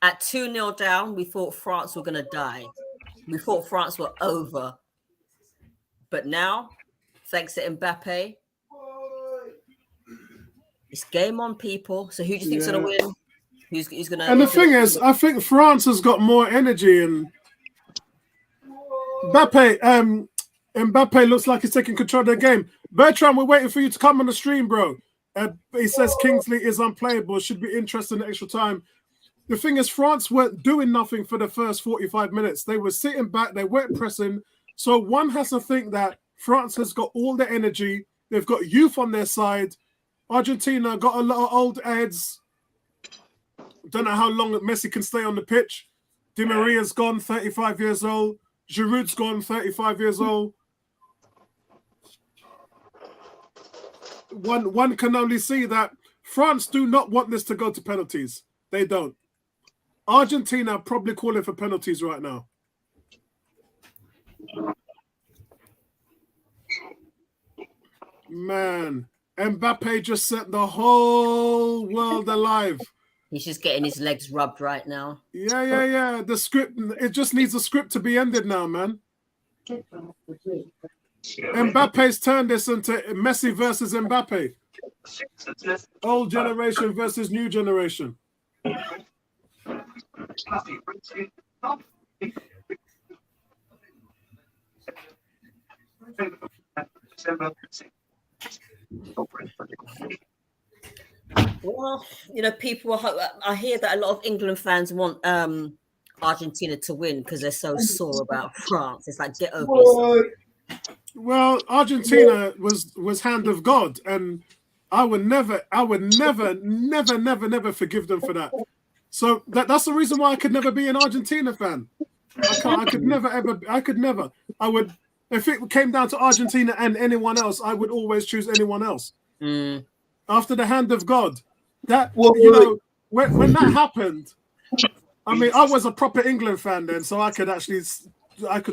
At 2-0 down, we thought France were going to die. We thought France were over. But now, thanks to Mbappe, it's game on, people. So who do you think's going to win? Who's going to? And the thing is, I think France has got more energy, and Mbappe looks like he's taking control of the game. Bertrand, we're waiting for you to come on the stream, bro. He says Kingsley is unplayable. Should be interested in extra time. The thing is, France weren't doing nothing for the first 45 minutes. They were sitting back. They weren't pressing. So one has to think that France has got all the energy. They've got youth on their side. Argentina got a lot of old heads. Don't know how long Messi can stay on the pitch. Di Maria's gone, 35 years old. Giroud's gone, 35 years old. One can only see that France do not want this to go to penalties. They don't. Argentina are probably calling for penalties right now. Man, Mbappe just set the whole world alive. He's just getting his legs rubbed right now. Yeah. The script, it just needs the script to be ended now, man. Mbappe's turned this into Messi versus Mbappe. Old generation versus new generation. Well, people I hear that a lot of England fans want Argentina to win because they're so sore about France. It's like, get over yourself. Well, Argentina was hand of God, and I would never forgive them for that. So that's the reason why I could never be an Argentina fan. I could never. I would, if it came down to Argentina and anyone else, I would always choose anyone else. After the hand of God. That, when that happened, I mean, I was a proper England fan then, so I could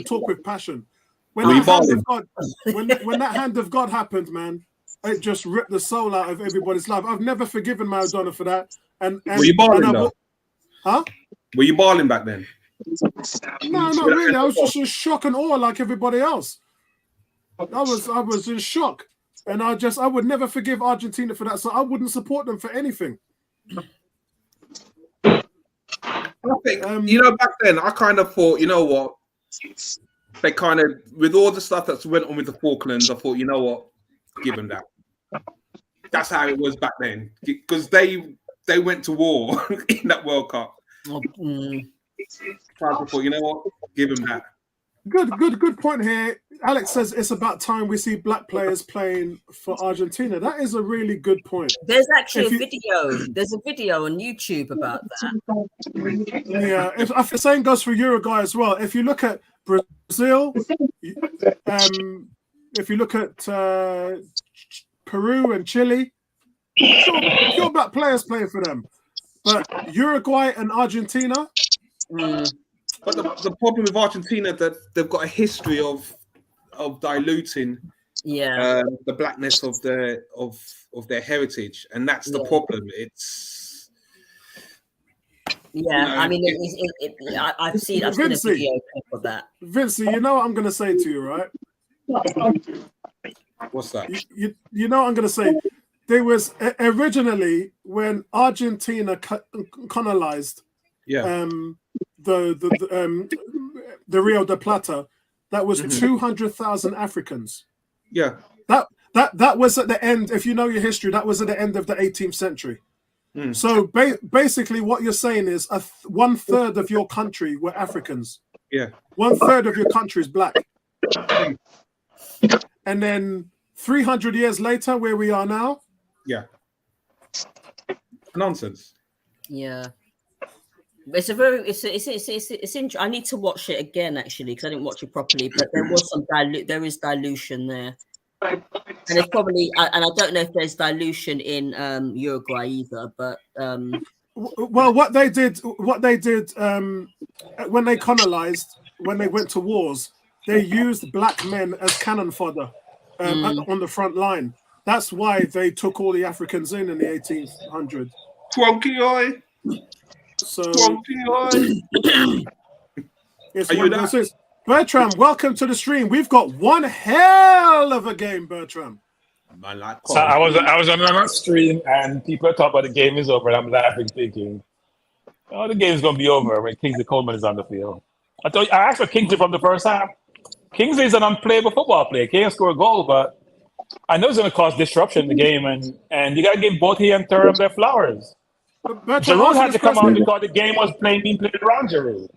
talk with passion. When that hand of God happened, man, it just ripped the soul out of everybody's life. I've never forgiven Maradona for that. And were you balling though? Huh? Were you balling back then? No, not really. I was just in shock and awe like everybody else. I was in shock. And I would never forgive Argentina for that, so I wouldn't support them for anything. I think, back then, I kind of thought, you know what? they kind of, with all the stuff that's went on with the Falklands, I thought, you know what, give them that. That's how it was back then, because they went to war in that World Cup. Oh, I thought, you know what, give them that. Good point here. Alex says it's about time we see black players playing for Argentina. That is a really good point. there's actually a video. There's a video on YouTube about that. Yeah, if the same goes for Uruguay as well. If you look at Brazil, if you look at Peru and Chile, pure black players playing for them. But Uruguay and Argentina. But the problem with Argentina that they've got a history of diluting the blackness of their heritage, and that's the problem. It's I mean, I've seen a video of that. Vincey, you know what I'm going to say to you, right? What's that? You know what I'm going to say? There was originally when Argentina colonized the Rio de Plata, that was 200,000 Africans. Yeah. That was at the end. If you know your history, that was at the end of the 18th century. So basically, what you're saying is 1/3 of your country were Africans. Yeah. 1/3 of your country is black. And then 300 years later, where we are now. Yeah. Nonsense. Yeah. It's a very it's I need to watch it again actually because I didn't watch it properly, but there was some there is dilution there, and it's probably and I don't know if there's dilution in Uruguay either, but well, what they did when they colonized, when they went to wars, they used black men as cannon fodder on the front line. That's why they took all the Africans in the 1800s. Twonky eye. So, yes, Bertram, welcome to the stream. We've got one hell of a game, Bertram. So I was on another stream and people talk about the game is over and I'm laughing thinking, oh, the game's gonna be over when Kingsley Coleman is on the field. I asked for Kingsley from the first half. Kingsley is an unplayable football player. Can't score a goal, but I know it's gonna cause disruption in the game and you gotta give both he and Thuram their flowers. Giroud had to come on because the game was being played around Giroud.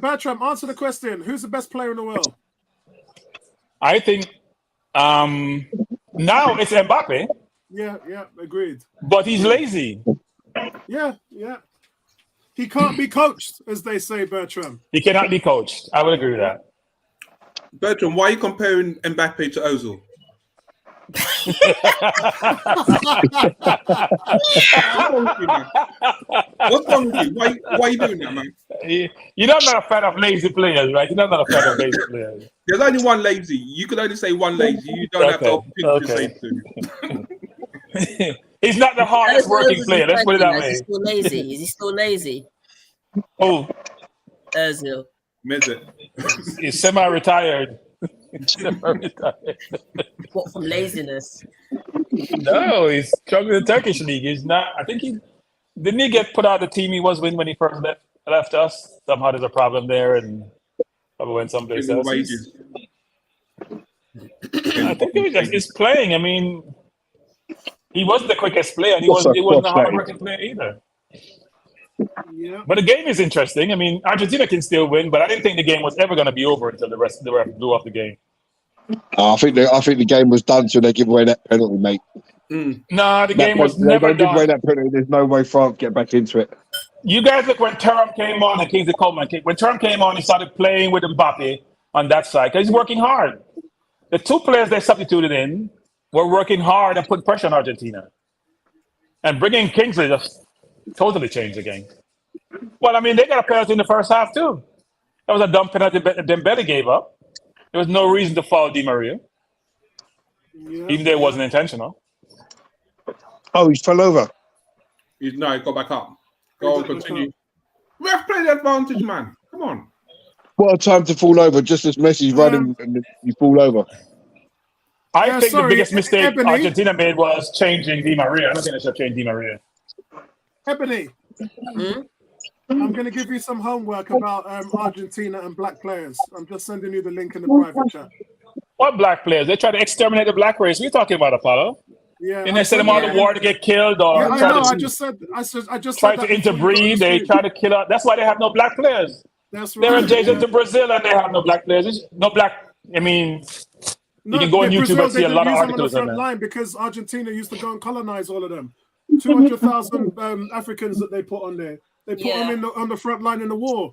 Bertram, answer the question. Who's the best player in the world? I think now it's Mbappe. Yeah, agreed. But he's lazy. Yeah. He can't be coached, as they say, Bertram. He cannot be coached. I would agree with that. Bertram, why are you comparing Mbappe to Ozil? What's wrong with you? Why are you doing that, man? You're not a fan of lazy players, right? You're not a fan of lazy players. There's only one lazy. You can only say one lazy. You don't have the opportunity to say two. He's not the hardest working player. Let's put it that way. Is he still lazy? Is he still lazy? Oh, Ozil. He's semi-retired. What, from laziness? No, he's struggling in the Turkish league. He's not. I think didn't he get put out of the team he was with when he first left us. Somehow there's a problem there, and probably went someplace else. I think he was just his playing. I mean, he wasn't the quickest player, and he wasn't a hard-working player either. Yeah. But the game is interesting. I mean, Argentina can still win, but I didn't think the game was ever going to be over until the ref blew off the game. I think the game was done, so they give away that penalty, mate. No, the game was never done. They give away that penalty. There's no way France get back into it. You guys look when Thuram came on and Kingsley Coleman came. When Thuram came on, he started playing with Mbappe on that side because he's working hard. The two players they substituted in were working hard and putting pressure on Argentina. And bringing Kingsley just totally changed the game. Well, I mean, they got a penalty in the first half, too. That was a dumb penalty Dembele gave up. There was no reason to foul Di Maria, even though it wasn't intentional. Oh, he fell over. He got back up. Go on, continue. We have to play the advantage, man. Come on. What a time to fall over, just as Messi's running and you fall over. I think the biggest mistake Argentina made was changing Di Maria. I don't think they should change Di Maria. Ebony. I'm going to give you some homework about Argentina and black players. I'm just sending you the link in the private chat. What black players? They try to exterminate the black race. What are you talking about, Apollo? Yeah, And they send them out to war to get killed or Yeah, I try know. I to just said try that to before you got on interbreed. the They stream. try to kill out. That's why they have no black players. That's They're right. adjacent to Brazil and they have no black players. No black. I mean, you can go on YouTube Brazil, and see a lot of use them on the articles on front that. line because Argentina used to go and colonize all of them. 200,000 Africans that they put on there. They put them on the front line in the war.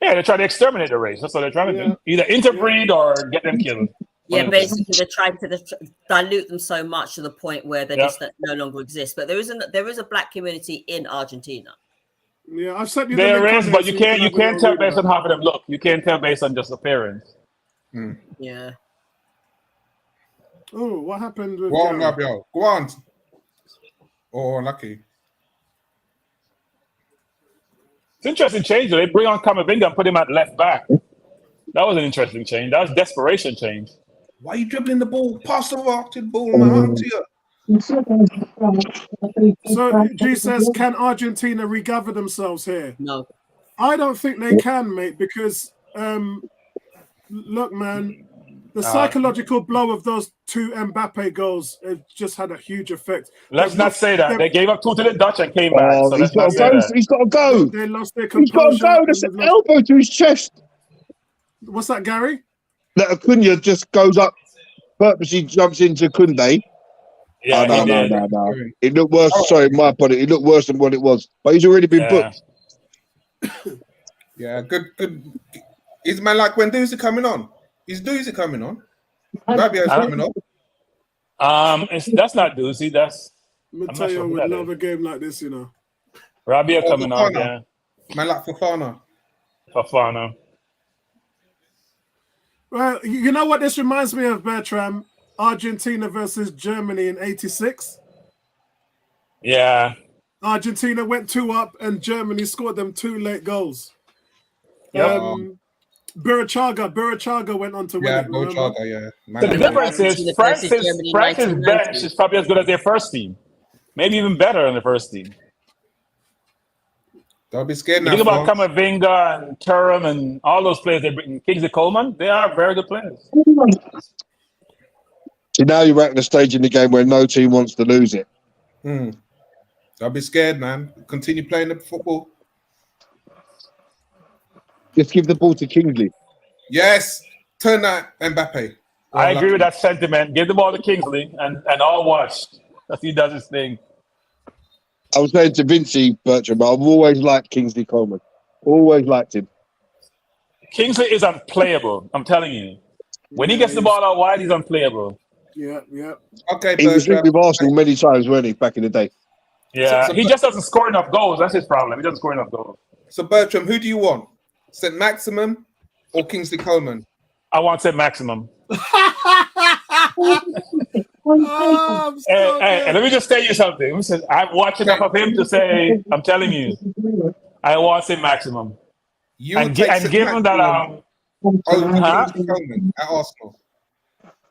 Yeah, they try to exterminate the race. That's what they're trying to do. Either interbreed or get them killed. Yeah, basically they're trying to dilute them so much to the point where they just no longer exist. But there is a black community in Argentina. Yeah, I've sent you. There is, but you can't tell based on how them look. You can't tell based on just appearance. Yeah. Oh, what happened with Go on, Gabriel. Go on. Oh, lucky. It's an interesting change. They bring on Camavinga and put him at left back. That was an interesting change. That was desperation change. Why are you dribbling the ball? Pass the rocketed ball, man, to you. So G says, can Argentina regather themselves here? No. I don't think they can, mate, because look, man, the psychological blow of those two Mbappe goals just had a huge effect. Let's not say that. They gave up 2 to the Dutch and came back. So let's not say that. He's got to go. They lost their He's got to composure. go. That's an elbow to his chest. What's that, Gary? That Acuna just goes up, purposely jumps into Kunde. Yeah, no. It looked worse. Sorry, my apology. It looked worse than what it was. But he's already been booked. Yeah, good. Is man like when Doozy coming on? Is Doozy coming on? Rabio's coming on. That's not Doozy. That's. Mateo would love a game like this, you know. Rabio coming on, yeah. Man like Fofana. Well, you know what this reminds me of, Bertram? Argentina versus Germany in '86. Yeah. Argentina went 2 up and Germany scored them 2 late goals. Burachaga went on to win it. Burachaga, yeah. So the difference is France's bench is probably as good as their first team. Maybe even better than the first team. Don't be scared now. Think about Camavinga and Thuram and all those players they bring. Kingsley Coleman, they are very good players. See, now you're at the stage in the game where no team wants to lose it. Don't be scared, man. Continue playing the football. Just give the ball to Kingsley. Yes. Turn that Mbappe. I agree with that sentiment. Give the ball to Kingsley and all watch as he does his thing. I was saying to Vincey, Bertram, but I've always liked Kingsley Coleman. Always liked him. Kingsley is unplayable. I'm telling you. When he gets the ball out wide, he's unplayable. Yeah. Okay, he was linked with Arsenal many times, weren't he, back in the day? Yeah, he just doesn't score enough goals. That's his problem. He doesn't score enough goals. So, Bertram, who do you want? St. Maximum or Kingsley Coleman? I want St. Maximum. Hey, let me just tell you something. I'm watching enough of him to say, I'm telling you, I want St. Maximum. And give him that. Coleman at Arsenal.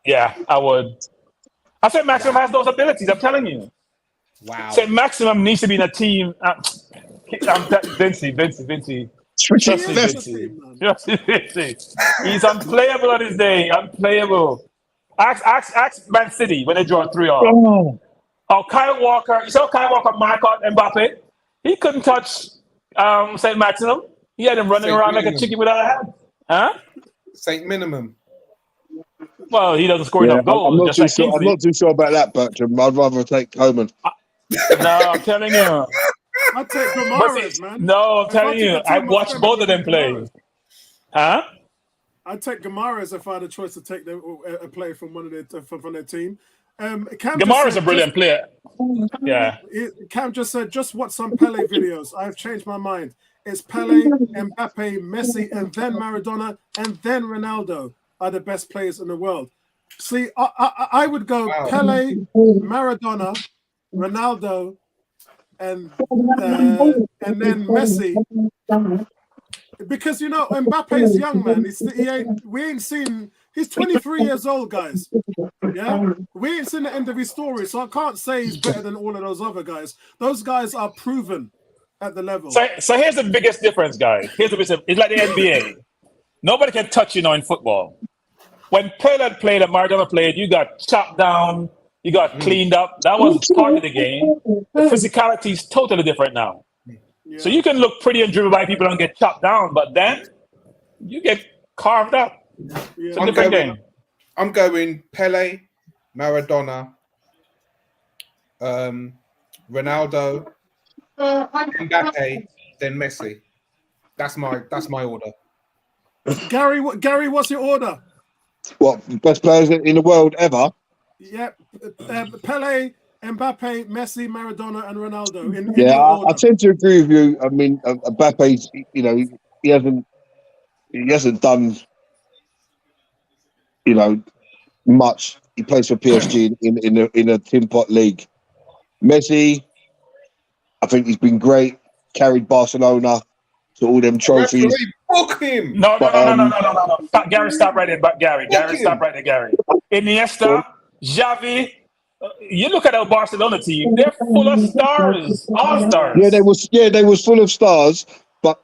Yeah, I would. I said Maximum has those abilities. I'm telling you. Wow. Said Maximum needs to be in a team. Vincey. Just Vincey. He's unplayable on his day. Unplayable. Ask Man City when they draw 3-0. Oh, Kyle Walker. You saw Kyle Walker mark out Mbappe? He couldn't touch St. Maximum. He had him running around like a chicken without a head. Huh? St. Minimum. Well, he doesn't score enough goals. I'm not too sure about that, Bertram. I'd rather take Coleman. No, I'm telling you. I'd take Gomares, man. No, I'm telling you. I've watched both of them play. Huh? I'd take Gomares if I had a choice to take a player from one of their team. Gomares is a brilliant player. Yeah. Cam just said, just watch some Pele videos. I've changed my mind. It's Pele, Mbappe, Messi, and then Maradona, and then Ronaldo are the best players in the world. See, I would go Pele, Maradona, Ronaldo, and then Messi, because you know Mbappe is young, man. We ain't seen. He's 23 years old, guys. Yeah, we ain't seen the end of his story, so I can't say he's better than all of those other guys. Those guys are proven. at the level. So here's the biggest difference, guys. Here's the biggest. It's like the NBA. Nobody can touch you now in football. When Pele played and Maradona played, you got chopped down, you got cleaned up. That was part of the game. The physicality is totally different now. Yeah. So you can look pretty and dribble by people and get chopped down, but then you get carved up. It's a different game. I'm going Pele, Maradona, Ronaldo, Mbappe, then Messi. That's my order. Gary, what's your order? What, best players in the world ever? Yep. Pele, Mbappe, Messi, Maradona, and Ronaldo. In Yeah, your order. I tend to agree with you. I mean, Mbappe's, you know, he hasn't done, you know, much. He plays for PSG in a tin pot league. Messi, I think he's been great. Carried Barcelona to all them trophies. Referee, book him. No. Gary, stop right there. But Gary, stop right there, Gary. Iniesta, Xavi. You look at our Barcelona team; they're full of stars, all stars. Yeah, they was full of stars, but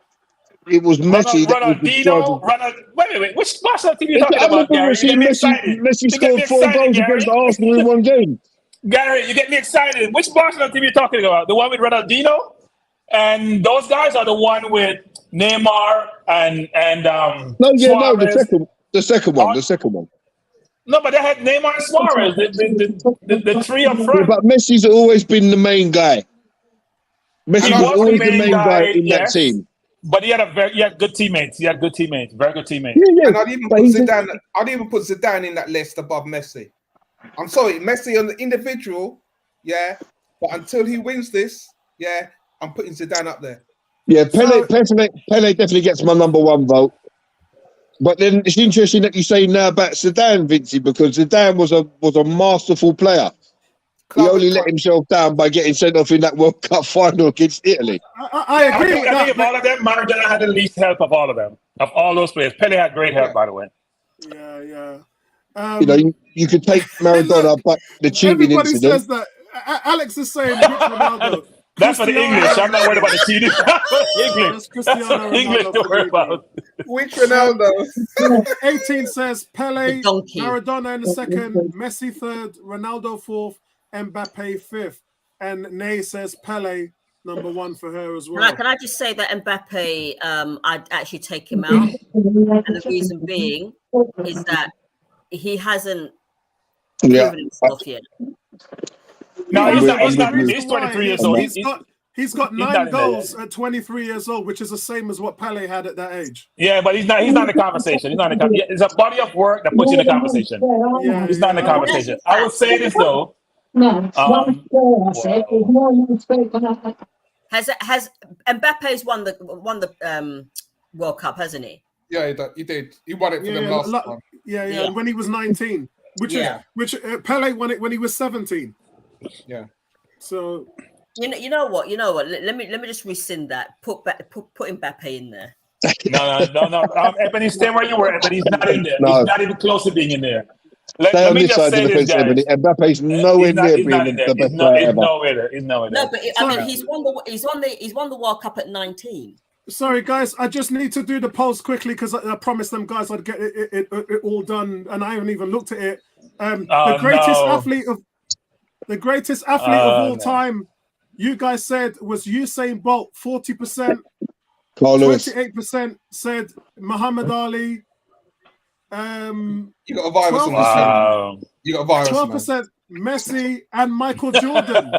it was Messi that was the Ronaldinho. Wait. Which Barcelona team are you talking about, Gary? You get me excited. Messi scored 4 goals against Arsenal in one game. Gary, you get me excited. Which Barcelona team are you talking about? The one with Ronaldinho? And those guys are the one with Neymar and Suarez. the second one. No, but they had Neymar and Suarez, the three up front. Yeah, but Messi's always been the main guy. Messi was always the main guy in that team. But he had good teammates. Very good teammates. And I'd even put Zidane in that list above Messi. I'm sorry, Messi on the individual, yeah. But until he wins this, yeah, I'm putting Zidane up there. Yeah, Pele definitely gets my number 1 vote. But then it's interesting that you say now about Zidane, Vincey, because Zidane was a masterful player. He only let himself down by getting sent off in that World Cup final against Italy. I agree. I think of all of them, Maradona had the least help of all of them. Of all those players, Pele had great help, by the way. Yeah. You know, you could take Maradona, but the cheating everybody incident. says that. Alex is saying which Ronaldo. That's for the English. I'm not worried about the cheating. That's for English to worry about. Which Ronaldo? 18 says Pele, Maradona in the second, Messi third, Ronaldo fourth, Mbappe fifth. And Nay says Pele, number 1 for her as well. Can I just say that Mbappe, I'd actually take him out. And the reason being is that he hasn't proven himself yet. No, he's not. He's 23 years old. He's got 9 goals at 23 years old, which is the same as what Pele had at that age. Yeah, but he's not in the conversation. It's a body of work that puts you in the conversation. He's not in the conversation. I would say this though. Has Mbappe's won the World Cup, hasn't he? Yeah, he did. He won it for them last time. Yeah, when he was 19, which Pele won it when he was 17. Yeah. So you know what? Let me just rescind that. Put Mbappe in there. No. Ebony, stay where you were. Ebony, he's not in there. No. He's not even close to being in there. Stay on this side of the fence, Ebony. Mbappe's nowhere near being the best player ever. He's nowhere there. No, but I mean, he's won the World Cup at 19. Sorry, guys. I just need to do the polls quickly because I promised them guys I'd get it all done, and I haven't even looked at it. The greatest athlete of all time, you guys said was Usain Bolt, 40%. 28% said Muhammad Ali. You got a virus on the show. You got a virus. 12% Messi and Michael Jordan,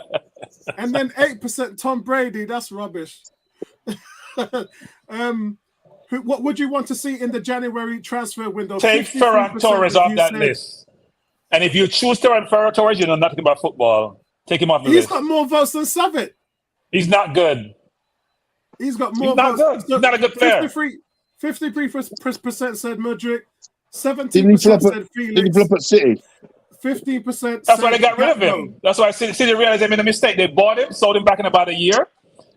and then 8% Tom Brady. That's rubbish. What would you want to see in the January transfer window? Take Ferran Torres off that list. And if you choose Ferran Torres, you know nothing about football. Take him off the list. He's got more votes than Savic. He's not good. He's got more votes. He's not a good player. 53% said Mudryk. 17% said Felix. Did he flop at City? 15%. That's why they got rid of him. That's why City realized they made a mistake. They bought him, sold him back in about a year,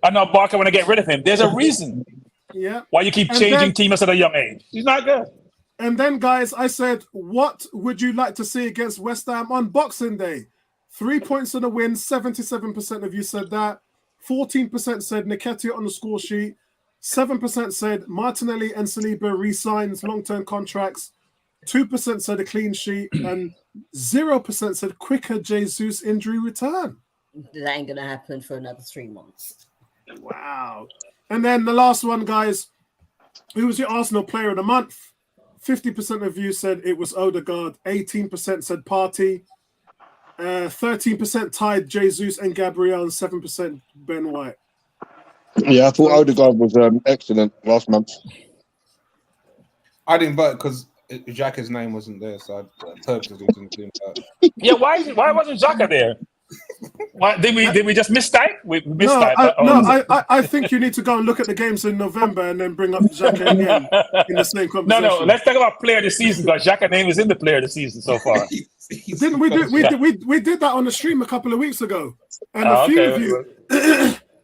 and now Barca want to get rid of him. There's a reason. Yeah. Why you keep changing teams at a young age. He's not good. And then, guys, I said, what would you like to see against West Ham on Boxing Day? 3 points in a win. 77% of you said that. 14% said Nketiah on the score sheet. 7% said Martinelli and Saliba re-signs long-term contracts. 2% said a clean sheet, and 0% said quicker Jesus injury return. That ain't gonna happen for another 3 months. Wow. And then the last one, guys. Who was your Arsenal player of the month? 50% of you said it was Odegaard. 18% said Partey. 13% tied Jesus and Gabriel, and 7% Ben White. Yeah, I thought Odegaard was excellent last month. I didn't vote because Xhaka's name wasn't there, so I purposely didn't vote. Yeah, why wasn't Xhaka there? Why, did we just mistype? We mistyped. I think you need to go and look at the games in November and then bring up Xhaka again in the same conversation. No. Let's talk about player of the season because Xhaka's name is in the player of the season so far. Didn't we do? We did that on the stream a couple of weeks ago, and a few of you.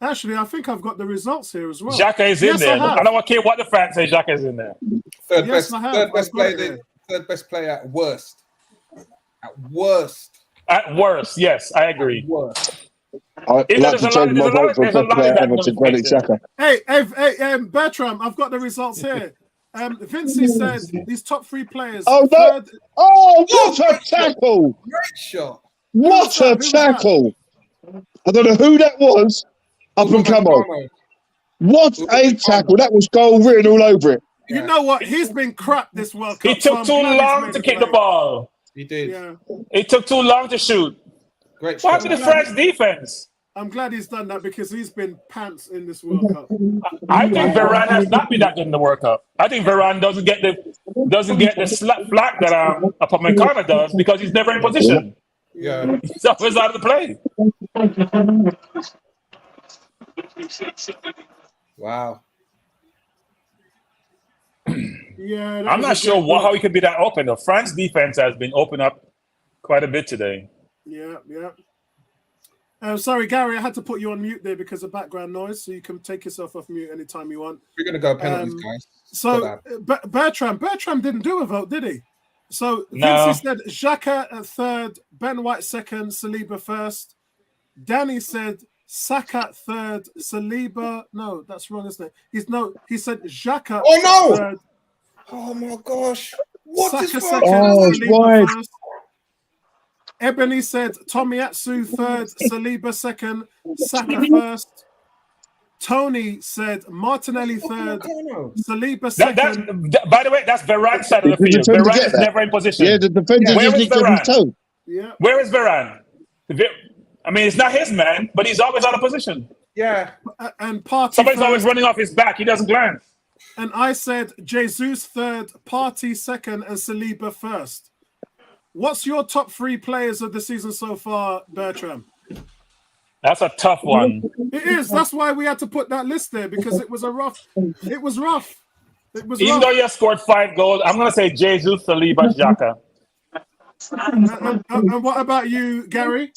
Actually, I think I've got the results here as well. Xhaka is in there. I don't care what the fans say. Xhaka is in there. Third best player at worst. At worst. At worst, yes, I agree. I'd like to change my vote for best player ever to Granit Xhaka. Hey, Bertram, I've got the results here. Vincey said these top 3 players. Oh, no. What a tackle! Great shot. What a tackle! I don't know who that was. Up and come on. What a tackle. That was goal written all over it. You know what? He's been crap this World Cup. He took too long to kick the ball. He did. Yeah. It took too long to shoot. Great Watch shot. the French defense. I'm glad he's done that because he's been pants in this World Cup. I think Varane has not been that good in the World Cup. I think Varane doesn't get the flack that Upamecano does because he's never in position. Yeah. He's always out of the play. Wow. Yeah, I'm not sure how he could be that open. The France defense has been open up quite a bit today. Yeah. Sorry, Gary, I had to put you on mute there because of background noise, so you can take yourself off mute anytime you want. We're gonna go penalties, guys. So Bertram didn't do a vote, did he? So No. Vincey said Xhaka at 3rd, Ben White 2nd, Saliba 1st. Danny said Saka 3rd, Saliba. No, that's wrong, isn't it? He said Xhaka. Oh no! 3rd, Oh my gosh! What Saka is 2nd, wrong? Saliba 1st. Ebony said Tomiyasu 3rd, Saliba 2nd, Saka 1st. Tony said Martinelli 3rd, Saliba 2nd. By the way, that's Varane's side of the field. Varane is never in position. Yeah, the defender Where just is needs to be Varane? told. Yeah. Where is Varane? I mean, it's not his man, but he's always out of position. Yeah. And Partey Somebody's 1st. always running off his back. He doesn't glance. And I said Jesus 3rd, Partey 2nd, and Saliba 1st. What's your top 3 players of the season so far, Bertram? That's a tough one. It is. That's why we had to put that list there because it was rough. Even though you have scored 5 goals, I'm going to say Jesus, Saliba, Xhaka. And what about you, Gary?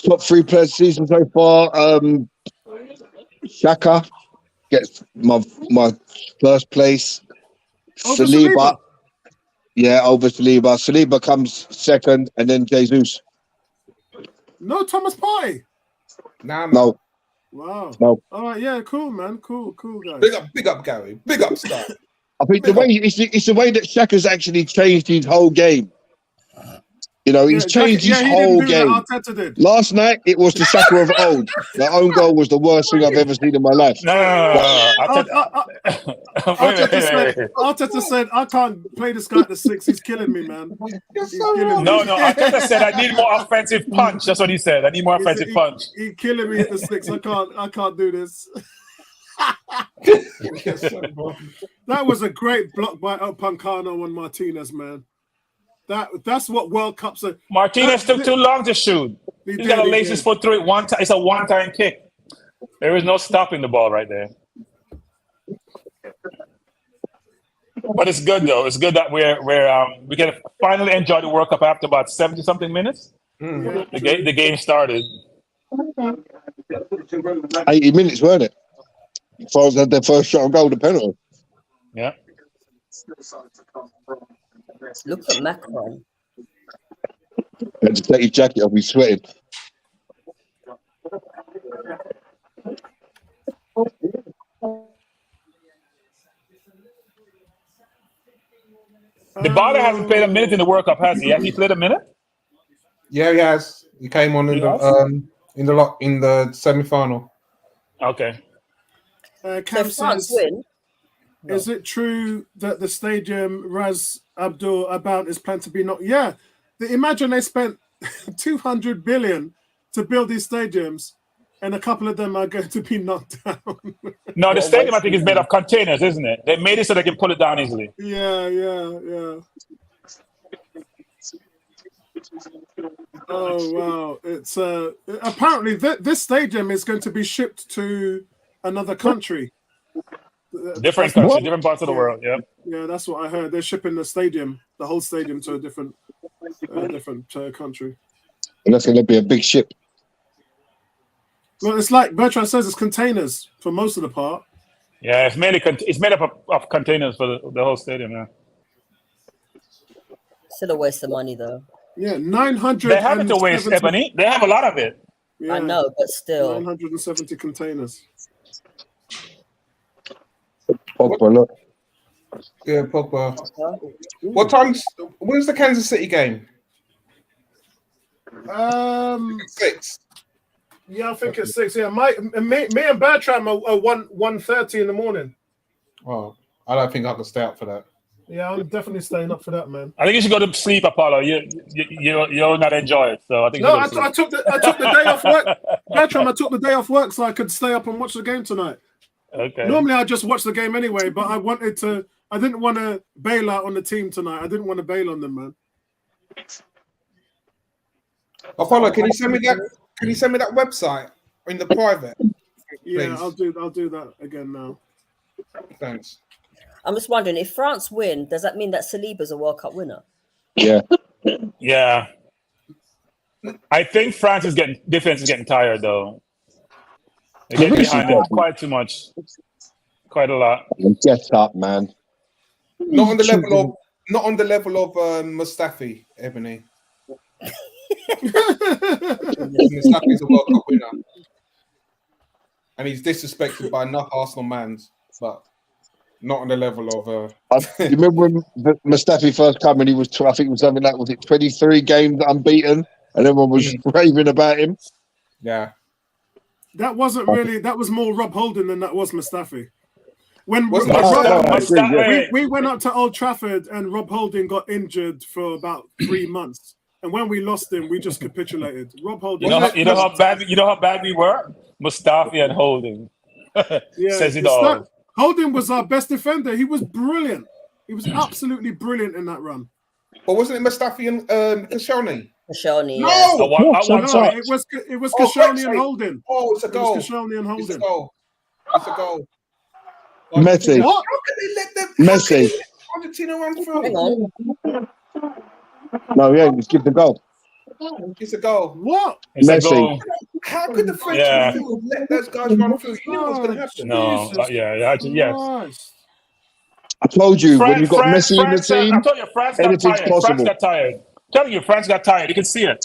Top 3 players season so far. Xhaka gets my first place. Over Saliba. Saliba? Yeah, over Saliba. Saliba comes 2nd, and then Jesus. No Thomas Partey. Nah, man. No. Wow. No. All right. Yeah. Cool, man. Cool, guys. Big up, Gary. Big up, Scott. I think it's the way that Xhaka's actually changed his whole game. You know, he's changed his whole game. Last night, it was the Saka of old. The own goal was the worst thing I've ever seen in my life. No. Arteta said, I can't play this guy at the 6. He's killing me, man. He's killing me. No. Arteta said, I need more offensive punch. That's what he said. I need more offensive punch. He's killing me at the 6. I can't do this. That was a great block by Upamecano on Martinez, man. That's what World Cups are. Martinez took too long to shoot. He's got to lace his foot through it one time. It's a one-time kick. There is no stopping the ball right there. But it's good though. It's good that we can finally enjoy the World Cup after about 70-something minutes. The game started. 80 minutes, weren't it? As far as their first shot on goal, the penalty. Yeah. Look at Macron. Had to take his jacket off, he's sweating. Dybala hasn't played a minute in the World Cup, has he? Has he played a minute? Yeah, he has. He came on He has? in the semi-final. Okay. So Cam if France says, win, is it true that the stadium Raz Abdul Abad is planned to be not? Yeah. Imagine they spent 200 billion to build these stadiums, and a couple of them are going to be knocked down. No, the What a stadium I waste think of is made of containers, isn't it? They made it so they can pull it down easily. Yeah. Oh wow! It's apparently this stadium is going to be shipped to another country. Different That's- country, different parts of the Yeah. world. Yeah. Yeah, that's what I heard. They're shipping the whole stadium, to a different country. And that's going to be a big ship. Well, it's like Bertrand says, it's containers for most of the part. Yeah, it's mainly it's made up of containers for the whole stadium. Yeah. still a waste of money though. Yeah, 900. They have it to waste, Ebony. They have a lot of it. Yeah, I know, but still. 970 containers. Pogba, look. Yeah, Pogba. When's the Kansas City game? 6. Yeah, I think it's 6. Yeah, me and Bertram are 1:30 in the morning. Oh, I don't think I can stay up for that. Yeah, I'm definitely staying up for that, man. I think you should go to sleep, Apollo. You'll not enjoy it. So I think. No, I took the day off work. Bertram, I took the day off work so I could stay up and watch the game tonight. Okay. Normally I just watch the game anyway, but I didn't want to bail out on the team tonight. I didn't want to bail on them, man. Apollo, can you send me that? Can you send me that website in the private? Yeah, please? I'll do that again now. Thanks. I'm just wondering, if France win, does that mean that Saliba's a World Cup winner? Yeah. Yeah. I think France's defense is getting tired though. They're getting behind it quite too much. Quite a lot. Get up, man. Not on the level of Mustafi, Ebony. Mustafi's a World Cup winner. And he's disrespected by enough Arsenal mans, but not on the level of. You remember when Mustafi first came and he was, I think it was something like, was it 23 games unbeaten? And everyone was raving about him. Yeah. That wasn't really. That was more Rob Holding than that was Mustafi. When What's we went up to Old Trafford and Rob Holding got injured for about 3 months, and when we lost him, we just capitulated. Rob Holding. You know how bad we were. Mustafi and Holding. Yeah, says it all. Holding was our best defender. He was brilliant. He was absolutely brilliant in that run. But wasn't it Mustafi and Koscielny? Koscielny, No! yeah. No, it was Koscielny and Holding. Oh, it's a goal. It was Koscielny and It's a Holding. goal. It's a goal. Messi. What? How can they let them? Messi. Argentina run through. Hang on. No, yeah, just give the goal. It's a goal. What? It's a Messi. goal. How could the French Yeah. midfield let those guys run through? You know what's going to happen. No. Yes. Christ. I told you, when you've got Messi in the team, I told you, France got anything's tired. possible. France got tired. I'm telling you, France got tired. You can see it.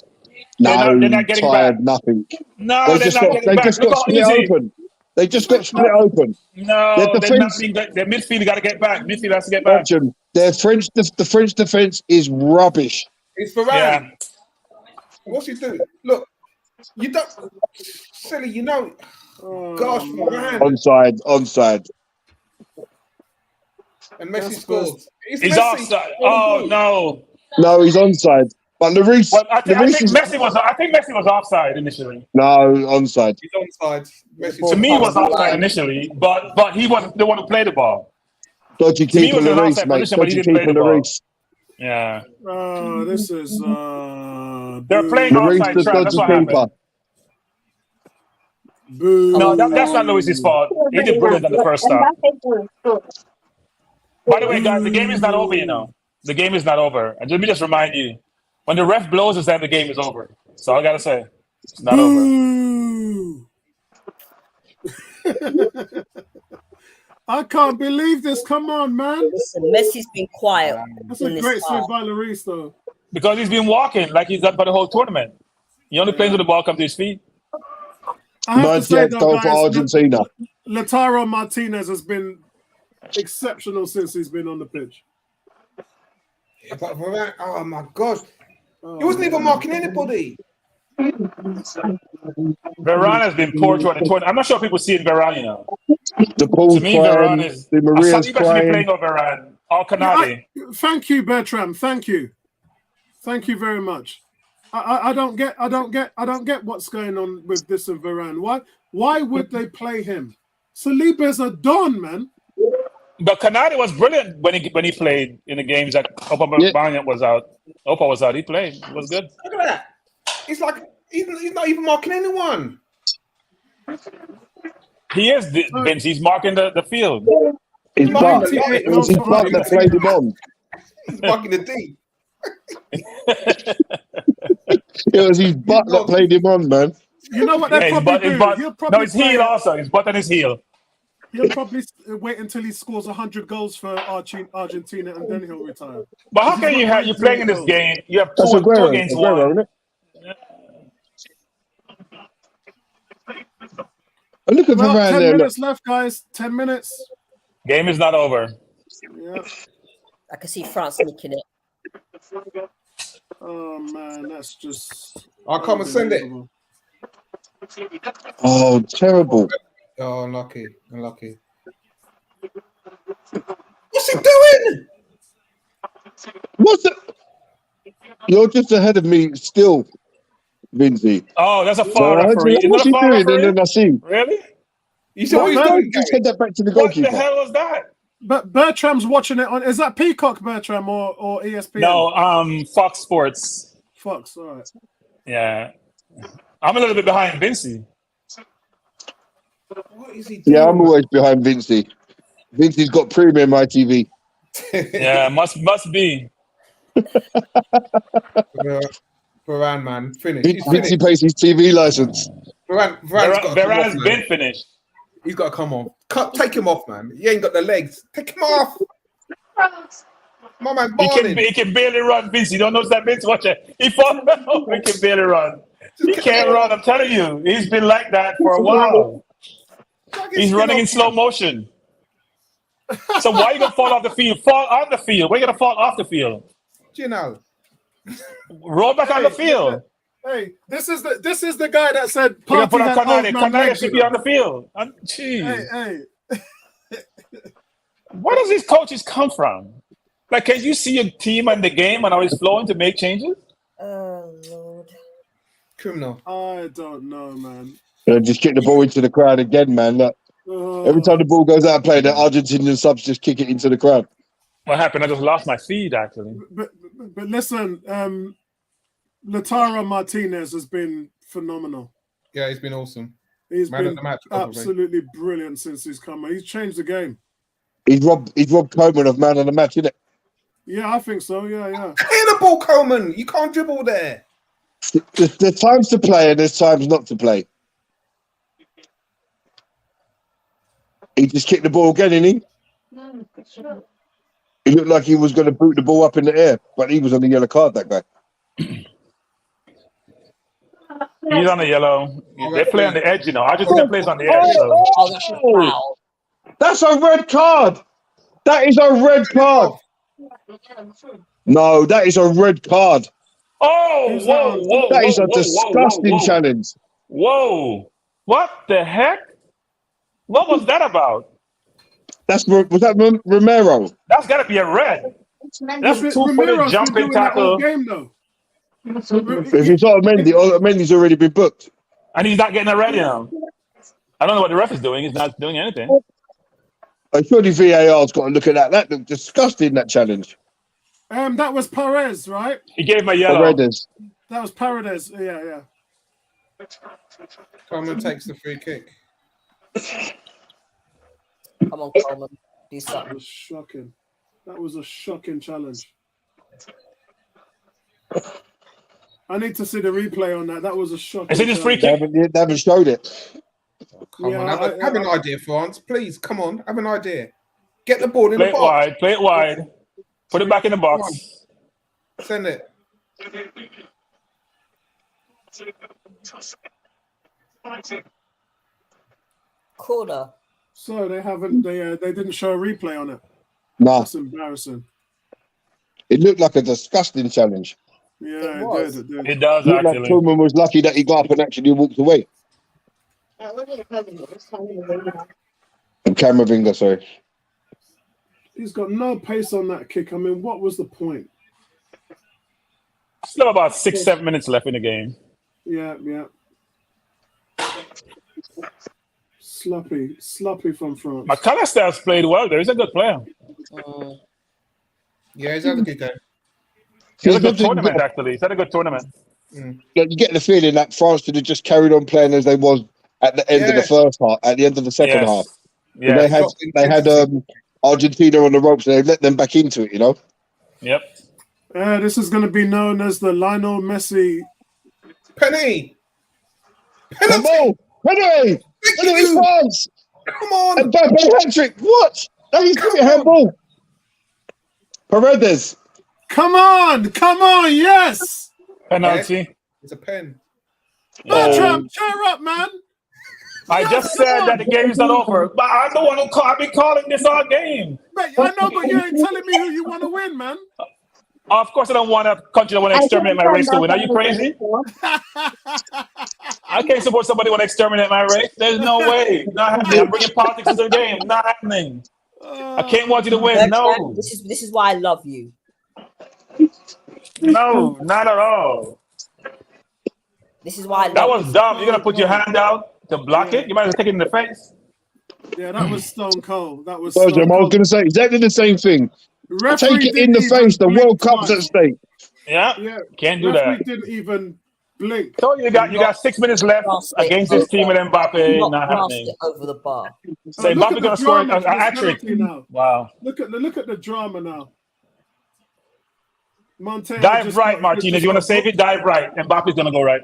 no, they're not getting tired, back. nothing. No, They they're just not got, getting they back. just Look got how split easy. open. They just got split open. No, Their they're defense- not being good. Their midfield got to get back. Midfield has to get back. Belgium, the French defense is rubbish. It's Varane. Yeah. What's he doing? Look, you don't. Silly, you know. Gosh, Varane. Onside. And Messi That's scored. He's Messi. offside. Oh no. No, he's onside. But Lloris, Well, I think is Messi was offside initially. no onside. He's onside. Messi To me, he was offside initially, but he wasn't the one who played the ball. Dodgy To me, it keeper was an Lloris, offside mate. position, but he Dodgy didn't play keeper the ball. Lloris. Yeah. This is. They're playing Lloris, outside the trap. That's dodgy what keeper. happened. Boo. No, that's not Luis's fault. He did brilliant on the first stop. By the way, guys, the game is not over, you know. The game is not over. And let me just remind you, when the ref blows us that the game is over. So I got to say, it's not over. Boo. I can't believe this. Come on, man. Listen, Messi's been quiet. That's in a this great half. save by Lloris, though. Because he's been walking like he's done for the whole tournament. He only plays when the ball comes to his feet. I have to say 98th though, goal for guys, Argentina. Lautaro Martinez has been exceptional since he's been on the pitch. Yeah, but Varane, oh my gosh, Oh, he wasn't even man. marking anybody. Varane has been poor throughout the tournament. I'm not sure people see it Varane, you know. The To Paul's me, Varane crying. is. The Maria's You guys should be crying. playing over Varane or Yeah, Canale. thank you, Bertram. Thank you very much. I don't get what's going on with this and Varane. Why would they play him? Saliba's a don, man. But Canale was brilliant when he played in the games that Opa was out. Opa was out. He played. It was good. Look at that. It's like he's not even marking anyone. He is, Vince. He's marking the field. His butt. 98 It was his butt that played him on. He's marking the D. It was his butt that played him on, man. You know what they probably do? He'll probably no, his heel also. His butt and his heel. He'll probably wait until he scores 100 goals for Argentina and then he'll retire. But how can you're playing in this game? You have That's two Aguero, games Aguero, won. isn't it? And look at Well, Varane 10 there. Look. minutes left, guys. 10 minutes. Game is not over. Yeah. I can see France nicking it. Oh man, that's just. I'll come and send it. unbelievable. Oh, terrible. Oh, unlucky. What's he doing? What's it? You're just ahead of me still, Vinci. Oh, that's a So foul I heard referee. you, Is what's that he a foul doing? And referee? then I see. Really? You saw what he's Well, doing? just head that back to the What the goalkeeper. hell was that? But Bertram's watching it on. Is that Peacock, Bertram, or ESPN? No, Fox Sports. Fox. All right. Yeah. I'm a little bit behind Vinci. What is he doing? Yeah, I'm always behind Vinci. Vinci's got premium ITV. Yeah, must be. Varane, man, finish. He's Vinci finished. pays his TV license. Varane's got to come Varane's off, been man. finished. He's got to come on. Take him off, man. He ain't got the legs. Take him off. My man, balling. He can barely run, Vinci. You don't notice that, Vinci? Watch it. He falls over. He can barely run. He can't run. I'm telling you. He's been like that for a while. He's running in slow motion. So why are you going to fall off the field? Fall on the field. Why are you going to fall off the field? You know. Roll back on the field. Hey, this is the guy that said You're going to party put on had Canale. old man Canale legs, should you be on know. the field. Jeez. Hey. Where does these coaches come from? Like, can you see your team and the game and how it's flowing to make changes? Oh Lord. Criminal. I don't know, man. Just kick the ball into the crowd again, man. Look, every time the ball goes out of play, the Argentinian subs just kick it into the crowd. What happened? I just lost my feed, actually. But listen, Lautaro Martinez has been phenomenal. Yeah, he's been awesome. He's Man of been the match, probably. absolutely brilliant since he's come. He's changed the game. He's Rob Coleman of man of the match, isn't it? Yeah, I think so. Yeah. Clear the ball, Coleman. You can't dribble there. There's times to play and there's times not to play. He just kicked the ball again, didn't he? He looked like he was going to boot the ball up in the air, but he was on the yellow card, that guy. He's on the yellow. They play on the edge, you know. Argentina plays on the edge. So. Oh, that's a foul. That's a red card. That is a red card. No, that is a red card. Oh, whoa. That is a disgusting challenge. Whoa. What the heck? What was that about? Was that Romero? That's got to be a red. That's a two-footed Romero's been jumping doing that all tackle. game, though. If it's not Mendy, Mendy's already been booked. And he's not getting a red, you know. I don't know what the ref is doing. He's not doing anything. Surely VAR's got to look at that. That looked disgusting, that challenge. That was Perez, right? He gave him a yellow. Paredes. That was Paredes. Yeah. Coleman takes the free kick. Come on, Coleman. Do That something. was shocking. That was a shocking challenge. I need to see the replay on that. That was a shocking. Is it his free challenge. kick? They haven't showed it. Come Yeah, on, have an idea, France. Please, come on, have an idea. Get the ball in Play the it box. wide. Play it wide. Put it back in the box. Send it. corner. So they haven't. They didn't show a replay on it. Nah, That's embarrassing. it looked like a disgusting challenge. Yeah, It was. it did. It does It looked like actually. Truman was lucky that he got up and actually walked away. And Camavinga, sorry. He's got no pace on that kick. I mean, what was the point? Still about 6-7 minutes left in the game. Yeah. Sloppy from France. McAllister's played well. There is a good player. Yeah, he's had a good game. He's had a good tournament, actually. He's had a good tournament. You get the feeling that France should have just carried on playing as they was at the end of the first half, at the end of the second half. Yeah. They had Argentina on the ropes, and they let them back into it. You know. Yep. This is going to be known as the Lionel Messi. Penny. Come on, penalty! Penalty France! Come on! Mbappe hat-trick. What? No, he's giving a handball. Paredes. Come on, yes. Penalty. It's a pen. Bertram, cheer up, man. I just said that the game's not over, but I'm the one who I've been calling this all game. Mate, I know, but you ain't telling me who you want to win, man. Of course, I don't want a country that want to exterminate my race to win. Are you crazy? I can't support somebody who want to exterminate my race. There's no way. Not happening. I'm bringing politics to the game. Not happening. I can't want you to win. No. This is why I love you. No, not at all. This is why I love That was you. dumb. You're gonna put your hand out to block it. You might as well take it in the face. Yeah, that was stone cold. That was Belgium, stone I was cold. going to say exactly the same thing. Referee Take it in didn't the even face. The blink World Cup's twice. at stake. Yeah, can't do Referee that. didn't even blink. So you got 6 minutes left against this team with Mbappe. Not Not happening. it over the bar. So Look Mbappe at gonna the score drama a for this hat-trick. penalty now. Wow. Look at the drama now. Montana Dive just right, got- Martinez. just You want to got save it? Dive right. Mbappe's gonna go right.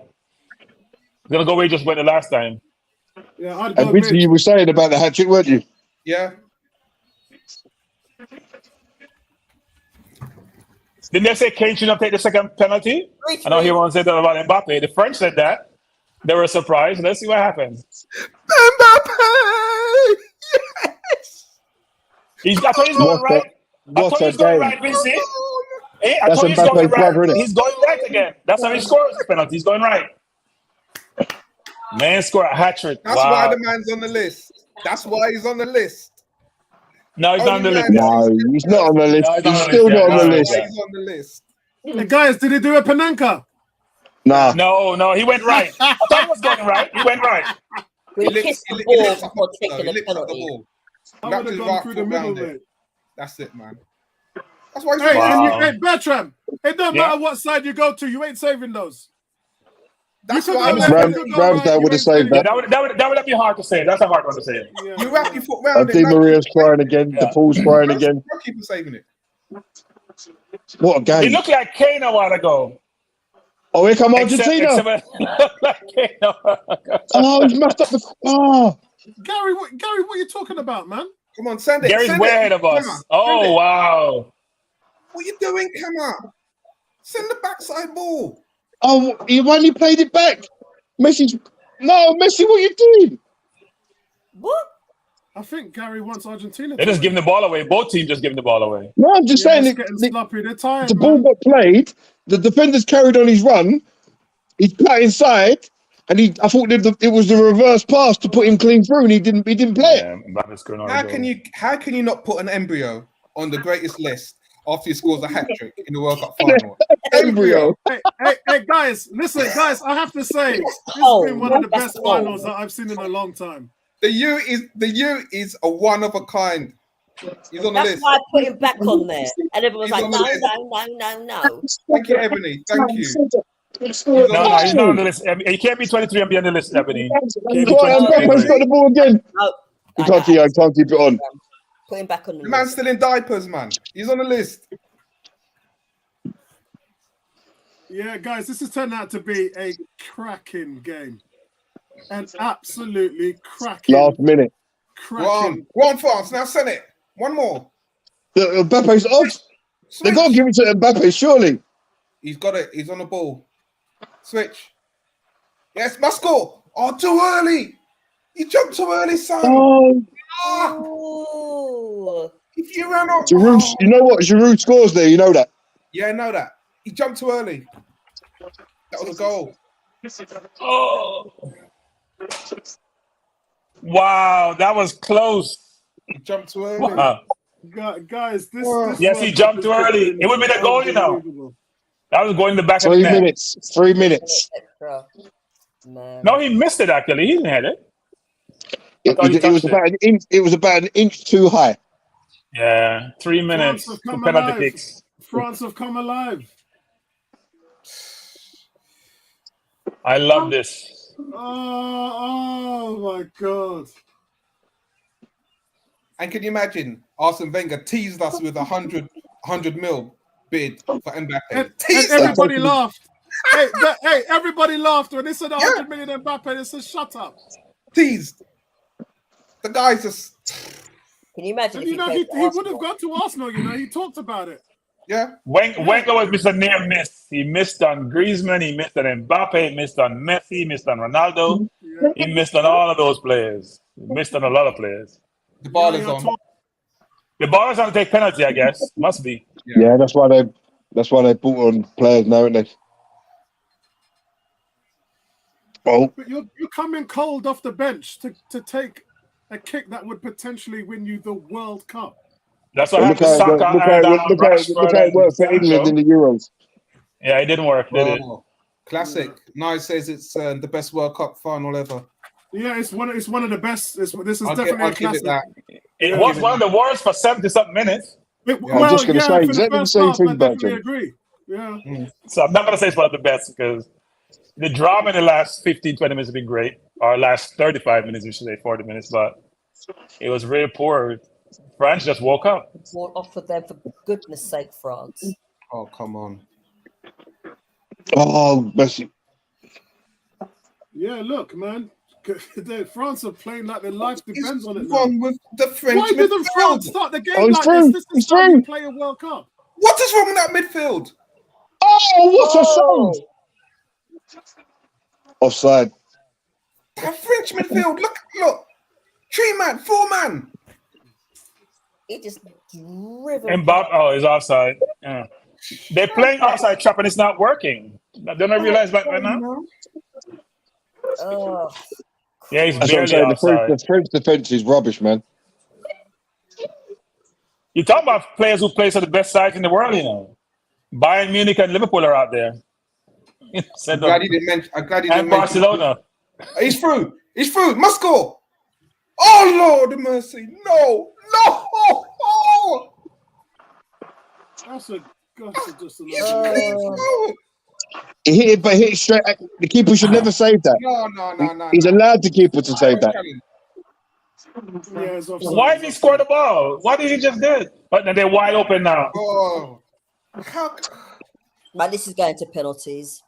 He's gonna go where he just went the last time. Yeah, I'd go And Richie, mid. you were saying about the hat-trick, weren't you? Yeah. Didn't they say Kane should not take the second penalty? I know everyone said that about Mbappe. The French said that. They were surprised. Let's see what happens. Mbappe! I thought he's going What right. I what thought a he's going game. right, Vinci. Hey, I That's thought he's Mbappe's going brother, right. innit? He's going right again. That's how he scores the penalty. He's going right. Man scored a hat trick. That's Wow. why the man's on the list. That's why he's on the list. No, he's not on the list. No, he's not on the list. No, he's not He's on the still list, not yeah. on the No, list. Why he's on the list. Hey, guys, did he do a Panenka? Nah. No, he went right. I thought he was going right. He went right. We He kissed lifts- the he ball lifts up before the- taking he a lifts up the penalty. ball. I Back would to have the gone right through foot the middle, round it. mate. That's it, man. That's why he's Hey, on the Wow. list. hey, Bertram, it don't Yeah. matter what side you go to, you ain't saving those. That's You why could I'm go Ram- left, you could go Ramsdale right, you would have ain't saved saving Yeah, that. that would be hard to say. That's a hard one to say. Yeah, You wrap your foot round And it. Di now Maria's crying again. Yeah. The Paul's crying again. keep saving it. What a He game. looked like Kane a while ago. Oh, here come Argentina. Except like Kane a while ago. Oh, he's messed up the... Oh. Gary, what are you talking about, man? Come on, send it. Gary's send way it. ahead of us. Come on, send Oh, it. wow. What you doing? Come on. Send the backside ball. Oh, he only played it back. Messi, what are you doing? What? I think Gary wants Argentina. They just giving the ball away. Both teams just giving the ball away. No, I'm just Yeah, saying it's getting sloppy. They're tired, the ball man. got played. The defenders carried on his run. He cut inside, and I thought it was the reverse pass to put him clean through, and he didn't play it. Yeah, Mbappe's scoring all How the can goals. how can you not put an embryo on the greatest list after he scores a hat trick in the World Cup final? Embryo. Hey, guys, listen, guys, I have to say, it's Oh, been one of the that's best all. finals that I've seen in a long time. The U is a one of a kind. He's on the That's list. why I put him back on there. And everyone's He's like, on no, the list. no. Thank you, Ebony. Thank you. No, he's not on the list. He can't be 23 and be on the list, Ebony. That's why Mbappe's got the ball again. No. He can't keep it on. Put him back on the The man's list. still in diapers, man. He's on the list. Yeah, guys, this has turned out to be a cracking game. An absolutely cracking, Last minute. cracking. Go on, France. Now send it. One more. Mbappe's off. They Switch. got to give it to Mbappe, surely. He's got it. He's on the ball. Switch. Yes, must score. Oh, too early. You jumped too early, son. Oh, Ah, Oh, if you ran on. Giroud, Oh. you know what? Giroud scores there. You know that. Yeah, I know that. He jumped too early. That was a goal. Oh. Wow, that was close. He jumped too early. Wow. Guys, this Yes, World he Cup jumped has too just early. been It would be the goal, you know. unbelievable. That was going in the back of the 3 net. minutes. 3 minutes. extra. Man. No, he missed it actually. He didn't hit it. I thought he It was touched about an inch. It was about an inch too high. Yeah, 3 minutes France have to come penalty alive. kicks. France have come alive. I love this. Oh my God. And can you imagine Arsene Wenger teased us with 100 mil bid for Mbappe? And Teased us. everybody laughed. Hey, everybody laughed when they said 100 million Mbappe. They said, "Shut up." Teased. The guy's just Can you imagine And if you know, played he for would Arsenal? have gone to Arsenal. You know, he talked about it. yeah. Wenger was Mr. Near Miss. He missed on Griezmann, he missed on Mbappe, he missed on Messi, he missed on Ronaldo. Yeah. He missed on all of those players. He missed on a lot of players. The ball Yeah, is you're on. talking- The ballers on to take penalty, I guess. Must be. Yeah, that's why they bought on players now, aren't they? Oh, But you're coming cold off the bench to take a kick that would potentially win you the World Cup. That's what look happened to how Saka and Rashford it worked for and England in Sancho. the Euros. Yeah, it didn't work, did it? Oh, classic. Nye says it's the best World Cup final ever. Yeah, it's one of the best. This is I'll definitely give a it classic. that. It was one of the worst for 70-something minutes. It, Yeah. I was well, just going to yeah, say for the exactly the first same half, thing I about definitely him. agree. Yeah. So I'm not going to say it's one of the best because the drama in the last 15, 20 minutes has been great. Or last 35 minutes, we should say 40 minutes, but it was really poor. France just woke up. Ball off for them, for goodness sake, France. Oh, come on. Oh, Messi. Yeah, look, man. France are playing like their life depends on it What's now. wrong with the French Why didn't midfield? France start the game Oh, he's like through. this? This He's is how you through. play a World Cup. What is wrong with that midfield? Oh, what a save! Offside. That French midfield. Look. 3-man, 4-man. He just driven. Mbappe, oh, he's offside. Yeah. They're playing offside trap and it's not working. Don't I realize that right now? Oh, Yeah, he's That's what I'm barely saying. offside. The French defense is rubbish, man. You talk about players who play for the best sides in the world, you know. Bayern Munich and Liverpool are out there. I'm glad he didn't mention. And Barcelona. He's through. He's through. Must go. Oh Lord of mercy! No. That's just He's another. clean forward. He hit it, but hit it straight. The keeper should never save that. No. He's allowed the keeper to save that. Yeah, it's offside. Why did he score the ball? What did he just do? But they're wide open now. Oh, how? man, this is going to penalties.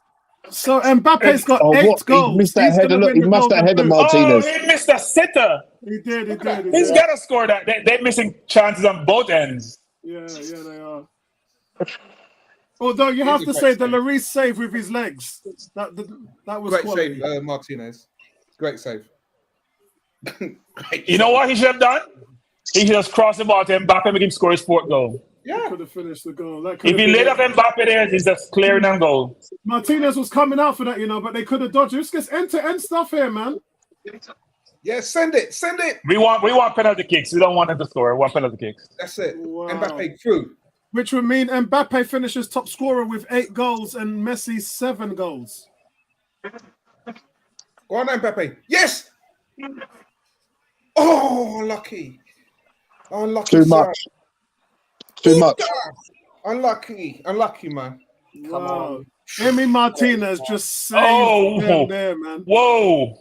So Mbappe's got Oh, 8 what? goals. He missed that He's header. gonna Look, win he the must that Golden header, Boot. Martinez. Oh, he missed a sitter. He did. He's got to score that. They're missing chances on both ends. Yeah, they are. Although you have to He's a say great the save. Lloris save with his legs. That was Great quality. save, Martinez. Great save. You know what he should have done? He should have crossed the ball to Mbappe and make him score his 4th goal. Yeah. Could have finished the goal. That could If have he been laid it. up Mbappe there, he's just clearing them goal. Martinez was coming out for that, but they could have dodged it. It's just end-to-end stuff here, man. Yeah. Send it. We want penalty kicks. We don't want them to score. We want penalty kicks. That's it. Wow. Mbappe through. Which would mean Mbappe finishes top scorer with 8 goals and Messi 7 goals. Go on, Mbappe. Yes. Oh, lucky. Unlucky. Too sir. much. Too much. Unlucky, man. Wow. Emi Martinez just saved them there, man. Whoa.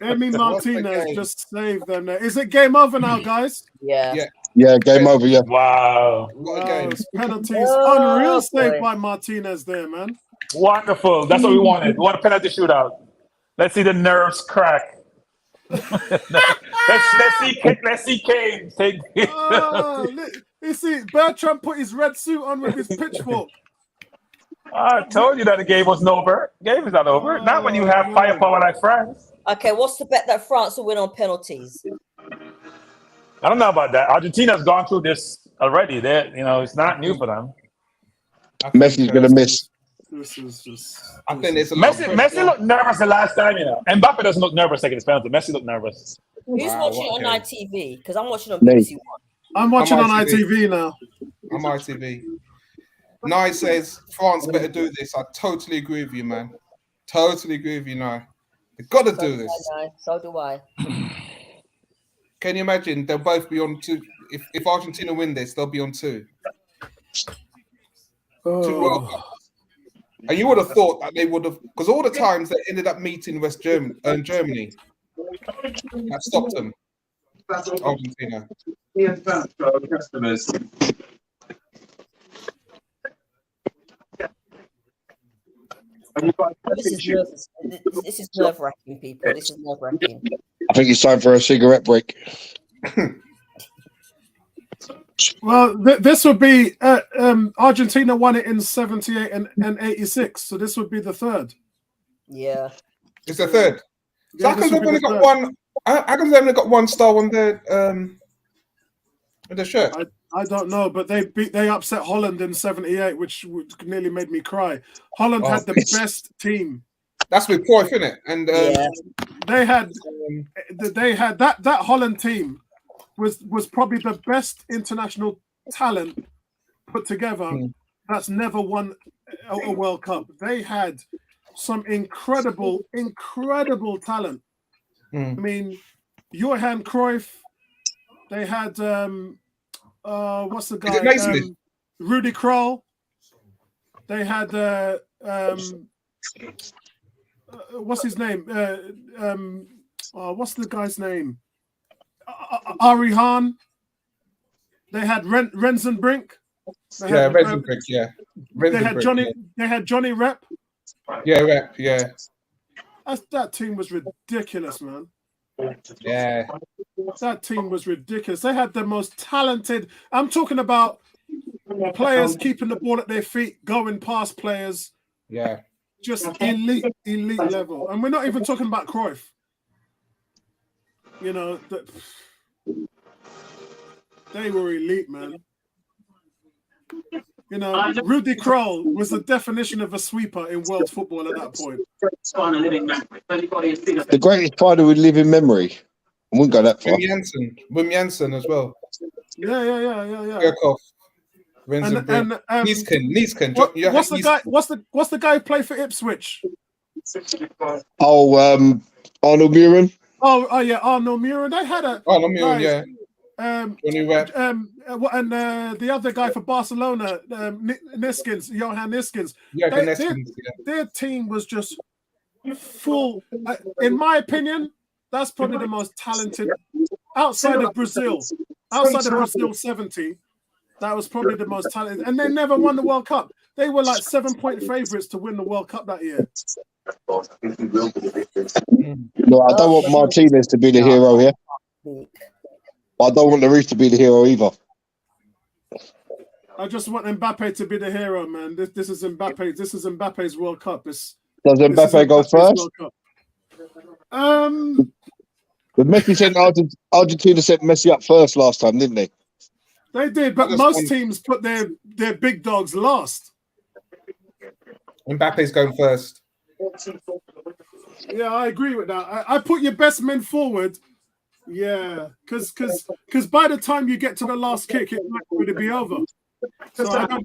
Emi Martinez just saved them there. Is it game over now, guys? Yeah. Yeah. Yeah, game over. Yeah. Wow. What a Wow, game. it's penalties. Oh, Unreal save boy. by Martinez there, man. Wonderful. That's what we wanted. We want a penalty shootout. Let's see the nerves crack. let's see Kane take. You see, Bertrand put his red suit on with his pitchfork. I told you that the game wasn't over. Game is not over. Not when you have firepower like France. Okay, what's the bet that France will win on penalties? I don't know about that. Argentina's gone through this already. It's not new for them. Messi's going to miss. This is just. I think there's a lot of Messi pressure. looked nervous the last time, Mbappe doesn't look nervous taking his penalty. Messi looked nervous. Who's Wow, watching it on okay. ITV? Because I'm watching on Me. BBC One. I'm watching on ITV. ITV now. I'm ITV. Nye says France better do this. I totally agree with you, man. Totally agree with you, Nye. They've got to do this. So do I. Can you imagine? They'll both be on 2. If Argentina win this, they'll be on 2. 2 World Oh. Cups. And you would have thought that they would have, because all the times they ended up meeting Germany, that stopped them. Argentina. This is nerve-wracking, people. This is nerve-wracking. I think it's time for a cigarette break. Well, this would be Argentina won it in 78 and 86, so this would be the third. Yeah. It's the third. So Yeah, how come this they've would be only the got third. one? How come they've only got one star on their shirt? I don't know, but they upset Holland in 78, which nearly made me cry. Holland had the best team. That's with Cruyff, isn't it? And Yeah. They had that Holland team was probably the best international talent put together that's never won a World Cup. They had some incredible talent. I mean, Johan Cruyff. They had what's the guy? Rudy Kroll. They had what's his name? What's the guy's name? Ari Hahn. They had Rensenbrink. Rensenbrink, yeah. They had Johnny. Yeah. They had Johnny Rep. Yeah, Rep. Yeah. That team was ridiculous, man. Yeah. That team was ridiculous. They had the most talented. I'm talking about players keeping the ball at their feet, going past players. Yeah. Just elite level. And we're not even talking about Cruyff. They were elite, man. Rudy Kroll was the definition of a sweeper in world football at that point. The greatest final would live in memory. I wouldn't go that far. Wim Janssen as well. Yeah. Kirchhoff. Rensenbrink. Niesken. What's the guy who played for Ipswich? Oh, Arnold Muren. Oh yeah, Arnold Muren. They had a Arnold Muren, yeah. Johnny Rep. And the other guy for Barcelona, Niskins, Johan Niskins. Their team was just full. In my opinion, that's probably the most talented outside of Brazil. Outside of Brazil 70, that was probably the most talented. And they never won the World Cup. They were like 7-point favorites to win the World Cup that year. No, I don't want Martinez to be the hero here. I don't want the Reef to be the hero either. I just want Mbappe to be the hero, man. This is Mbappe. This is Mbappe's World Cup. Does Mbappe go first? But Messi sent Argentina sent Messi up first last time, didn't they? They did, but most teams put their big dogs last. Mbappe's going first. Yeah, I agree with that. I put your best men forward. Yeah, because by the time you get to the last kick, it might already be over. So I don't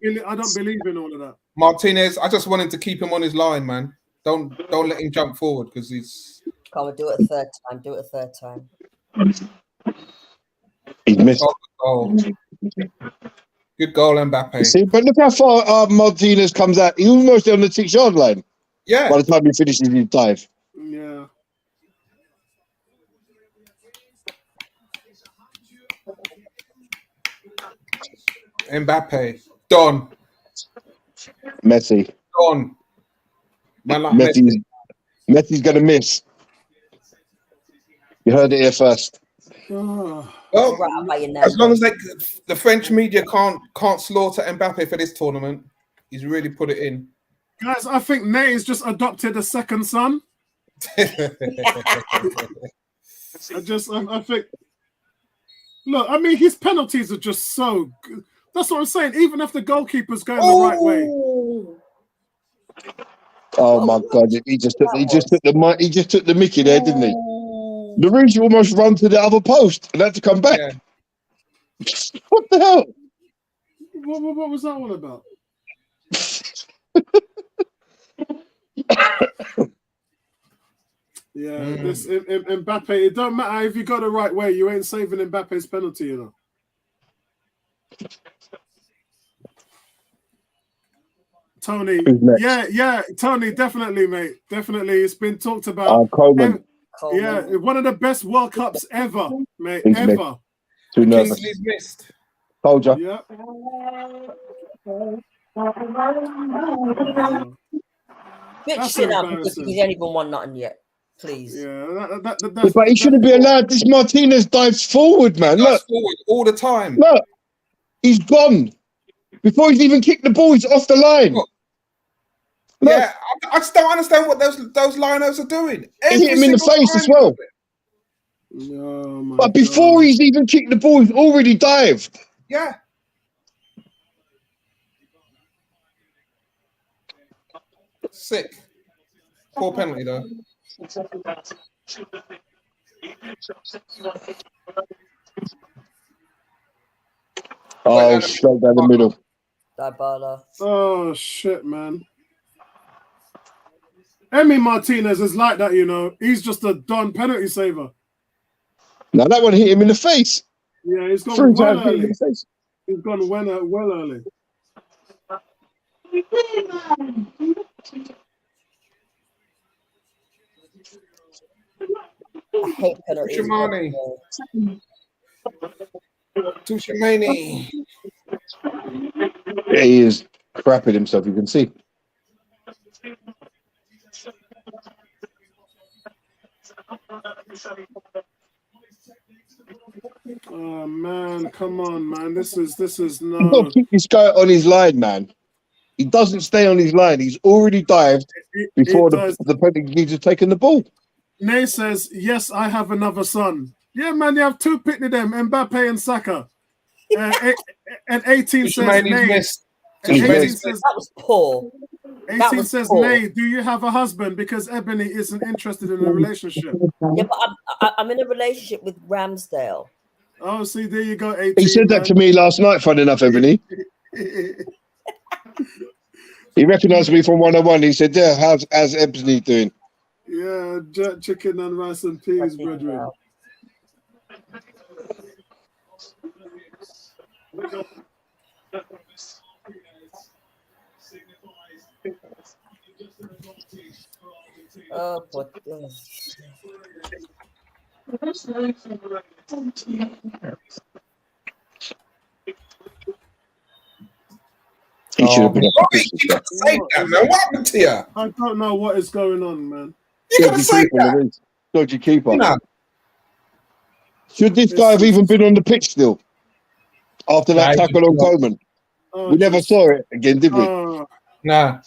believe in all of that. Martinez, I just wanted to keep him on his line, man. Don't let him jump forward because he's. Come on, do it a third time. Do it a third time. He missed. Oh. Good goal, Mbappe. See, but look how far Martinez comes out. He's almost on the 6-yard line. Yeah. By the time he finishes his dive. Yeah. Mbappe. Don. Messi. Don. Man like Messi. Messi's going to miss. You heard it here first. Well, as long as the French media can't slaughter Mbappe for this tournament, he's really put it in. Guys, I think Ney's just adopted a second son. I think. Look, I mean, his penalties are just so good. That's what I'm saying. Even if the goalkeeper's going the right way. Oh my God! He just took the Mickey there, didn't he? The Reach almost run to the other post and had to come back. Yeah. What the hell? What was that all about? Yeah, this Mbappe. It don't matter if you go the right way. You ain't saving Mbappe's penalty, you know. Tony, yeah, Tony, definitely, mate, definitely. It's been talked about. Coleman. Yeah, one of the best World Cups ever, mate, He's ever. Too nervous. Kingsley's missed. Told you. Yeah. Bitch it up because he's only even won nothing yet. Please. Yeah, but he shouldn't be allowed. This Martinez dives forward, man. Look, forward all the time. Look, he's gone before he's even kicked the ball. He's off the line. Look. Yeah, I just don't understand what those lineouts are doing. He hit him in the face as well. Oh, but before he's even kicked the ball, he's already dived. Yeah. Sick. Poor penalty though. Oh, straight down the middle. Dybala. Oh shit, man. Emi Martinez is like that, you know. He's just a done penalty saver. Now that one hit him in the face. Yeah, he's gone well early. He's gone well early. I hate penalties. Tushimani. Yeah, he is crapping himself, you can see. Oh man, come on, man. This is no. You've got to keep this guy on his line, man. He doesn't stay on his line. He's already dived before the penalty has taken the ball. Nay says, yes, I have another son. Yeah, man, you have two pitney them, Mbappe and Saka. And 18 says, Nay. And 18 says, that was poor. 18 says, Nay, do you have a husband? Because Ebony isn't interested in a relationship. Yeah, but I'm in a relationship with Ramsdale. Oh, see, there you go, 18. He said that to me last night, fun enough, Ebony. He recognised me from 101. He said, yeah, how's Ebony doing? Yeah, jerk chicken and rice and peas, brethren. Oh, but this. He should have been you got to say that, man. What happened to you? I don't know what is going on, man. You got to say that. Dodgy keeper. No. Should this guy have even been on the pitch still? After that tackle on Coleman? We never saw it again, did we? Nah.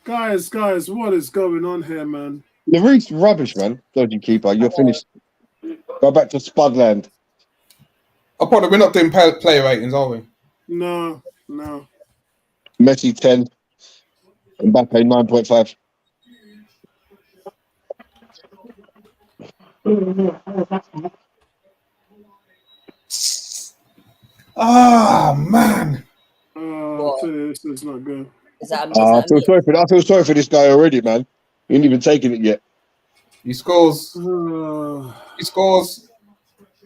Guys, what is going on here, man? Larice rubbish, man. Dodgy keeper. You're finished. Go back to Spudland. Oh, probably we're not doing player ratings, are we? No. Messi 10. Mbappe 9.5. Oh man. This is not good. I feel sorry for this guy already, man. He ain't even taking it yet. He scores. He scores.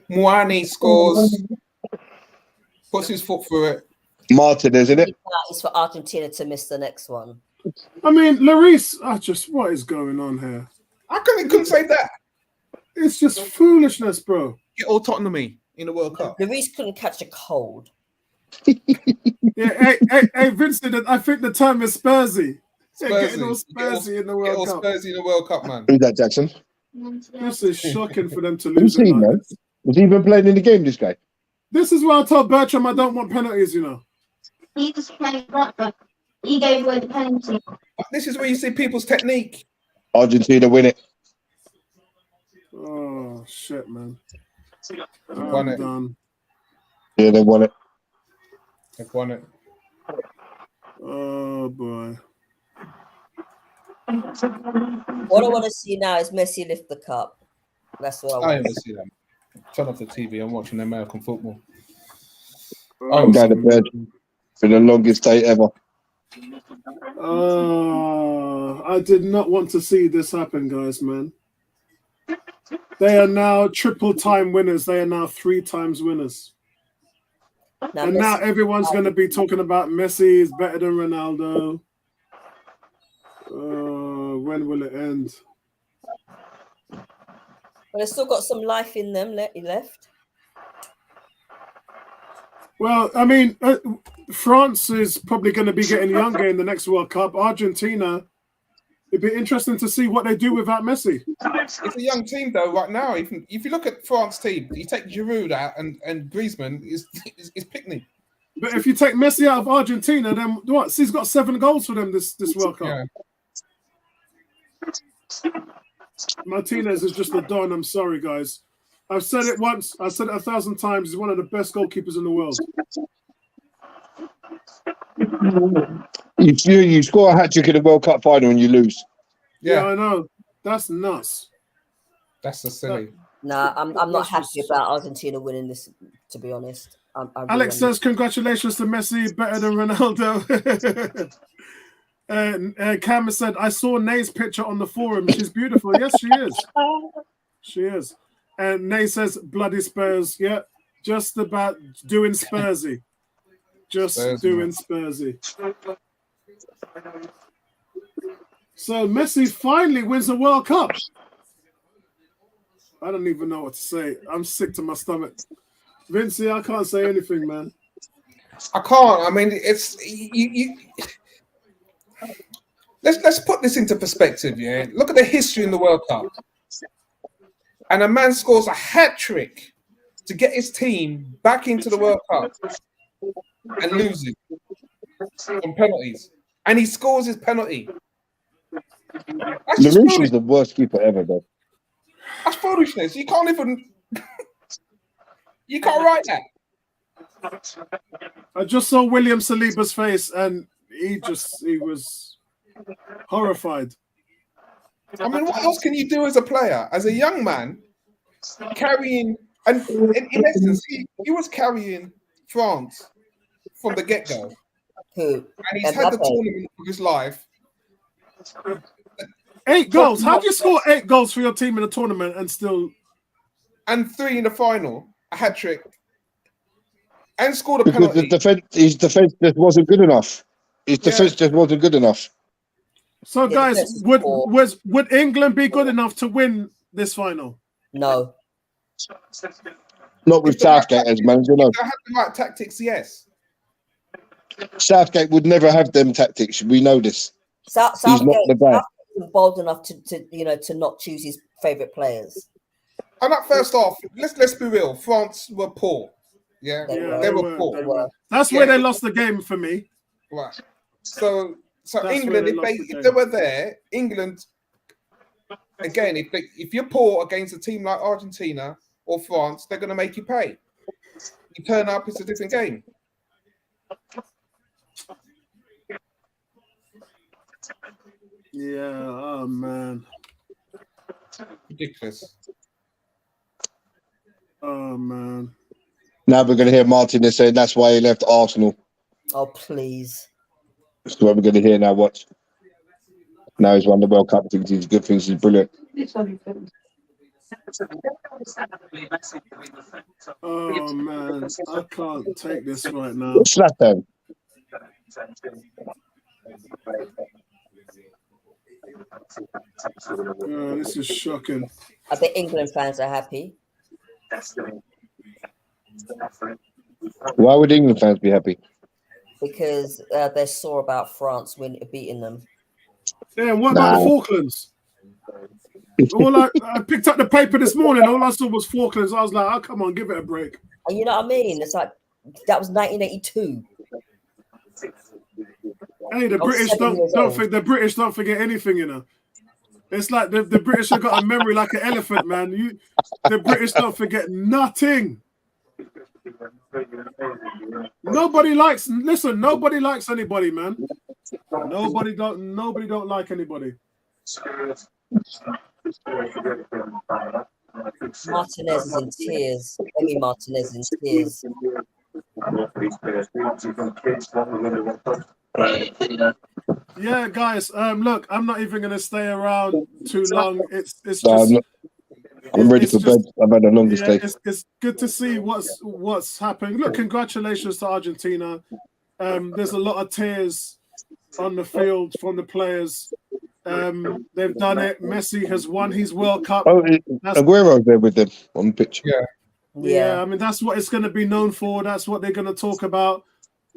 Muani scores. Puts his foot through it. Martinez, isn't it? It's for Argentina to miss the next one. I mean, Larice, what is going on here? I couldn't say that. It's just foolishness, bro. Get all Tottenham-y in the World Cup. Larice couldn't catch a cold. Yeah, hey, Vincent, I think the term is Spursy. Getting all Spursy in the World Cup. Spursy in the World Cup, man. Who's that, Jackson? This is shocking for them to lose. Who's he, man? Was he even playing in the game, this guy? This is why I told Bertram I don't want penalties, you know. He just played right, but he gave away the penalty. This is where you see people's technique. Argentina win it. Oh shit, man. Won I'm it. done. Yeah, they won it. They've won it. Oh boy. What I want to see now is Messi lift the cup. That's what I I want. ain't gonna see them. Turn off the TV. I'm watching American football. I'm going to bed for the longest day ever. I did not want to see this happen, guys, man. They are now triple time winners. They are now 3 times winners. Now, And now Messi- everyone's going to be talking about Messi is better than Ronaldo. When will it end? But they've still got some life in them left. Well, I mean, France is probably going to be getting younger in the next World Cup. Argentina, it'd be interesting to see what they do without Messi. It's a young team though right now. If you look at France team, you take Giroud out and Griezmann is picnic. But if you take Messi out of Argentina, then what? He's got 7 goals for them this World Cup. Yeah. Martinez is just a don. I'm sorry, guys. I've said it once. I've said it 1,000 times. He's one of the best goalkeepers in the world. You score a hat-trick in the World Cup final and you lose. Yeah, I know. That's nuts. That's the silly. Nah, I'm not happy about Argentina winning this, to be honest. Alex says, congratulations to Messi, better than Ronaldo. And Cam said, I saw Nay's picture on the forum. She's beautiful. Yes, she is. She is. And Nay says, bloody Spurs. Yeah, just about doing Spursy. Just Spurs, doing Spursy. So Messi finally wins the World Cup. I don't even know what to say. I'm sick to my stomach. Vincey, I can't say anything, man. I can't. I mean, it's you. Let's put this into perspective. Yeah, look at the history in the World Cup, and a man scores a hat trick to get his team back into the World Cup and loses on penalties, and he scores his penalty. That's just Larouche is foolish. the worst keeper ever, though. That's foolishness. You can't even. You can't write that. I just saw William Saliba's face, and he was horrified. I mean, what else can you do as a player, as a young man, carrying? And in essence, he was carrying France from the get-go. Who? And he's had the tournament of his life. 8 goals. How do you score 8 goals for your team in a tournament and still? And 3 in the final, a hat trick, and scored a Because penalty. his defense just wasn't good enough. His defense just wasn't good enough. So, guys, would England be good enough to win this final? No. Not with Southgate as manager, no. If they had the right tactics, yes. Southgate would never have them tactics. We know this. He's not the guy. Southgate was bold enough to not choose his favourite players. And that first half, let's be real. France were poor. Yeah, Yeah, they were poor. They were. That's where they lost the game for me. Right. So That's England, where they lost the if they were there, England again, if you're poor against a team like Argentina or France, they're going to make you pay. You turn up, it's a different game. Yeah. Oh man. Ridiculous. Oh man. Now we're going to hear Martinez saying that's why he left Arsenal. Oh please. That's what we're going to hear now. Watch. Now he's won the World Cup. Thinks he's good. Things he's brilliant. Oh man. I can't take this right now. Zlatan. This is shocking. I bet England fans are happy. Why would England fans be happy? Because they're sore about France beating them. Yeah, what about the Falklands? I picked up the paper this morning. All I saw was Falklands. I was like, oh, come on, give it a break. And you know what I mean? It's like that was 1982. Hey, the British don't forget anything, you know. It's like the British have got a memory like an elephant, man. The British don't forget nothing. Nobody likes anybody, man. Nobody don't like anybody. Martinez is in tears. Emi Martinez in tears. Yeah, guys. Look, I'm not even gonna stay around too long. It's No, just I'm ready it's for just bed. I've had a longest day. it's good to see what's happening. Look, congratulations to Argentina. There's a lot of tears on the field from the players. They've done it. Messi has won his World Cup. Oh, Aguero's there with them on the pitch. Yeah, I mean, that's what it's going to be known for. That's what they're going to talk about.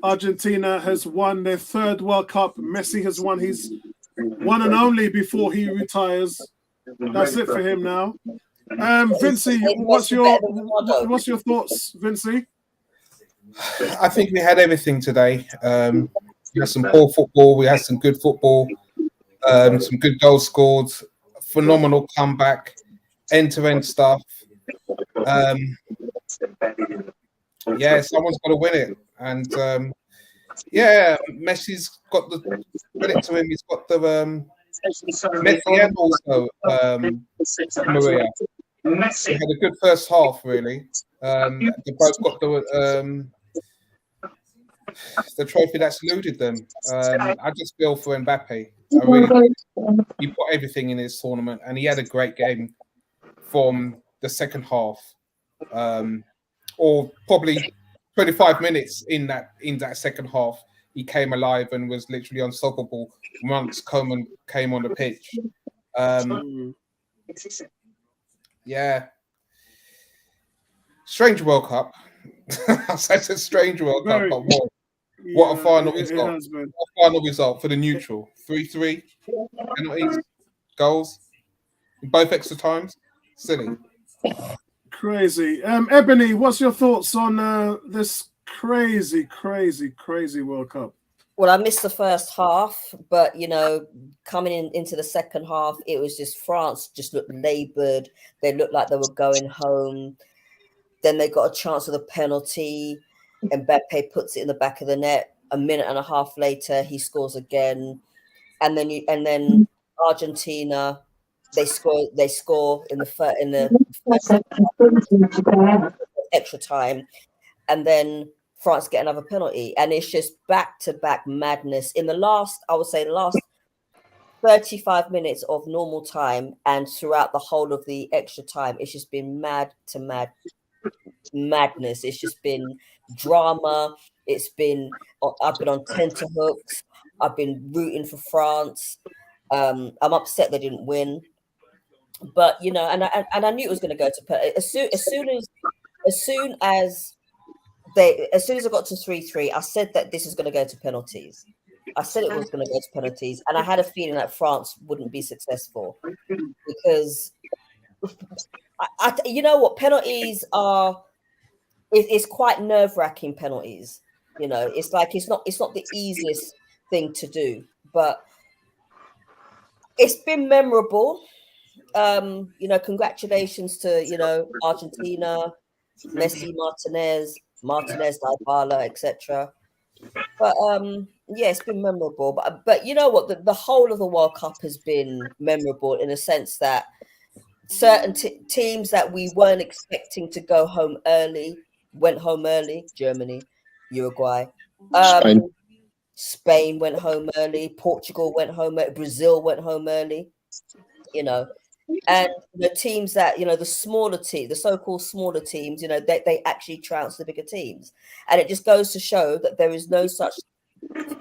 Argentina has won their 3rd World Cup. Messi has won his one and only before he retires. That's it for him now. Vinci, what's your thoughts, Vinci? I think we had everything today. We had some poor football. We had some good football. Some good goals scored. Phenomenal comeback. End-to-end stuff. Yeah, someone's got to win it. And Messi's got the credit to him. He's got the Messi and also Maria. He had a good first half, really. They both got the trophy that's eluded them. I just feel for Mbappe. I really, he put everything in his tournament, and he had a great game from the second half, or probably 25 minutes in that second half. He came alive and was literally unstoppable once Coman came on the pitch. Yeah, strange World Cup. It's a strange World Cup, but what a final result! What a final result for the neutral. 3-3 penalties, goals, in both extra times. Silly. Crazy. Ebony, what's your thoughts on this crazy World Cup? Well, I missed the first half, but coming into the second half, it was just France just looked laboured. They looked like they were going home. Then they got a chance with a penalty, and Mbappe puts it in the back of the net. A minute and a half later, he scores again, and then Argentina, they score in the first extra time, and then France get another penalty, and it's just back-to-back madness in the last 35 minutes of normal time, and throughout the whole of the extra time, it's just been madness. It's just been drama. I've been on tenterhooks. I've been rooting for France. I'm upset they didn't win, but and I knew it was going to go to as soon as I got to 3-3, I said that this is going to go to penalties. I said it was going to go to penalties, and I had a feeling that France wouldn't be successful because you know what, penalties are. It's quite nerve-wracking, penalties. It's like it's not the easiest thing to do, but it's been memorable. Congratulations to Argentina, Messi, Martinez, Dybala, etc. But it's been memorable. But you know what? The whole of the World Cup has been memorable in a sense that certain teams that we weren't expecting to go home early went home early. Germany, Uruguay, Spain went home early. Portugal went home early. Brazil went home early. And the teams that the smaller team, the so-called smaller teams, they actually trounced the bigger teams, and it just goes to show that there is no such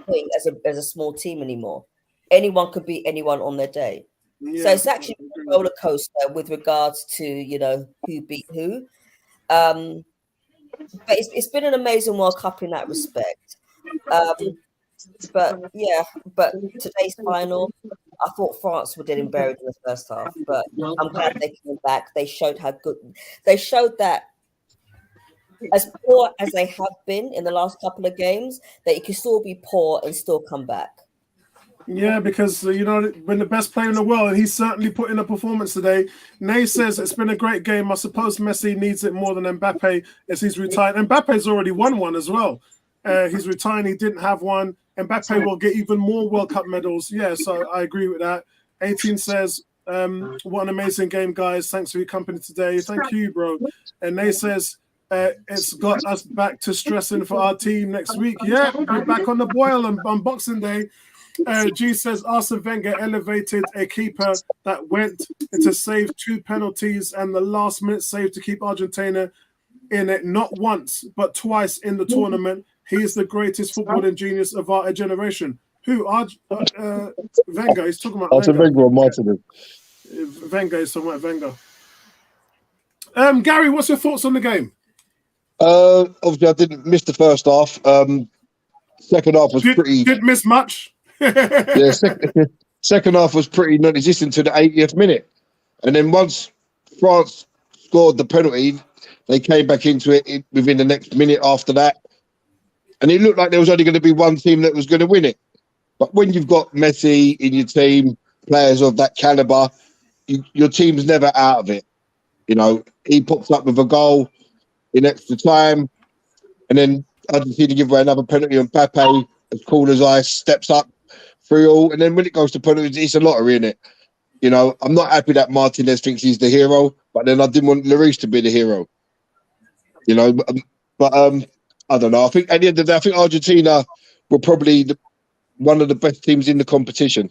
thing as a small team anymore. Anyone could beat anyone on their day. So it's actually a roller coaster with regards to who beat who. But it's been an amazing World Cup in that respect. But today's final, I thought France were getting buried in the first half, but I'm glad they came back. They showed that as poor as they have been in the last couple of games, that you can still be poor and still come back. Yeah, because you know, when the best player in the world, and he's certainly put in a performance today. Ney says it's been a great game. I suppose Messi needs it more than Mbappe as he's retired. Mbappe's already won one as well. He's retiring. He didn't have one. Mbappe will get even more World Cup medals. Yeah, so I agree with that. 18 says, what an amazing game, guys. Thanks for your company today. Thank you, bro. And Ney says, it's got us back to stressing for our team next week. Yeah, we're back on the boil on Boxing Day. G says Arsene Wenger elevated a keeper that went to save 2 penalties and the last minute save to keep Argentina in it not once but twice in the tournament. He is the greatest footballing genius of our generation. Who? Wenger. He's talking about Arsene Wenger or Martinez? Wenger is talking about Wenger. Gary, what's your thoughts on the game? Obviously, I didn't miss the first half. Second half was pretty. Didn't miss much. Yeah, second half was pretty non-existent to the 80th minute, and then once France scored the penalty, they came back into it within the next minute after that, and it looked like there was only going to be one team that was going to win it. But when you've got Messi in your team, players of that caliber, your team's never out of it. You know, he pops up with a goal in extra time, and then Argentina give away another penalty on Mbappe, as cool as ice, steps up 3-3, and then when it goes to penalties, it's a lottery, isn't it? You know, I'm not happy that Martinez thinks he's the hero, but then I didn't want Lloris to be the hero. You know, but I don't know. I think at the end of the day, I think Argentina were probably one of the best teams in the competition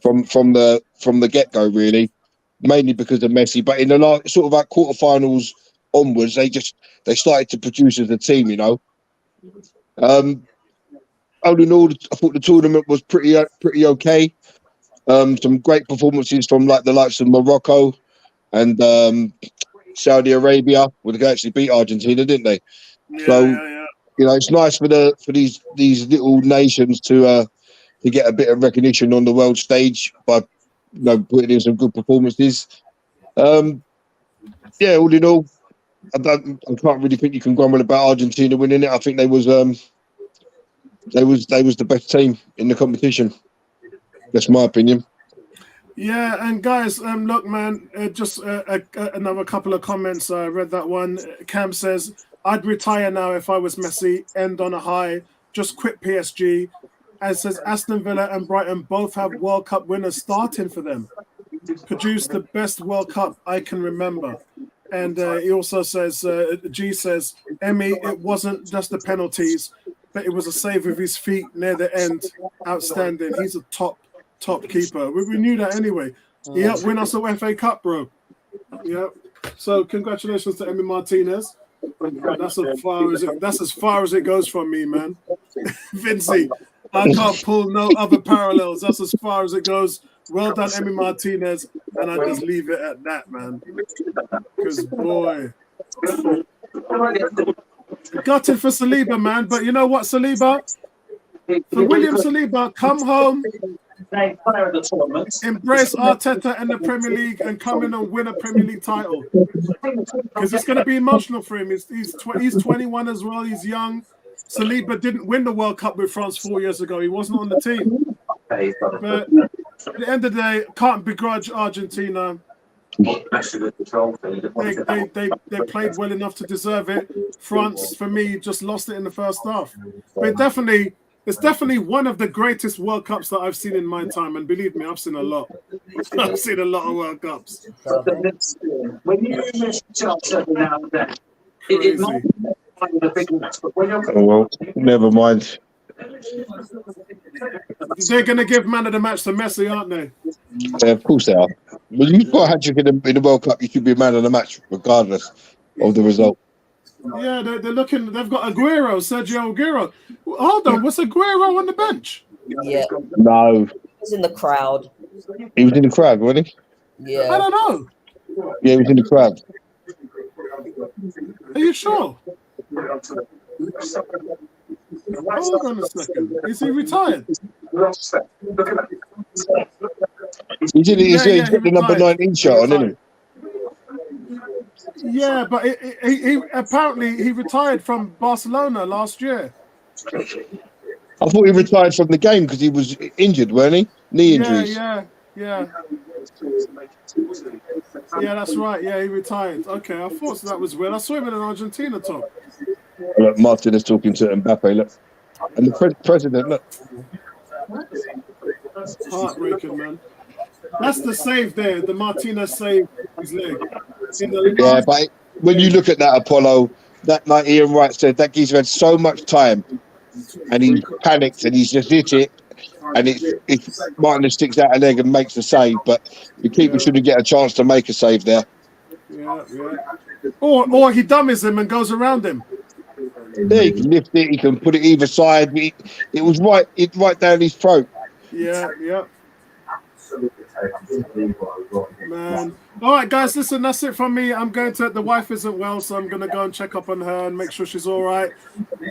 from the get-go, really, mainly because of Messi. But in the last sort of like quarterfinals onwards, they started to produce as a team, you know. All in all, I thought the tournament was pretty okay. Some great performances from like the likes of Morocco and Saudi Arabia. Well, they actually beat Argentina, didn't they? Yeah. You know, it's nice for these little nations to get a bit of recognition on the world stage by putting in some good performances. Yeah, all in all, I can't really think you can grumble about Argentina winning it. I think they was the best team in the competition. That's my opinion. Yeah, and guys, look, man, just another couple of comments. I read that one. Cam says, I'd retire now if I was Messi, end on a high, just quit PSG. And says Aston Villa and Brighton both have World Cup winners starting for them. Produced the best World Cup I can remember. And he also says, G says, Emmy, it wasn't just the penalties, but it was a save with his feet near the end. Outstanding. He's a top keeper. We knew that anyway. He helped win us the FA Cup, bro. Yeah. So congratulations to Emmy Martinez. That's as far as it goes from me, man. Vincey, I can't pull no other parallels. That's as far as it goes. Well done, Emmy Martinez, and I just leave it at that, man. Because boy, gutted for Saliba, man. But you know what, Saliba? For William Saliba, come home, embrace Arteta and the Premier League, and come in and win a Premier League title. Because it's going to be emotional for him. He's 21 as well. He's young. Saliba didn't win the World Cup with France 4 years ago. He wasn't on the team. But at the end of the day, can't begrudge Argentina. They played well enough to deserve it. France, for me, just lost it in the first half. But it's definitely one of the greatest World Cups that I've seen in my time. And believe me, I've seen a lot. I've seen a lot of World Cups. Crazy. Oh, well, never mind. They're going to give man of the match to Messi, aren't they? Yeah, of course they are. When you've got a hat-trick in the World Cup, you should be man of the match, regardless of the result. Yeah, they're looking. They've got Aguero, Sergio Aguero. Hold on, was Aguero on the bench? Yeah. No. He was in the crowd. He was in the crowd, wasn't he? Yeah. I don't know. Yeah, he was in the crowd. Are you sure? Hold on a second. Is he retired? He's got the number 19 shirt on, isn't he? Yeah, but he apparently he retired from Barcelona last year. I thought he retired from the game because he was injured, weren't he? Knee injuries. Yeah, that's right. Yeah, he retired. Okay, I thought that was weird. I saw him in Argentina, Tom. Look, Martin is talking to Mbappe. Look, and the president. Look, Heartbreaking, man. That's the save there. The Martinez save his leg. yeah, but when you look at that Apollo, that like Ian Wright said, that geezer had so much time, and he panicked and he's just hit it, and it's Martinez sticks out a leg and makes the save, but the keeper shouldn't get a chance to make a save there. Yeah. Or he dummies him and goes around him. Yeah, he can lift it. He can put it either side. It was right down his throat. Yeah. Man. All right, guys, listen, that's it from me. I'm going to, the wife isn't well, so I'm going to go and check up on her and make sure she's all right.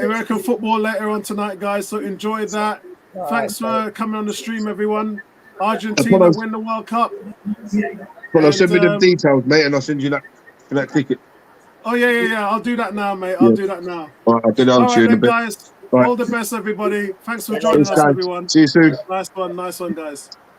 American football later on tonight, guys, so enjoy that. Thanks for coming on the stream, everyone. Argentina win the World Cup. Well, I'll send me the details, mate, and I'll send you that ticket. Oh, yeah. I'll do that now, mate. I'll do that now. All right, I'll get on to you in a bit. Guys, all the best, everybody. Thanks for joining us, everyone. See you soon. Nice one, guys.